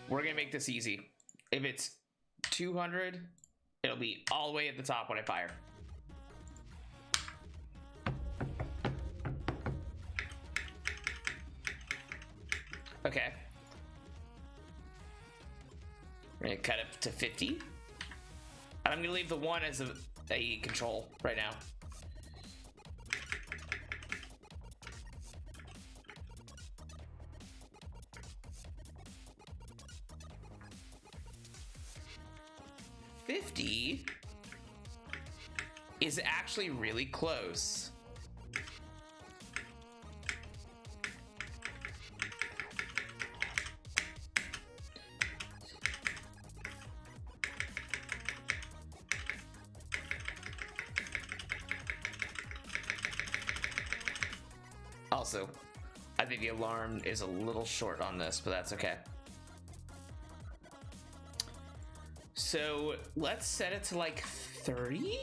Speaker 1: we're gonna make this easy. If it's 200, it'll be all the way at the top when I fire. Okay. We're gonna cut it to 50. And I'm gonna leave the 1 as a control right now. Is actually really close. Also, I think the alarm is a little short on this, but that's okay. So let's set it to like 30.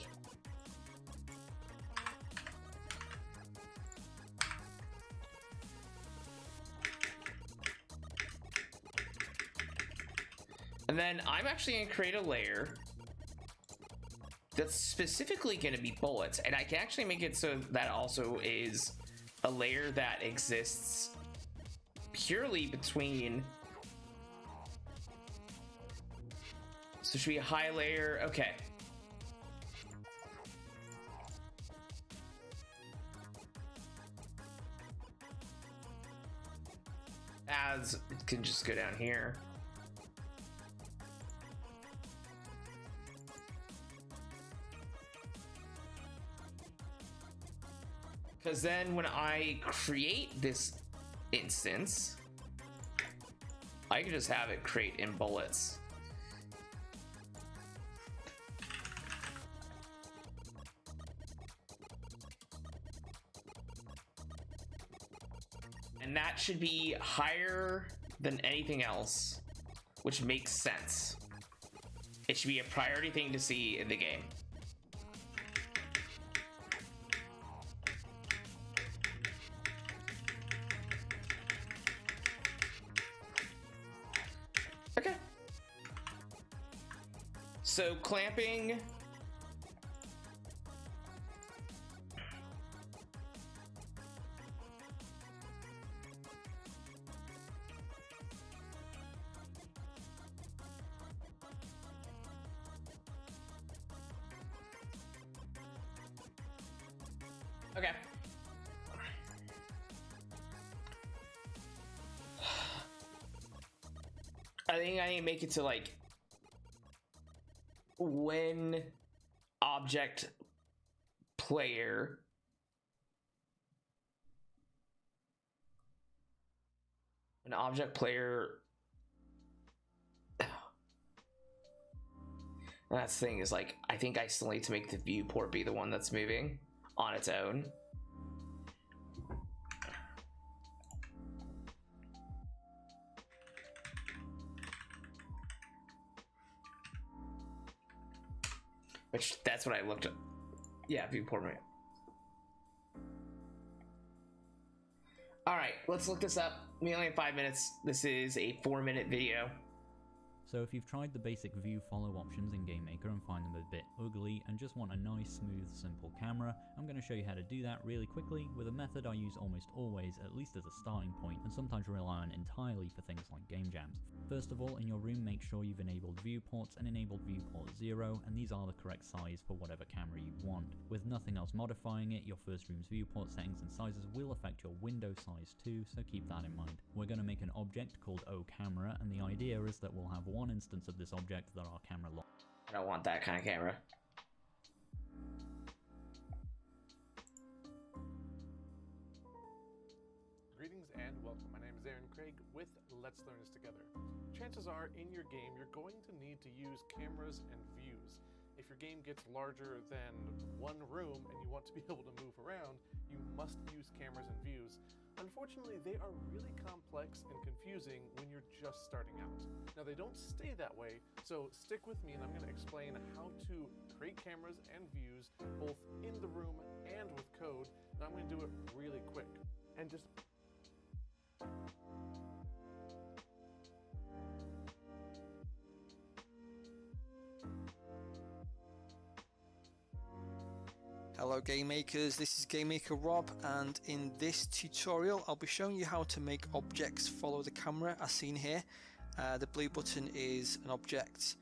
Speaker 1: And then I'm actually going to create a layer that's specifically going to be bullets. And I can actually make it so that also is a layer that exists purely between. So should be a high layer? Okay. As it can just go down here. Because then when I create this instance, I can just have it create in bullets. And that should be higher than anything else, which makes sense. It should be a priority thing to see in the game. Okay. So clamping. Okay. I think I need to make it to like when object player that's the thing is like I think I still need to make the viewport be the one that's moving on its own. Which that's what I looked at. Yeah, viewport. All right, let's look this up. We only have 5 minutes. This is a 4-minute video.
Speaker 7: So if you've tried the basic view follow options in GameMaker and find them a bit ugly and just want a nice, smooth, simple camera, I'm going to show you how to do that really quickly with a method I use almost always, at least as a starting point, and sometimes rely on entirely for things like game jams. First of all, in your room, make sure you've enabled viewports and enabled viewport 0, and these are the correct size for whatever camera you want. With nothing else modifying it, your first room's viewport settings and sizes will affect your window size too, so keep that in mind. We're going to make an object called OCamera, and the idea is that we'll have one instance of this object that our camera
Speaker 1: I don't want that kind of camera.
Speaker 8: Greetings and welcome. My name is Aaron Craig with Let's Learn This Together. Chances are in your game you're going to need to use cameras and views. If your game gets larger than one room and you want to be able to move around, you must use cameras and views. Unfortunately, they are really complex and confusing when you're just starting out. Now, they don't stay that way, so stick with me and I'm going to explain how to create cameras and views both in the room and with code, and I'm going to do it really quick. And just
Speaker 9: Hello Game Makers, this is Game Maker Rob, and in this tutorial I'll be showing you how to make objects follow the camera as seen here. The blue button is an object.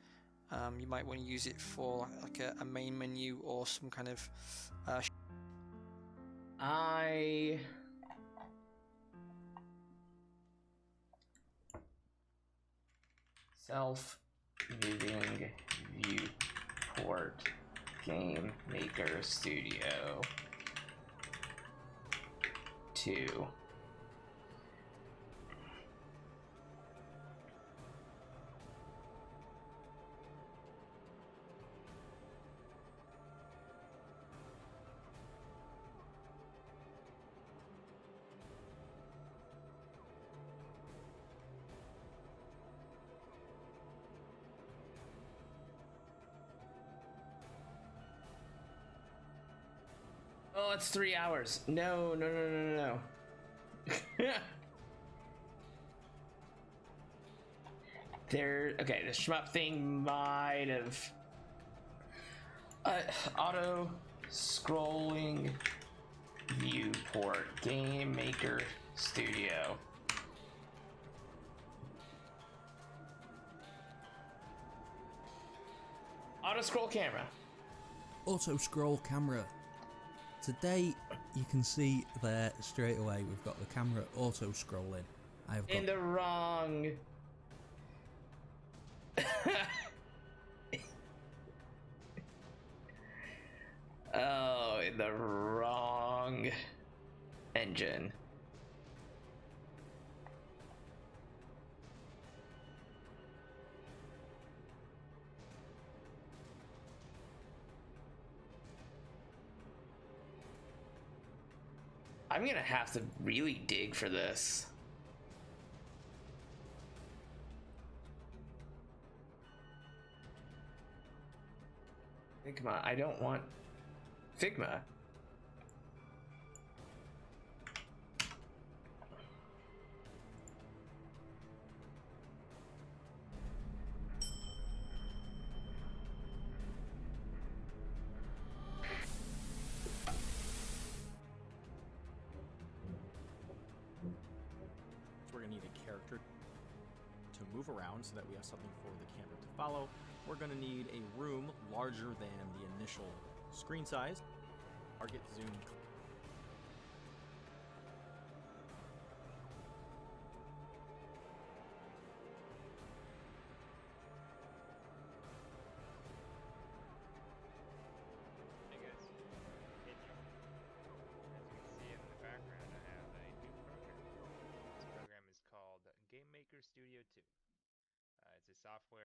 Speaker 9: You might want to use it for like a main menu or some kind of
Speaker 1: Self-moving viewport Game Maker Studio 2. Oh, it's 3 hours. No. Okay, the shmup thing might have auto scrolling viewport Game Maker Studio. Auto scroll camera.
Speaker 10: Auto scroll camera. Today, you can see there straight away we've got the camera auto scrolling. I've got
Speaker 1: In the wrong. Oh, in the wrong engine. I'm gonna have to really dig for this. Figma, I don't want Figma.
Speaker 11: We're going to need a character to move around so that we have something for the camera to follow. We're going to need a room larger than the initial screen size. Target zoom.
Speaker 12: Hey guys, hey Joe. As you can see in the background, I have a new program. This program is called Game Maker Studio 2. It's a software,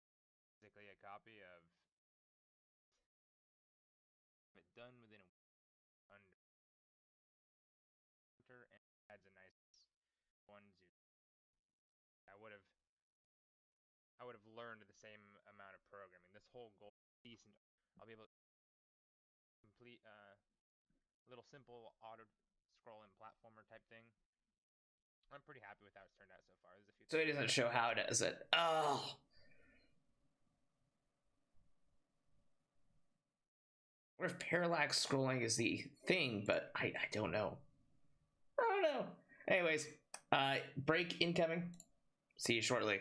Speaker 12: basically a copy of it done within a under and adds a nice one to. I would have learned the same amount of programming. This whole goal is decent. I'll be able to complete little simple auto scrolling platformer type thing. I'm pretty happy with how it's turned out so far. There's a few
Speaker 1: So it doesn't show how it does it. Oh. What if parallax scrolling is the thing, but I don't know. I don't know. Anyways, break incoming. See you shortly.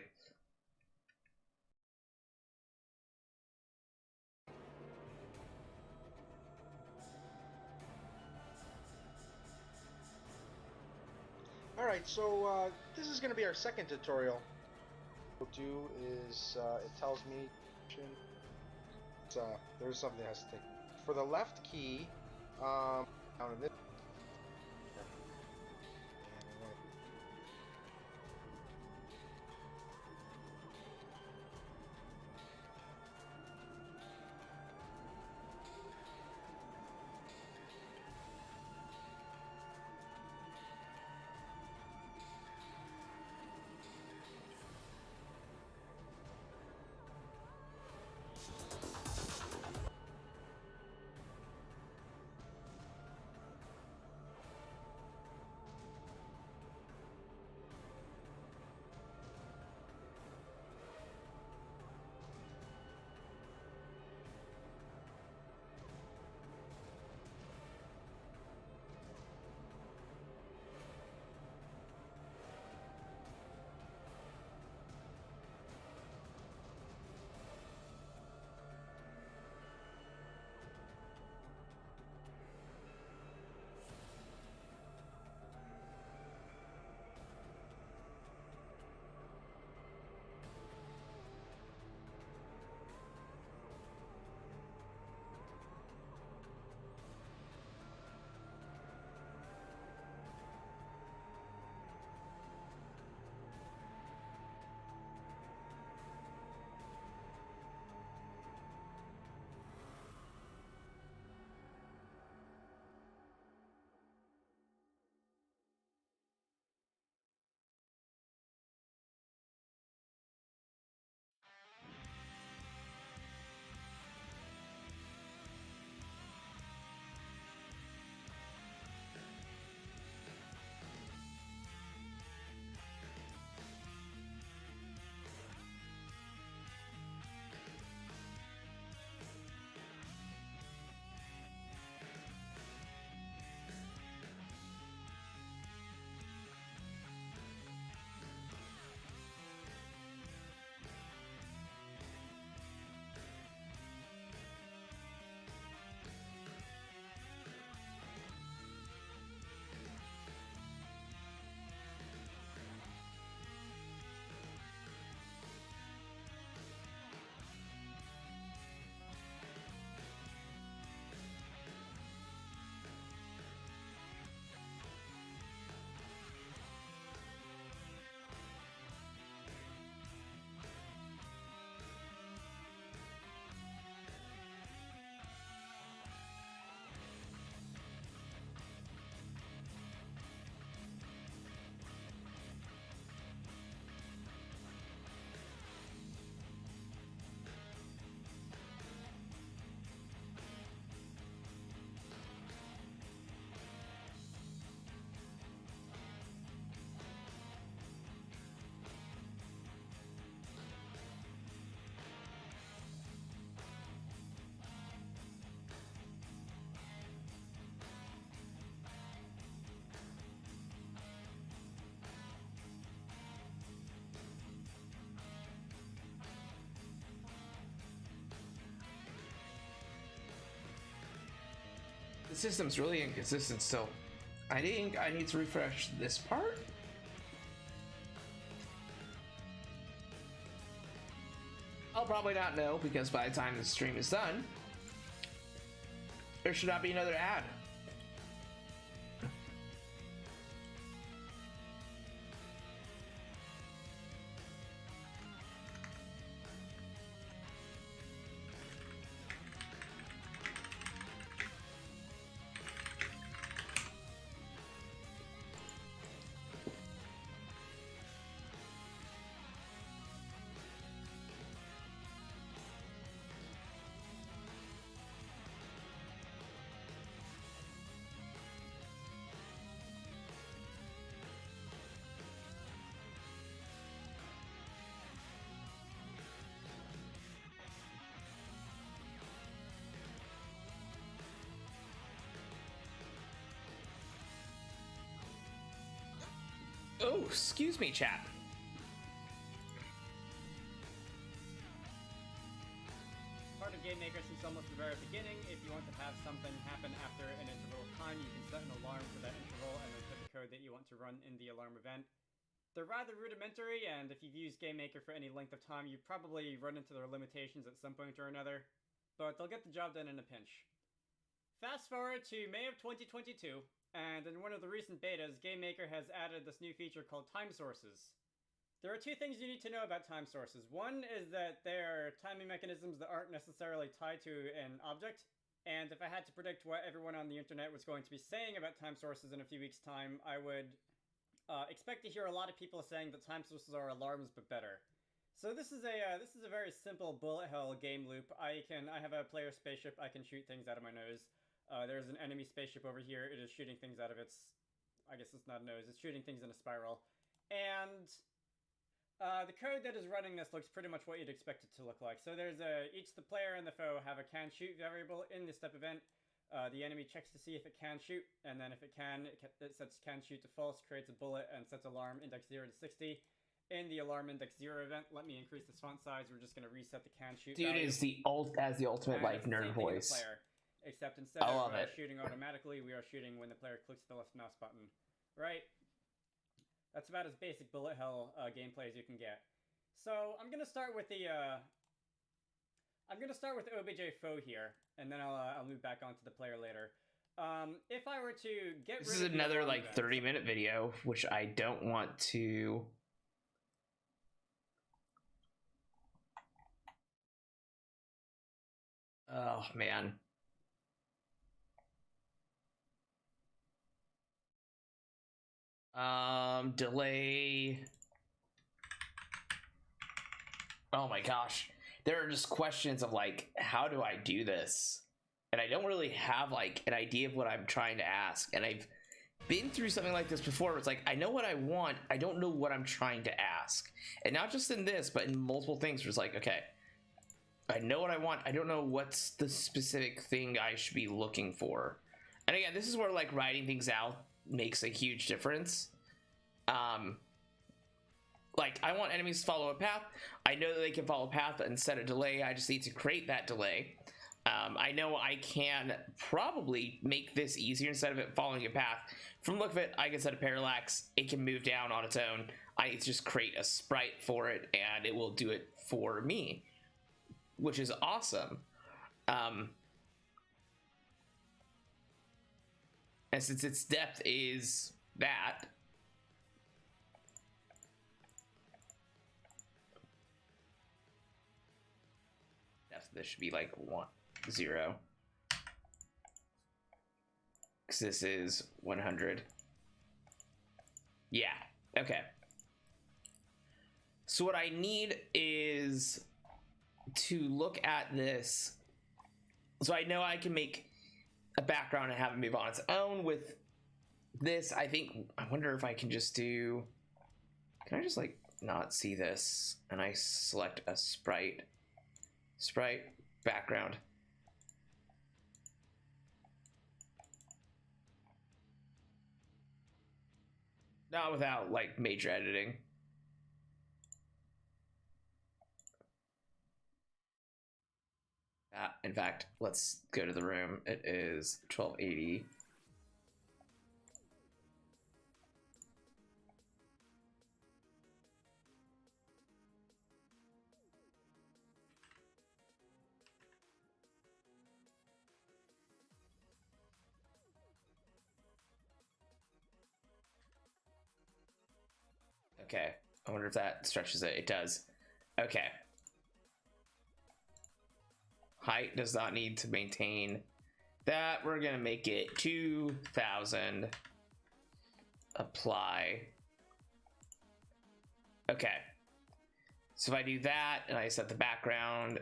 Speaker 13: Alright, so this is going to be our second tutorial. What we'll do is it tells me there's something that has to take. For the left key, down in this.
Speaker 1: The system's really inconsistent still. I think I need to refresh this part. I'll probably not know because by the time the stream is done, there should not be another ad. Oh, excuse me, chat.
Speaker 14: Part of Game Maker since almost the very beginning, if you want to have something happen after an interval of time, you can set an alarm for that interval and then put the code that you want to run in the alarm event. They're rather rudimentary, and if you've used Game Maker for any length of time, you probably run into their limitations at some point or another, but they'll get the job done in a pinch. Fast forward to May of 2022, and in one of the recent betas, Game Maker has added this new feature called time sources. There are two things you need to know about time sources. One is that they're timing mechanisms that aren't necessarily tied to an object, and if I had to predict what everyone on the internet was going to be saying about time sources in a few weeks' time, I would expect to hear a lot of people saying that time sources are alarms but better. So this is a very simple bullet hell game loop. I have a player spaceship. I can shoot things out of my nose. There's an enemy spaceship over here. It is shooting things out of its, I guess it's not a nose. It's shooting things in a spiral, and the code that is running this looks pretty much what you'd expect it to look like. So there's each the player and the foe have a can shoot variable in the step event. The enemy checks to see if it can shoot, and then if it can, it sets can shoot to false, creates a bullet, and sets alarm index 0 to 60. In the alarm index 0 event, let me increase this font size. We're just going to reset the can shoot.
Speaker 1: Dude
Speaker 14: value.
Speaker 1: is the ultimate like nerd voice.
Speaker 14: Except instead
Speaker 1: I
Speaker 14: of
Speaker 1: love it.
Speaker 14: shooting automatically, we are shooting when the player clicks the left mouse button. Right? That's about as basic bullet hell gameplay as you can get. So I'm gonna start with the OBJ foe here, and then I'll move back onto the player later. If I were to get
Speaker 1: This
Speaker 14: rid
Speaker 1: is
Speaker 14: of the
Speaker 1: another
Speaker 14: alarm
Speaker 1: like
Speaker 14: event-
Speaker 1: 30-minute video, which I don't want to. Oh man. Delay. Oh my gosh. There are just questions of like, how do I do this? And I don't really have like an idea of what I'm trying to ask. And I've been through something like this before. Where it's like, I know what I want. I don't know what I'm trying to ask. And not just in this, but in multiple things where it's like, okay, I know what I want. I don't know what's the specific thing I should be looking for. And again, this is where like writing things out makes a huge difference. Like I want enemies to follow a path. I know that they can follow a path and set a delay. I just need to create that delay. I know I can probably make this easier instead of it following a path. From the look of it, I can set a parallax. It can move down on its own. I need to just create a sprite for it and it will do it for me, which is awesome. And since its depth is that, this should be like 0, because this is 100. Yeah, okay. So what I need is to look at this. So I know I can make a background and have it move on its own. With this, I wonder if I can just do, can I just like not see this and I select a sprite background. Not without like major editing. In fact, let's go to the room. It is 1280. Okay, I wonder if that stretches it. It does. Okay. Height does not need to maintain that. We're gonna make it 2000. Apply. Okay. So if I do that and I set the background,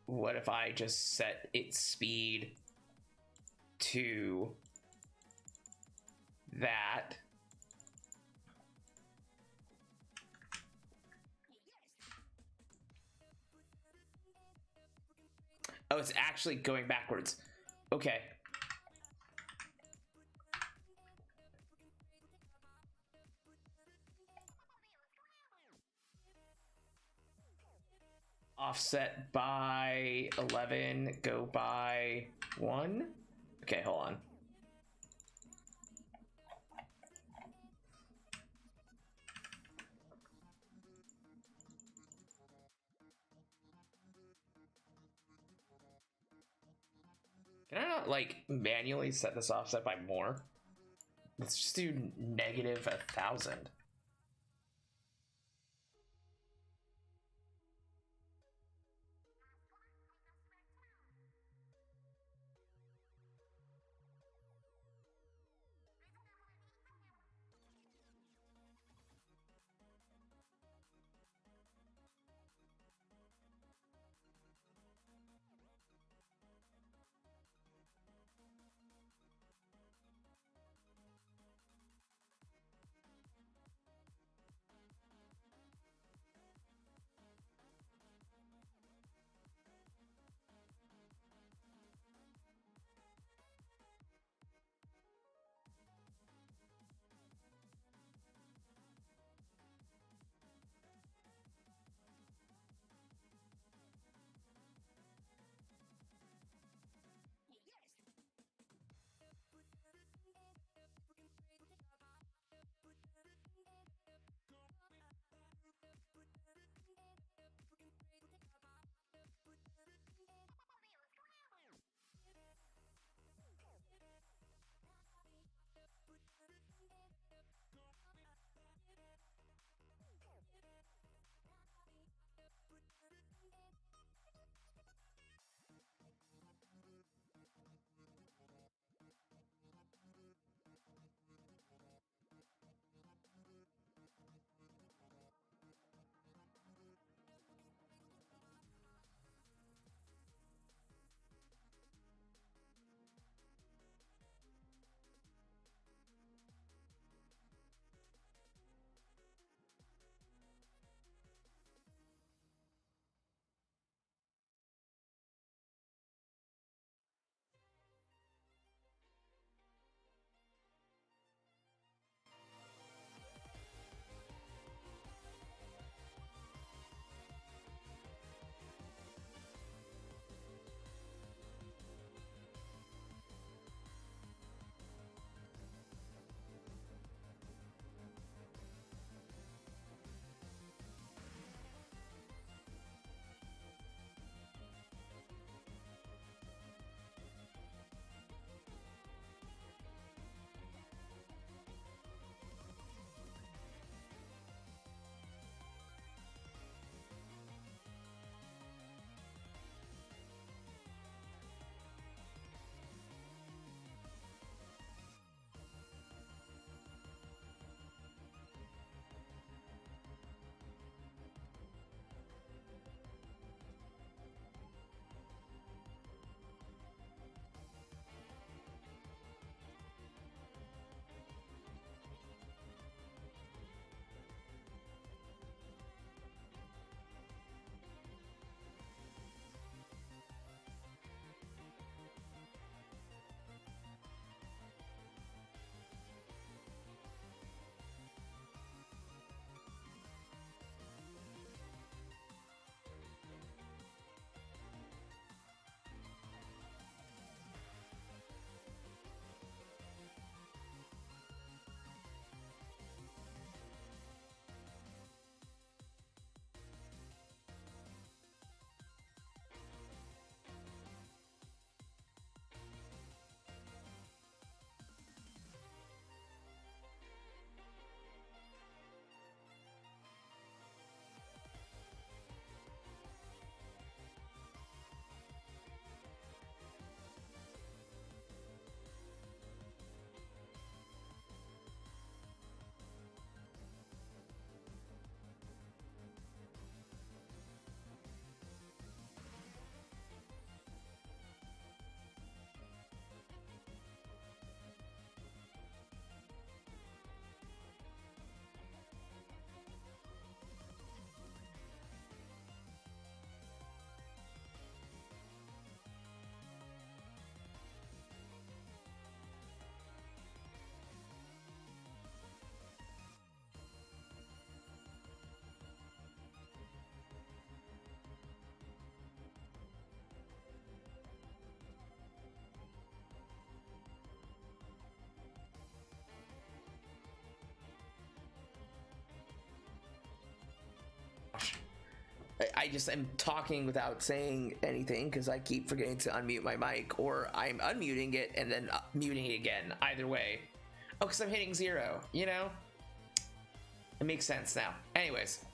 Speaker 1: what if I just set its speed to that? Oh, it's actually going backwards. Okay. offset by 11, go by 1. Okay, hold on. Can I not, like, manually set this offset by more? Let's just do negative 1,000. I just am talking without saying anything because I keep forgetting to unmute my mic, or I'm unmuting it and then muting it again. Either way. Oh, because I'm hitting 0, you know? It makes sense now. Anyways.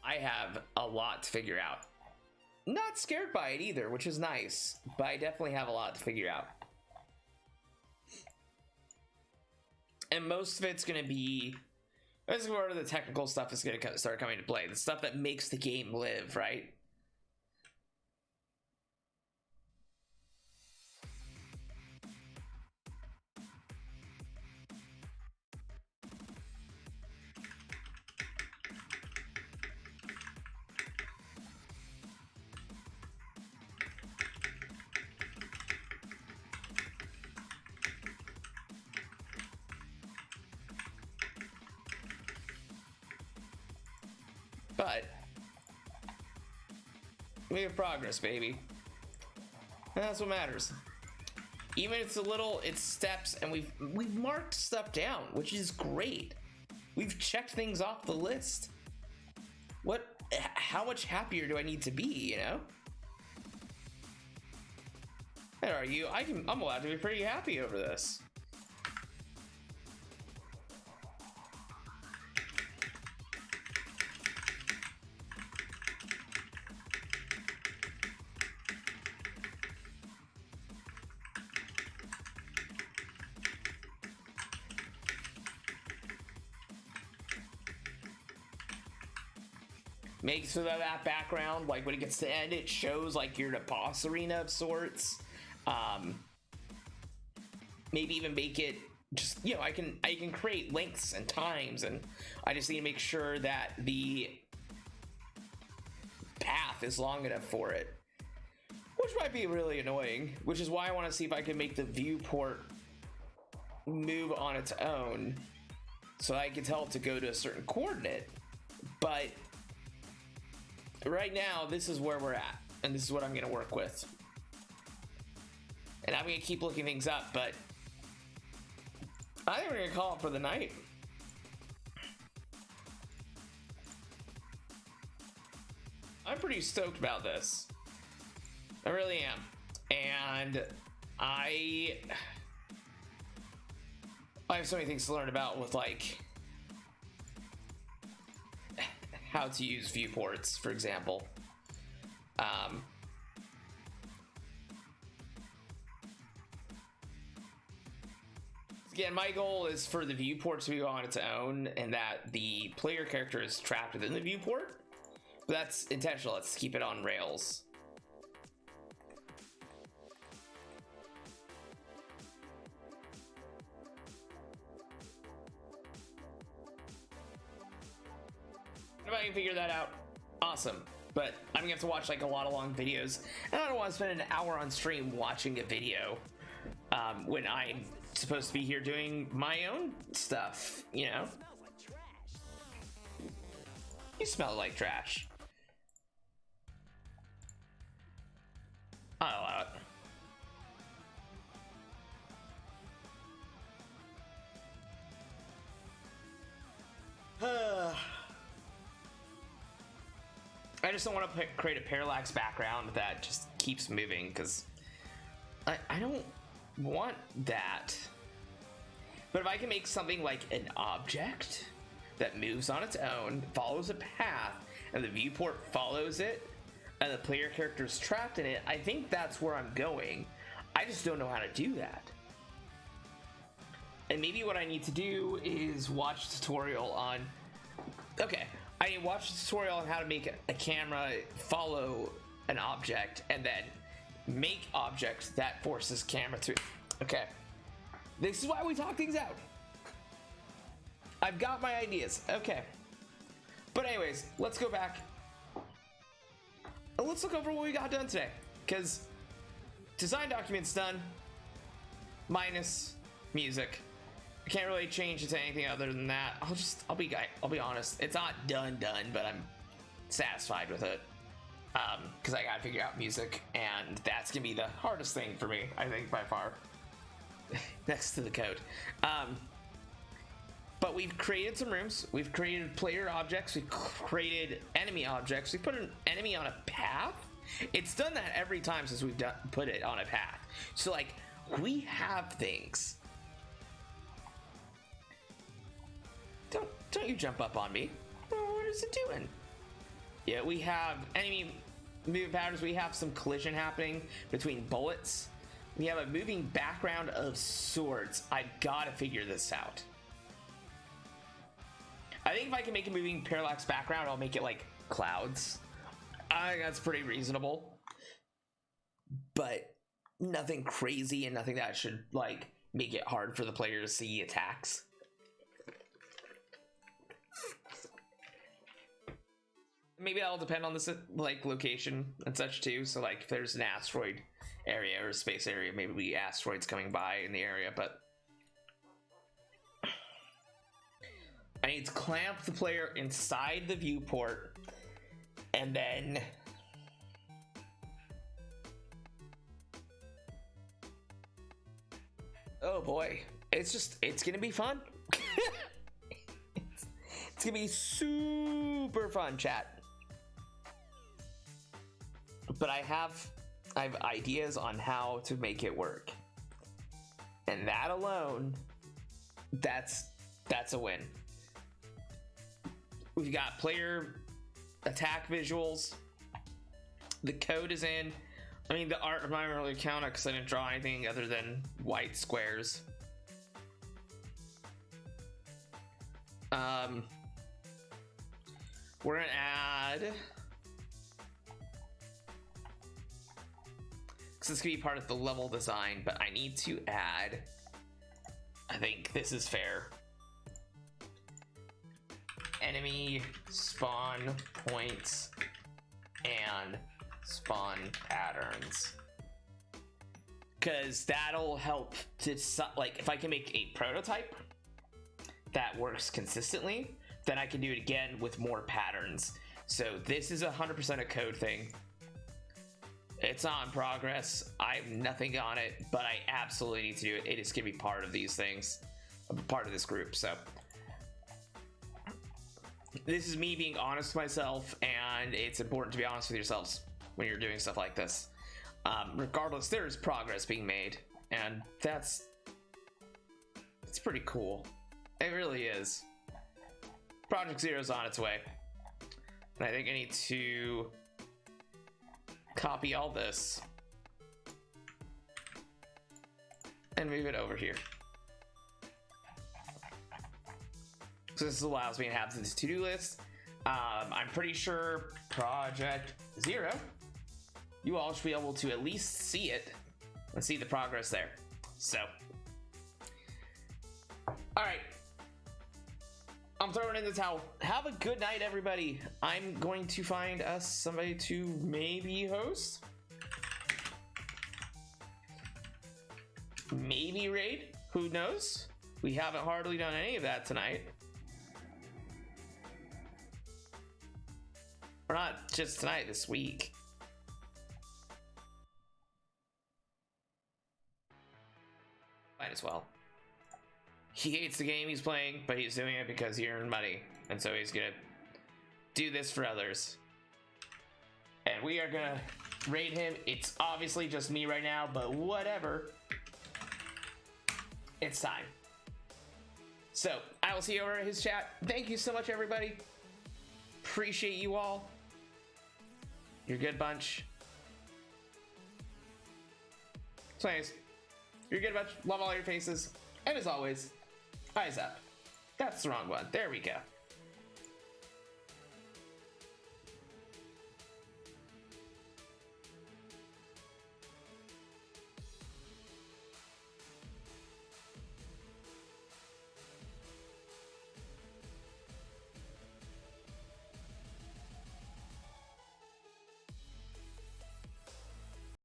Speaker 1: I have a lot to figure out. Not scared by it either, which is nice, but I definitely have a lot to figure out. And most of it's going to be, this is where the technical stuff is going to start coming to play. The stuff that makes the game live, right? But we have progress, baby. And that's what matters. Even if it's a little, it's steps, and we've marked stuff down, which is great. We've checked things off the list. How much happier do I need to be, you know? And are you? I'm allowed to be pretty happy over this. Make so that background, like when it gets to end, it shows like you're in a boss arena of sorts. Maybe even make it just, you know, I can create lengths and times, and I just need to make sure that the path is long enough for it, which might be really annoying, which is why I want to see if I can make the viewport move on its own so I can tell it to go to a certain coordinate. But right now, this is where we're at, and this is what I'm going to work with. And I'm going to keep looking things up, but I think we're going to call it for the night. I'm pretty stoked about this. I really am. And I have so many things to learn about with, like, how to use viewports, for example. Again, my goal is for the viewport to go on its own and that the player character is trapped within the viewport. But that's intentional. Let's keep it on rails. If I can figure that out, awesome. But I'm gonna have to watch like a lot of long videos, and I don't want to spend an hour on stream watching a video when I'm supposed to be here doing my own stuff, you know? You smell like trash. I'll allow it. I just don't want to create a parallax background that just keeps moving, because I don't want that. But if I can make something like an object that moves on its own, follows a path, and the viewport follows it, and the player character is trapped in it, I think that's where I'm going. I just don't know how to do that. And maybe what I need to do is watch a tutorial on... Okay, I need to watch a tutorial on how to make a camera follow an object, and then make objects that forces camera to... Okay. This is why we talk things out. I've got my ideas. Okay. But anyways, let's go back. let's look over what we got done today. Because design document's done, minus music. I can't really change it to anything other than that. I'll be honest. It's not done, but I'm satisfied with it. Because I gotta figure out music, and that's gonna be the hardest thing for me, I think, by far. Next to the code. But we've created some rooms, we've created player objects, we've created enemy objects, we put an enemy on a path. It's done that every time since we've put it on a path. So like, we have things. Don't you jump up on me. What is it doing? Yeah, we have enemy movement patterns, we have some collision happening between bullets. We have a moving background of swords. I gotta figure this out. I think if I can make a moving parallax background, I'll make it like clouds. I think that's pretty reasonable. But nothing crazy and nothing that should like make it hard for the player to see attacks. Maybe that'll depend on the like location and such too. So like if there's an asteroid area or a space area, maybe asteroids coming by in the area, but I need to clamp the player inside the viewport, and then oh boy, it's gonna be fun. It's gonna be super fun, chat. But I have ideas on how to make it work, and that alone, that's a win. We've got player attack visuals. The code is in. I mean, the art, I'm not even really count it because I didn't draw anything other than white squares. We're gonna add, because this could be part of the level design, but I need to add, I think this is fair, enemy spawn points and spawn patterns, because that'll help to, like, if I can make a prototype that works consistently, then I can do it again with more patterns. So this is 100% a code thing. It's not in progress. I have nothing on it, but I absolutely need to do it. It is gonna be part of these things, part of this group. So this is me being honest with myself, and it's important to be honest with yourselves when you're doing stuff like this. Regardless, there's progress being made, and it's pretty cool. It really is. Project Zero's on its way, and I think I need to copy all this and move it over here. So this allows me to have this to-do list. I'm pretty sure Project Zero, you all should be able to at least see it and see the progress there. So, all right. I'm throwing in the towel. Have a good night, everybody. I'm going to find us somebody to maybe host. Maybe raid. Who knows? We haven't hardly done any of that tonight. Or not just tonight, this week. Might as well. He hates the game he's playing, but he's doing it because he earned money. And so he's gonna do this for others. And we are gonna raid him. It's obviously just me right now, but whatever. It's time. So, I will see you over at his chat. Thank you so much, everybody. Appreciate you all. You're a good bunch. So anyways, you're a good bunch. Love all your faces. And as always, eyes up. That's the wrong one. There we go.